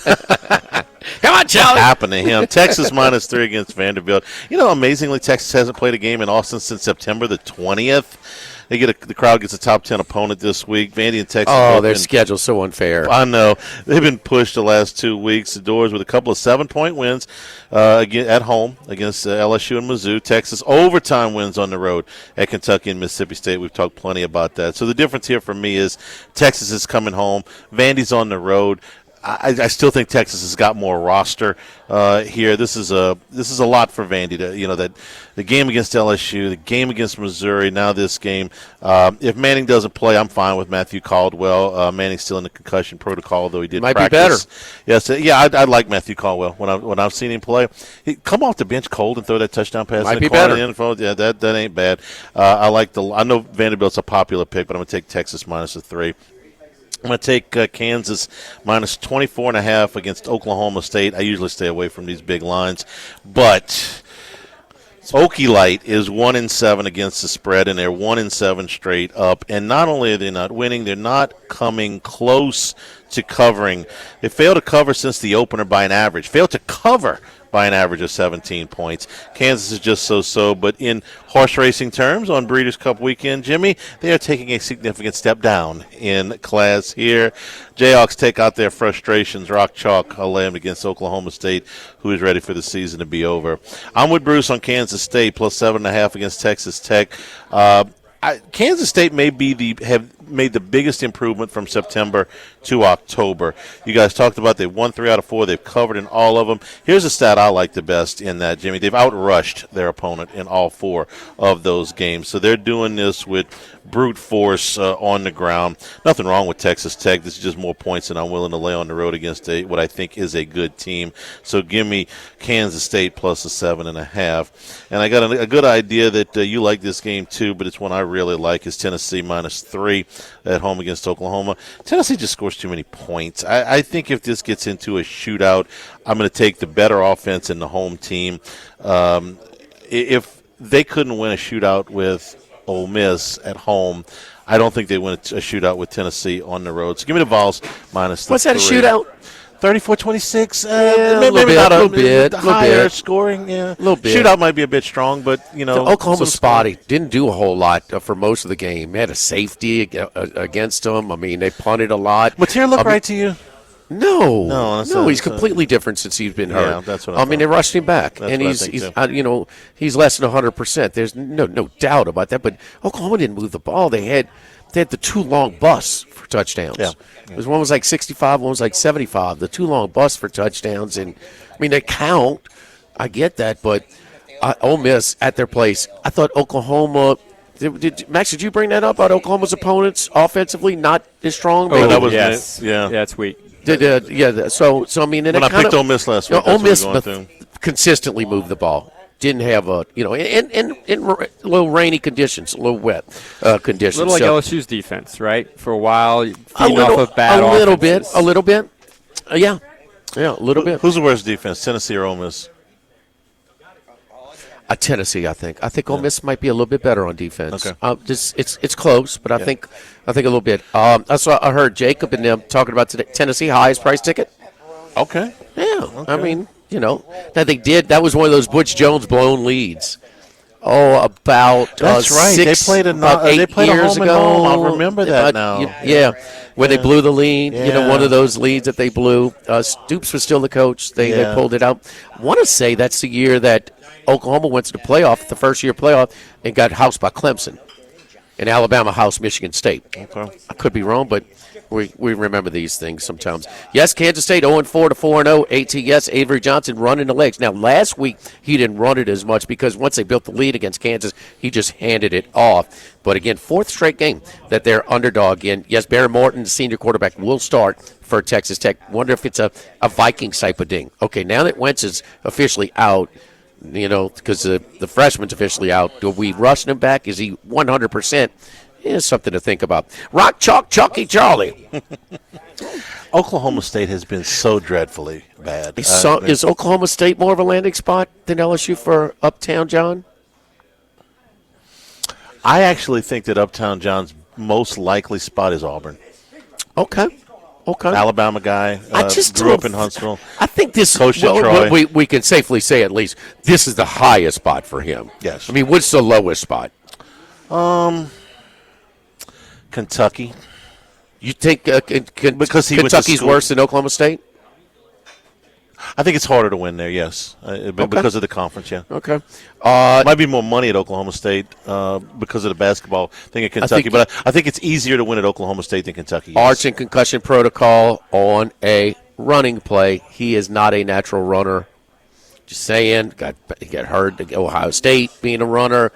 Come on, Charlie. What happened to him? Texas -3 against Vanderbilt. Amazingly, Texas hasn't played a game in Austin since September the 20th. The crowd gets a top 10 opponent this week. Vandy and Texas. Their schedule's so unfair. I know. They've been pushed the last 2 weeks. The Doors with a couple of 7-point wins at home against LSU and Mizzou. Texas overtime wins on the road at Kentucky and Mississippi State. We've talked plenty about that. So the difference here for me is Texas is coming home. Vandy's on the road. I still think Texas has got more roster here. This is a lot for Vandy to that the game against LSU, the game against Missouri, now this game. If Manning doesn't play, I'm fine with Matthew Caldwell. Manning's still in the concussion protocol, though he did might practice. Be better. Yes, yeah, I like Matthew Caldwell when I've seen him play. He come off the bench cold and throw that touchdown pass might in the be corner. Better. Yeah, that ain't bad. I know Vanderbilt's a popular pick, but I'm gonna take Texas -3. I'm going to take Kansas minus 24.5 against Oklahoma State. I usually stay away from these big lines, but Okie Light is 1-7 against the spread, and they're 1-7 straight up. And not only are they not winning, they're not coming close to covering. They failed to cover since the opener by an average. Failed to cover by an average of 17 points. Kansas is just so-so, but in horse racing terms, on Breeders' Cup weekend, Jimmy, they are taking a significant step down in class here. Jayhawks take out their frustrations, rock chalk, land against Oklahoma State, who is ready for the season to be over. I'm with Bruce on Kansas State, plus 7.5 against Texas Tech. Kansas State have made the biggest improvement from September to October. You guys talked about they've won 3 out of 4. They've covered in all of them. Here's a stat I like the best in that, Jimmy. They've outrushed their opponent in all 4 of those games. So they're doing this with brute force on the ground. Nothing wrong with Texas Tech. This is just more points than I'm willing to lay on the road against what I think is a good team. So give me Kansas State plus a 7.5. And I got a good idea that you like this game too, but it's one I really like, is Tennessee minus 3 at home against Oklahoma. Tennessee just scores too many points. I think if this gets into a shootout, I'm going to take the better offense in the home team. If they couldn't win a shootout with Ole Miss at home, I don't think they win a shootout with Tennessee on the road. So give me the Vols minus the 3. What's that, a shootout? 34-26. Maybe not a bit. Higher scoring. Yeah, a little bit. Shootout might be a bit strong, but Oklahoma spotty. Didn't do a whole lot for most of the game. Had a safety against them. I mean, they punted a lot. Mateer look right to you? No. He's completely different since he's been hurt. Yeah, that's what I mean, they rushed him back, and he's less than 100%. There's no doubt about that. But Oklahoma didn't move the ball. They had the 2 long busts for touchdowns. Yeah. One was like 65, one was like 75. The 2 long busts for touchdowns, and I mean, they count. I get that, but Ole Miss at their place. I thought Oklahoma. Max, did you bring that up about Oklahoma's opponents offensively not as strong? Oh, that was yes. Yeah, it's weak. So I mean, when I picked Ole Miss last week, Ole Miss consistently moved the ball. Didn't have in little rainy conditions, a little wet conditions. A little like LSU's defense, right? For a while, feeding off of bad a little bit, yeah, a little bit. Who's the worst defense, Tennessee or Ole Miss? Tennessee, I think. I think Ole Miss might be a little bit better on defense. Okay. It's close, but I think a little bit. I heard Jacob and them talking about today, Tennessee highest price ticket. Okay. Yeah. Okay. I mean, now they did. That was one of those Butch Jones blown leads. About that's right. They played a years home ago. I remember that now. Yeah, when they blew the lead, one of those leads that they blew. Stoops was still the coach. They pulled it out. I want to say that's the year that Oklahoma went to the playoff, the first year playoff, and got housed by Clemson. And Alabama housed Michigan State. Okay. I could be wrong, but we remember these things sometimes. Yes, Kansas State 0-4 to 4-0. ATS, Avery Johnson running the legs. Now, last week he didn't run it as much because once they built the lead against Kansas, he just handed it off. But again, 4th straight game that they're underdog in. Yes, Barry Morton, the senior quarterback, will start for Texas Tech. Wonder if it's a Vikings type of ding. Okay, now that Wentz is officially out, because the freshman's officially out. Do we rush him back? Is he 100%? It's something to think about. Rock, chalk, chalky, Charlie. Oklahoma State has been so dreadfully bad. Is Oklahoma State more of a landing spot than LSU for Uptown John? I actually think that Uptown John's most likely spot is Auburn. Okay. Alabama guy. I just grew up in Huntsville. I think this. Coached at Troy. We can safely say at least this is the highest spot for him. Yes. I mean, what's the lowest spot? Kentucky. You think because Kentucky's worse than Oklahoma State? I think it's harder to win there, yes, because of the conference, yeah. Okay. Might be more money at Oklahoma State because of the basketball thing at Kentucky, but I think it's easier to win at Oklahoma State than Kentucky is. Arch and concussion protocol on a running play. He is not a natural runner. Just saying, got hurt at Ohio State being a runner.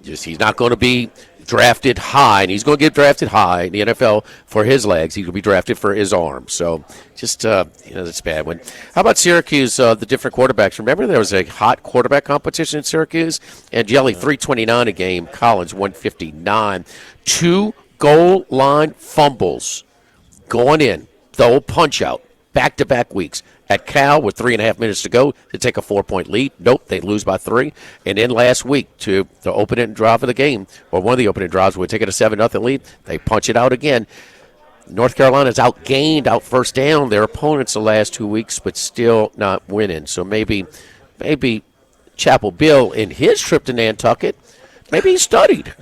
He's not going to be drafted high, and he's going to get drafted high in the NFL for his legs. He will be drafted for his arms. So just, that's a bad one. How about Syracuse, the different quarterbacks? Remember there was a hot quarterback competition in Syracuse? And Jelly, 329 a game. Collins, 159. 2 goal line fumbles going in, the old punch-out, back-to-back weeks. At Cal, with 3.5 minutes to go, to take a 4-point lead. Nope, they lose by 3. And then last week, to the opening drive of the game, or one of the opening drives, we're taking a 7-0 lead. They punch it out again. North Carolina's outgained, out first down their opponents the last 2 weeks, but still not winning. So maybe Chapel Bill, in his trip to Nantucket, maybe he studied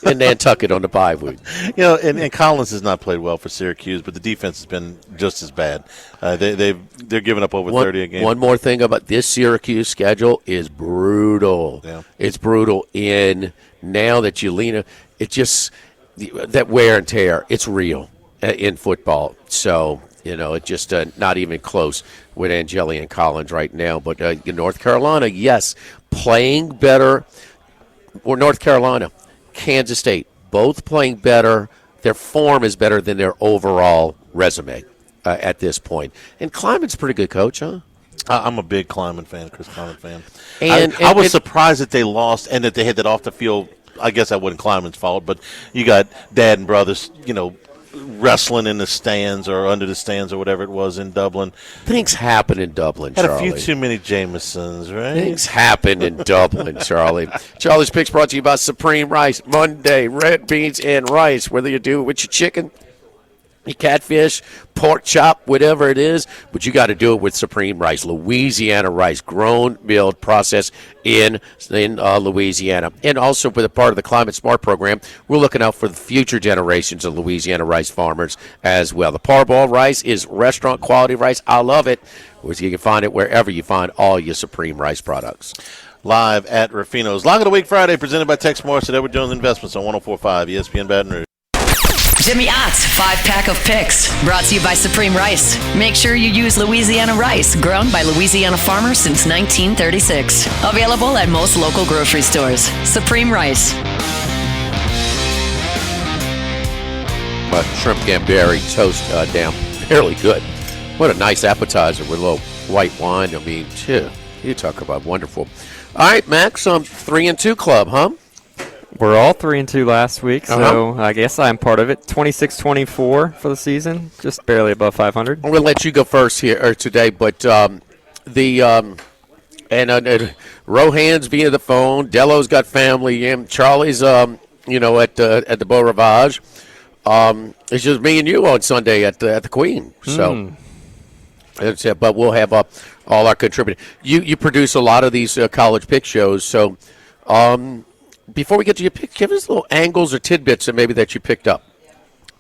in Nantucket on the bye week. And Collins has not played well for Syracuse, but the defense has been just as bad. They're giving up over 30 a game. One more thing about this Syracuse schedule is brutal. Yeah. It's brutal in now that it's just that wear and tear. It's real in football. So, it's just not even close with Angeli and Collins right now. But North Carolina, yes, playing better. Or North Carolina, Kansas State, both playing better. Their form is better than their overall resume at this point. And Kleiman's a pretty good coach, huh? I'm a big Kleiman fan, Chris Kleiman fan. And I was surprised that they lost and that they had that off the field. I guess that wasn't Kleiman's fault, but you got dad and brothers, wrestling in the stands or under the stands or whatever it was in Dublin. Things happen in Dublin, Had Charlie. a few too many Jamesons, right? Things happen in Dublin, Charlie. Charlie's Picks brought to you by Supreme Rice. Monday, red beans and rice, whether you do it with your chicken, your catfish, pork chop, whatever it is, but you got to do it with Supreme Rice, Louisiana rice, grown, milled, processed in Louisiana. And also for the part of the Climate Smart program, we're looking out for the future generations of Louisiana rice farmers as well. The Parboiled rice is restaurant quality rice. I love it. You can find it wherever you find all your Supreme Rice products. Live at Ruffino's. Lock of the Week Friday, presented by Tex Morris at Edward Jones Investments on 104.5 ESPN Baton Rouge. Jimmy Ott's 5-pack of picks, brought to you by Supreme Rice. Make sure you use Louisiana rice, grown by Louisiana farmers since 1936. Available at most local grocery stores. Supreme Rice. Shrimp Gambari toast down fairly good. What a nice appetizer with a little white wine. I mean, you talk about wonderful. All right, Max, 3-2 club, huh? We're all 3-2 last week, so I guess I'm part of it. 26-24 for the season, just barely above 500. I'm going to let you go first here today, but Rohan's via the phone. Delo's got family, and Charlie's at the Beau Rivage. It's just me and you on Sunday at the Queen. So, that's it. But we'll have all our contributors. You produce a lot of these college pick shows, so. Before we get to your pick, give us little angles or tidbits that you picked up.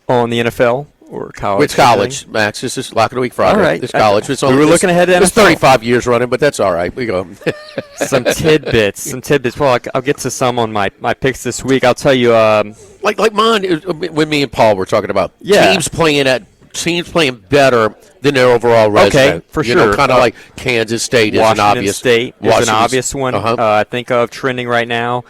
On the NFL or college? It's college, Max. This is Lock of the Week Friday. All right. It's college. We were looking ahead to NFL. It's 35 years running, but that's all right. We go. Some tidbits. Well, I'll get to some on my picks this week. I'll tell you. Like mine, when me and Paul were talking about teams playing better than their overall resume. Okay, for sure. Kind of like Kansas State is Washington an obvious. State is an obvious one. I think of trending right now.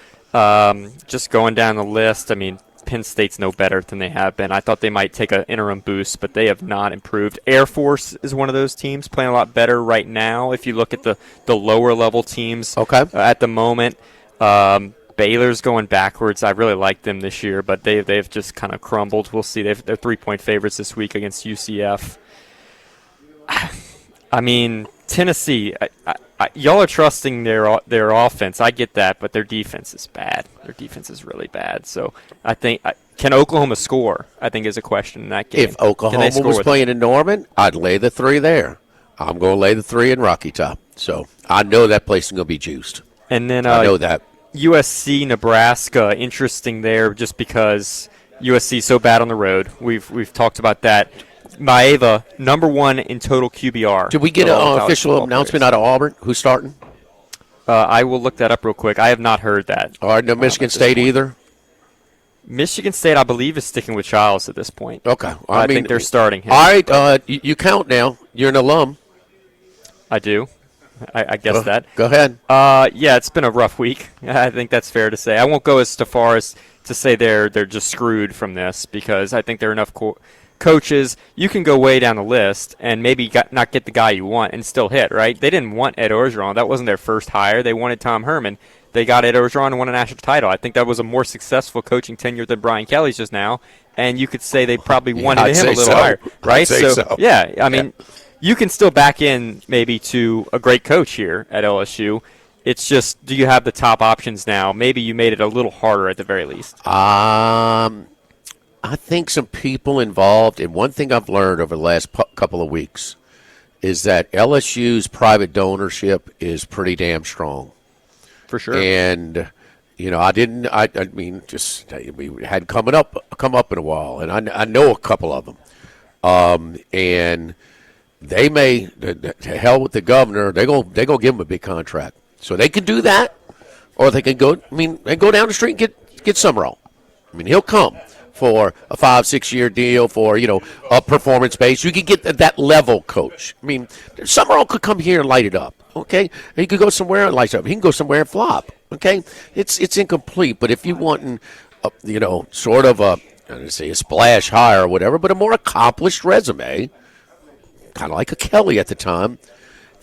Just going down the list, I mean, Penn State's no better than they have been. I thought they might take an interim boost, but they have not improved. Air Force is one of those teams playing a lot better right now. If you look at the lower level teams at the moment, Baylor's going backwards. I really like them this year, but they've just kind of crumbled. We'll see. They're 3-point favorites this week against UCF. I mean, Tennessee, y'all are trusting their offense. I get that, but their defense is bad. Their defense is really bad. So I think can Oklahoma score? I think is a question in that game. If Oklahoma was playing in Norman, I'd lay the 3 there. I'm going to lay the 3 in Rocky Top. So I know that place is going to be juiced. And then I know that. USC, Nebraska, interesting there just because USC is so bad on the road. We've talked about that. Maeva, number 1 in total QBR. Did we get an official announcement out of Auburn? Who's starting? I will look that up real quick. I have not heard that. All right, no Michigan State either? Michigan State, I believe, is sticking with Childs at this point. Okay. I think they're starting him. All right, you count now. You're an alum. I do. I guess that. Go ahead. Yeah, it's been a rough week. I think that's fair to say. I won't go as far as to say they're just screwed from this because I think there are enough coaches. You can go way down the list and maybe not get the guy you want and still hit, right? They didn't want Ed Orgeron. That wasn't their first hire. They wanted Tom Herman. they got Ed Orgeron and won a national title. I think that was a more successful coaching tenure than Brian Kelly's just now, and you could say they probably wanted him a little higher, right? So. Yeah, I mean, you can still back in maybe to a great coach here at LSU. It's just, do you have the top options now? Maybe you made it a little harder at the very least. I think some people involved, and one thing I've learned over the last couple of weeks is that LSU's private donorship is pretty damn strong. For sure. And, you know, we hadn't come up in a while, and I know a couple of them. And they may, to hell with the governor, they're gonna give him a big contract. So they can do that, or they can go down the street and get Summerall. I mean, he'll come for a 5-6 year deal for, a performance base. You can get that level coach. I mean, Summerall could come here and light it up, okay? He could go somewhere and light it up. He can go somewhere and flop, okay? It's incomplete, but if you want, sort of a splash high or whatever, but a more accomplished resume, kind of like a Kelly at the time,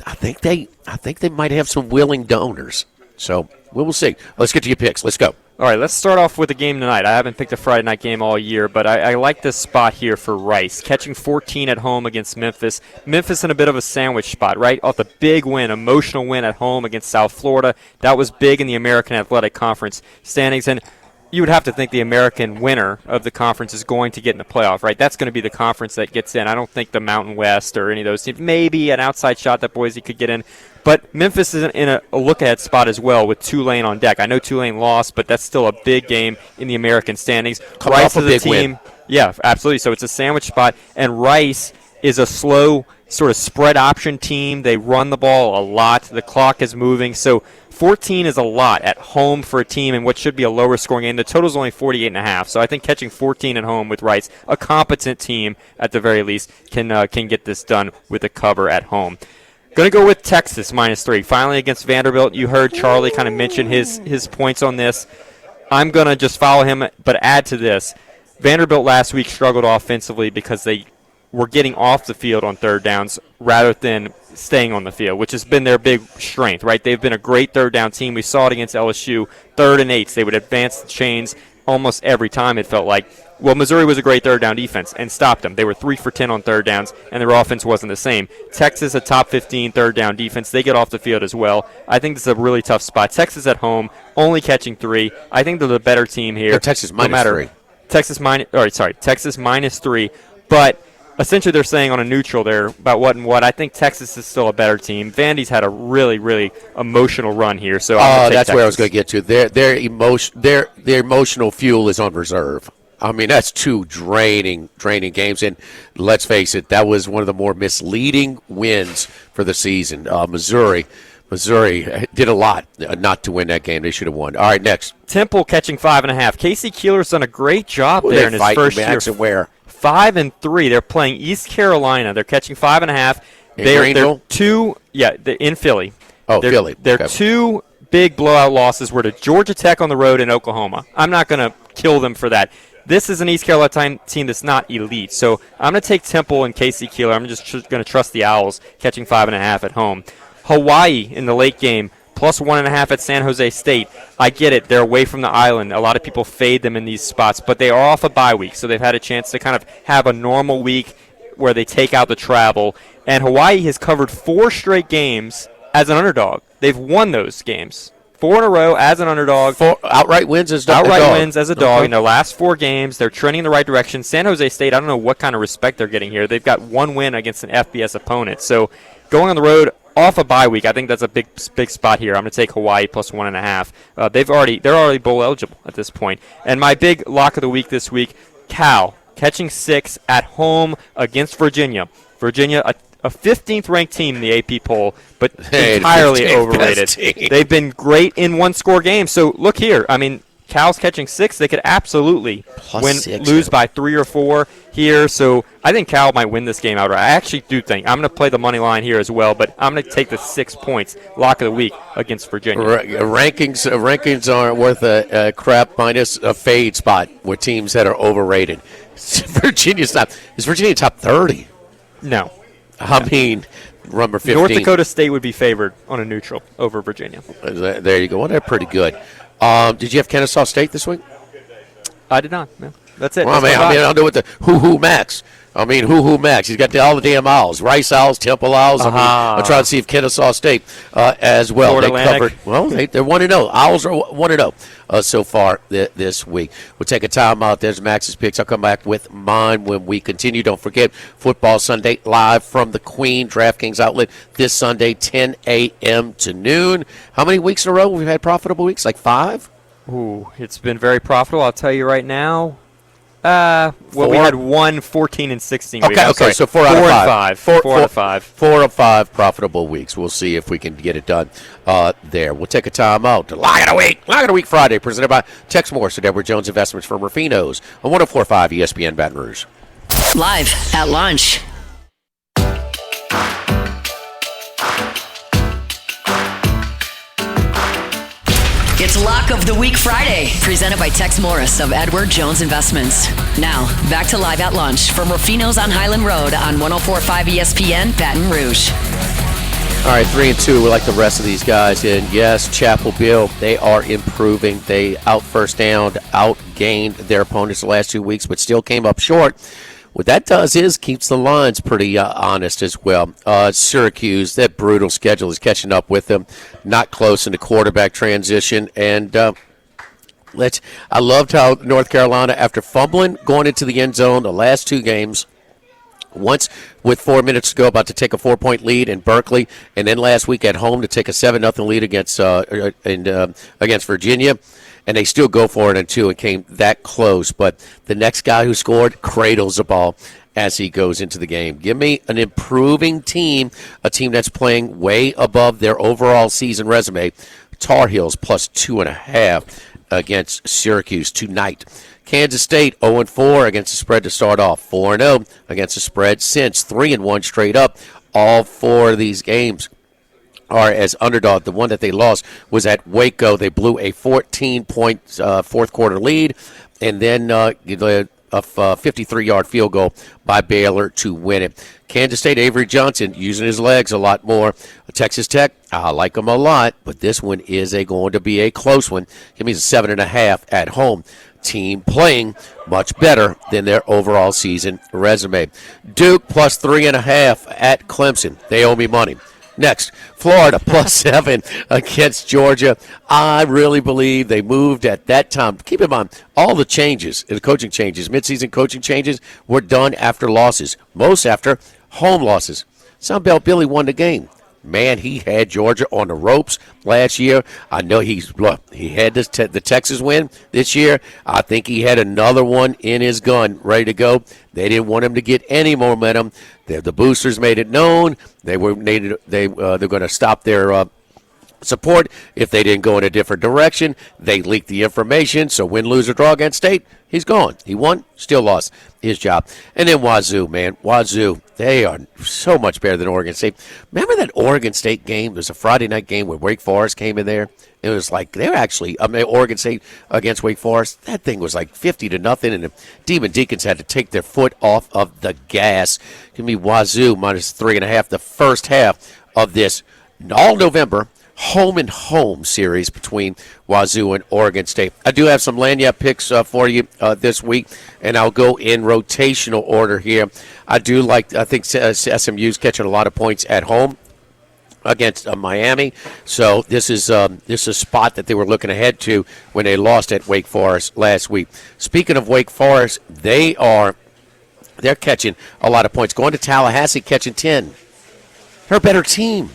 I think they might have some willing donors. So we will see. Let's get to your picks. Let's go. All right, let's start off with the game tonight. I haven't picked a Friday night game all year, but I like this spot here for Rice. Catching 14 at home against Memphis. Memphis in a bit of a sandwich spot, right? Off the big win, emotional win at home against South Florida. That was big in the American Athletic Conference standings. And you would have to think the American winner of the conference is going to get in the playoff, right? That's going to be the conference that gets in. I don't think the Mountain West or any of those teams. Maybe an outside shot that Boise could get in. But Memphis is in a look-ahead spot as well with Tulane on deck. I know Tulane lost, but that's still a big game in the American standings. Rice is a big win. Yeah, absolutely. So it's a sandwich spot. And Rice is a slow sort of spread option team. They run the ball a lot. The clock is moving. So 14 is a lot at home for a team in what should be a lower scoring game. The total is only 48.5. So I think catching 14 at home with Rice, a competent team at the very least, can get this done with a cover at home. Going to go with Texas -3. Finally against Vanderbilt. You heard Charlie kind of mention his points on this. I'm going to just follow him, but add to this. Vanderbilt last week struggled offensively because they were getting off the field on third downs rather than staying on the field, which has been their big strength, right? They've been a great third down team. We saw it against LSU, 3rd and 8s. They would advance the chains almost every time, it felt like. Well, Missouri was a great third down defense and stopped them. They were 3 for 10 on third downs, and their offense wasn't the same. Texas, a top 15 third down defense. They get off the field as well. I think this is a really tough spot. Texas at home, only catching 3. I think they're the better team here. Texas -3. Texas -3. But essentially they're saying on a neutral there about what and what. I think Texas is still a better team. Vandy's had a really, really emotional run here. So that's Texas. Where I was going to get to. Their emotional fuel is on reserve. I mean, that's 2 draining games. And let's face it, that was one of the more misleading wins for the season. Missouri did a lot not to win that game. They should have won. All right, next. Temple catching 5.5. Casey Keeler's done a great job there in his first year. And where? 5-3. They're playing East Carolina. They're catching 5.5. They're in Philly. Oh, Philly. Their 2 big blowout losses were to Georgia Tech on the road and Oklahoma. I'm not going to kill them for that. This is an East Carolina team that's not elite. So I'm going to take Temple and Casey Keeler. I'm just going to trust the Owls catching 5.5 at home. Hawaii in the late game, +1.5 at San Jose State. I get it. They're away from the island. A lot of people fade them in these spots, but they are off a bye week, so they've had a chance to kind of have a normal week where they take out the travel. And Hawaii has covered 4 straight games as an underdog. They've won those games. 4 in a row as an underdog. 4 outright wins as a dog. Wins as a dog in their last 4 games. They're trending in the right direction. San Jose State, I don't know what kind of respect they're getting here. They've got 1 win against an FBS opponent. So going on the road off a bye week, I think that's a big spot here. I'm going to take Hawaii +1.5. They're already bowl eligible at this point. And my big lock of the week this week, Cal catching 6 at home against Virginia. Virginia, a 15th ranked team in the AP poll, but entirely overrated. They've been great in 1-score games. So look here. I mean, Cal's catching 6. They could absolutely lose by 3 or 4 here. So I think Cal might win this game outright. I actually do think. I'm going to play the money line here as well, but I'm going to take the 6 points lock of the week against Virginia. Rankings aren't worth a crap minus a fade spot with teams that are overrated. Is Virginia top 30? No. I mean, number 15. North Dakota State would be favored on a neutral over Virginia. There you go. Well, they're pretty good. Did you have Kennesaw State this week? I did not. No. That's it. Well, I'll do with the Hoo Max. Hoo Max. He's got all the damn owls. Rice Owls, Temple Owls. I'm trying to see if Kennesaw State as well. Florida They Atlantic. covered. Well, they're 1-0. Owls are 1-0 so far this week. We'll take a time out. There's Max's picks. I'll come back with mine when we continue. Don't forget, Football Sunday live from the Queen DraftKings outlet this Sunday, 10 a.m. to noon. How many weeks in a row we've had profitable weeks? Like 5? Ooh, it's been very profitable. I'll tell you right now. We had 14 and 16 weeks. Okay, so 4 out of 5. 4 out of 5. 4 of 5 profitable weeks. We'll see if we can get it done there. We'll take a time out. Lock of the Week Friday, presented by Tex Morris at Edward Jones Investments from Rufino's on 104.5 ESPN Baton Rouge. Live at lunch. It's Lock of the Week Friday, presented by Tex Morris of Edward Jones Investments. Now, back to Live at Lunch from Rufino's on Highland Road on 104.5 ESPN Baton Rouge. All right, 3-2. We're like the rest of these guys. And yes, Chapel Bill, they are improving. They outgained their opponents the last 2 weeks, but still came up short. What that does is keeps the lines pretty honest as well. Syracuse, that brutal schedule is catching up with them. Not close in the quarterback transition. And I loved how North Carolina, after fumbling, going into the end zone the last 2 games, once with 4 minutes to go, about to take a 4-point lead in Berkeley, and then last week at home to take a 7-0 lead against Virginia. And they still go for it in 2 and came that close. But the next guy who scored cradles the ball as he goes into the game. Give me an improving team, a team that's playing way above their overall season resume. Tar Heels plus 2.5 against Syracuse tonight. Kansas State 0-4 against the spread to start off. 4-0 against the spread since 3-1 straight up. All 4 of these games are as underdog. The one that they lost was at Waco. They blew a 14-point fourth quarter lead, and then a 53-yard field goal by Baylor to win it. Kansas State, Avery Johnson using his legs a lot more. Texas Tech, I like them a lot, but this one is going to be a close one. Give me a 7.5 at home. Team playing much better than their overall season resume. Duke plus 3.5 at Clemson. They owe me money. Next, Florida plus 7 against Georgia. I really believe they moved at that time. Keep in mind, all the changes, the coaching changes, midseason coaching changes were done after losses, most after home losses. Sunbelt Billy won the game. Man, he had Georgia on the ropes last year. I know he had the Texas win this year. I think he had another one in his gun ready to go. They didn't want him to get any momentum. The boosters made it known they're going to stop their support if they didn't go in a different direction. They leaked the information, so win, lose, or draw against State, he's gone. He won, still lost his job. And then Wazoo, man. Wazoo, they are so much better than Oregon State. Remember that Oregon State game? It was a Friday night game where Wake Forest came in there. It was like they're actually, Oregon State against Wake Forest, that thing was like 50-0, and the Demon Deacons had to take their foot off of the gas. Give me Wazoo minus 3.5, the first half of this all November home and home series between Wazoo and Oregon State. I do have some lanyard picks for you this week, and I'll go in rotational order here. I think SMU's catching a lot of points at home against Miami. So this is a spot that they were looking ahead to when they lost at Wake Forest last week. Speaking of Wake Forest, they're catching a lot of points. Going to Tallahassee, catching 10. They're a better team.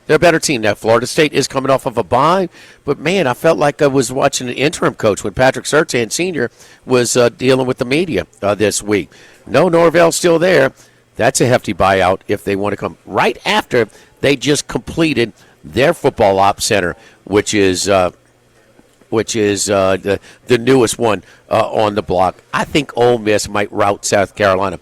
Now, Florida State is coming off of a bye, but, man, I felt like I was watching an interim coach when Patrick Surtain Sr. was dealing with the media this week. No, Norvell's still there. That's a hefty buyout if they want to come right after they just completed their football ops center, which is the newest one on the block. I think Ole Miss might rout South Carolina.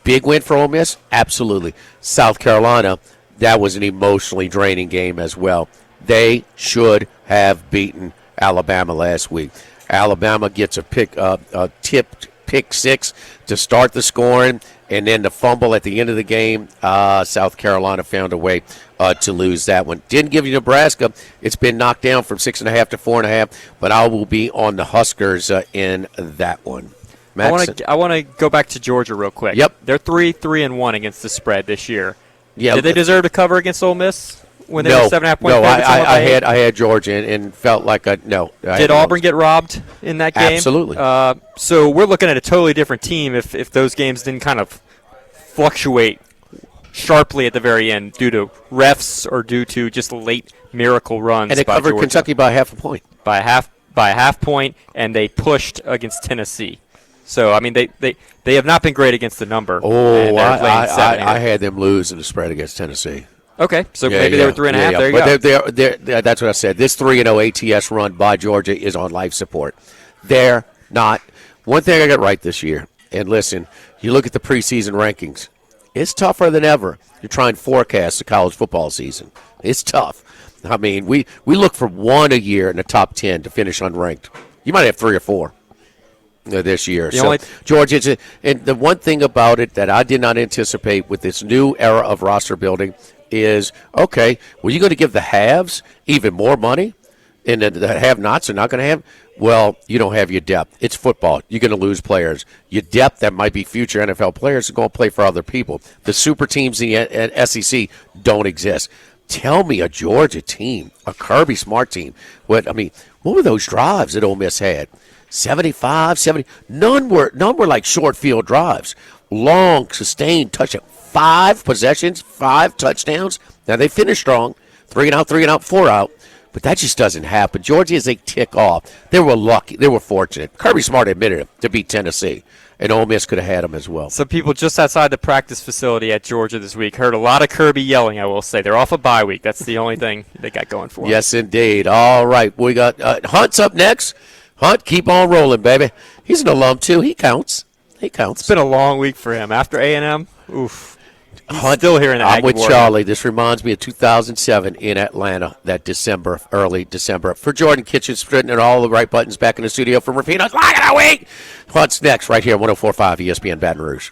Big win for Ole Miss? Absolutely. South Carolina, that was an emotionally draining game as well. They should have beaten Alabama last week. Alabama gets a tipped pick six to start the scoring, And then the fumble at the end of the game, South Carolina found a way to lose that one. Didn't give you Nebraska. It's been knocked down from 6.5 to 4.5, but I will be on the Huskers in that one. I want to go back to Georgia real quick. Yep. They're 3-1 against the spread this year. Yeah. Did they deserve to cover against Ole Miss when they were 7.5 point No, favorites? I had Georgia and felt like no. Did Auburn get robbed in that game? Absolutely. So we're looking at a totally different team if those games didn't kind of fluctuate sharply at the very end due to refs or due to just late miracle runs. And they covered Georgia. Kentucky by half a point. By a half point, and they pushed against Tennessee. So, I mean, they have not been great against the number. Oh, I had them lose in the spread against Tennessee. Okay, so maybe they were 3.5. Yeah. There you go. They're, that's what I said. This 3-0 ATS run by Georgia is on life support. They're not. One thing I got right this year, and listen, you look at the preseason rankings, it's tougher than ever. You're trying to forecast the college football season. It's tough. I mean, we look for one a year in the top 10 to finish unranked. You might have 3 or 4 this year. Georgia, and the one thing about it that I did not anticipate with this new era of roster building is, okay, well, you're going to give the haves even more money, and the have-nots are not going to have. Well, you don't have your depth. It's football. You're going to lose players. Your depth that might be future NFL players are going to play for other people. The super teams in the SEC don't exist. Tell me a Georgia team, a Kirby Smart team. What were those drives that Ole Miss had? 75, 70. None were like short field drives. Long, sustained touchdown. 5 possessions, 5 touchdowns. Now, they finished strong. 3 and out, 4 out. But that just doesn't happen. Georgia is a tick off. They were lucky. They were fortunate. Kirby Smart admitted it to beat Tennessee. And Ole Miss could have had them as well. Some people just outside the practice facility at Georgia this week heard a lot of Kirby yelling, I will say. They're off a bye week. That's the only thing they got going for them. Yes, indeed. All right. We got Hunt's up next. Hunt, keep on rolling, baby. He's an alum, too. He counts. It's been a long week for him. After A&M, oof. Hunt, still here in the I'm with Aggie Charlie. This reminds me of 2007 in Atlanta, that early December. For Jordan Kitchens, putting all the right buttons back in the studio from Rufino's Lock of the Week. Hunt's next, right here, 104.5 ESPN Baton Rouge.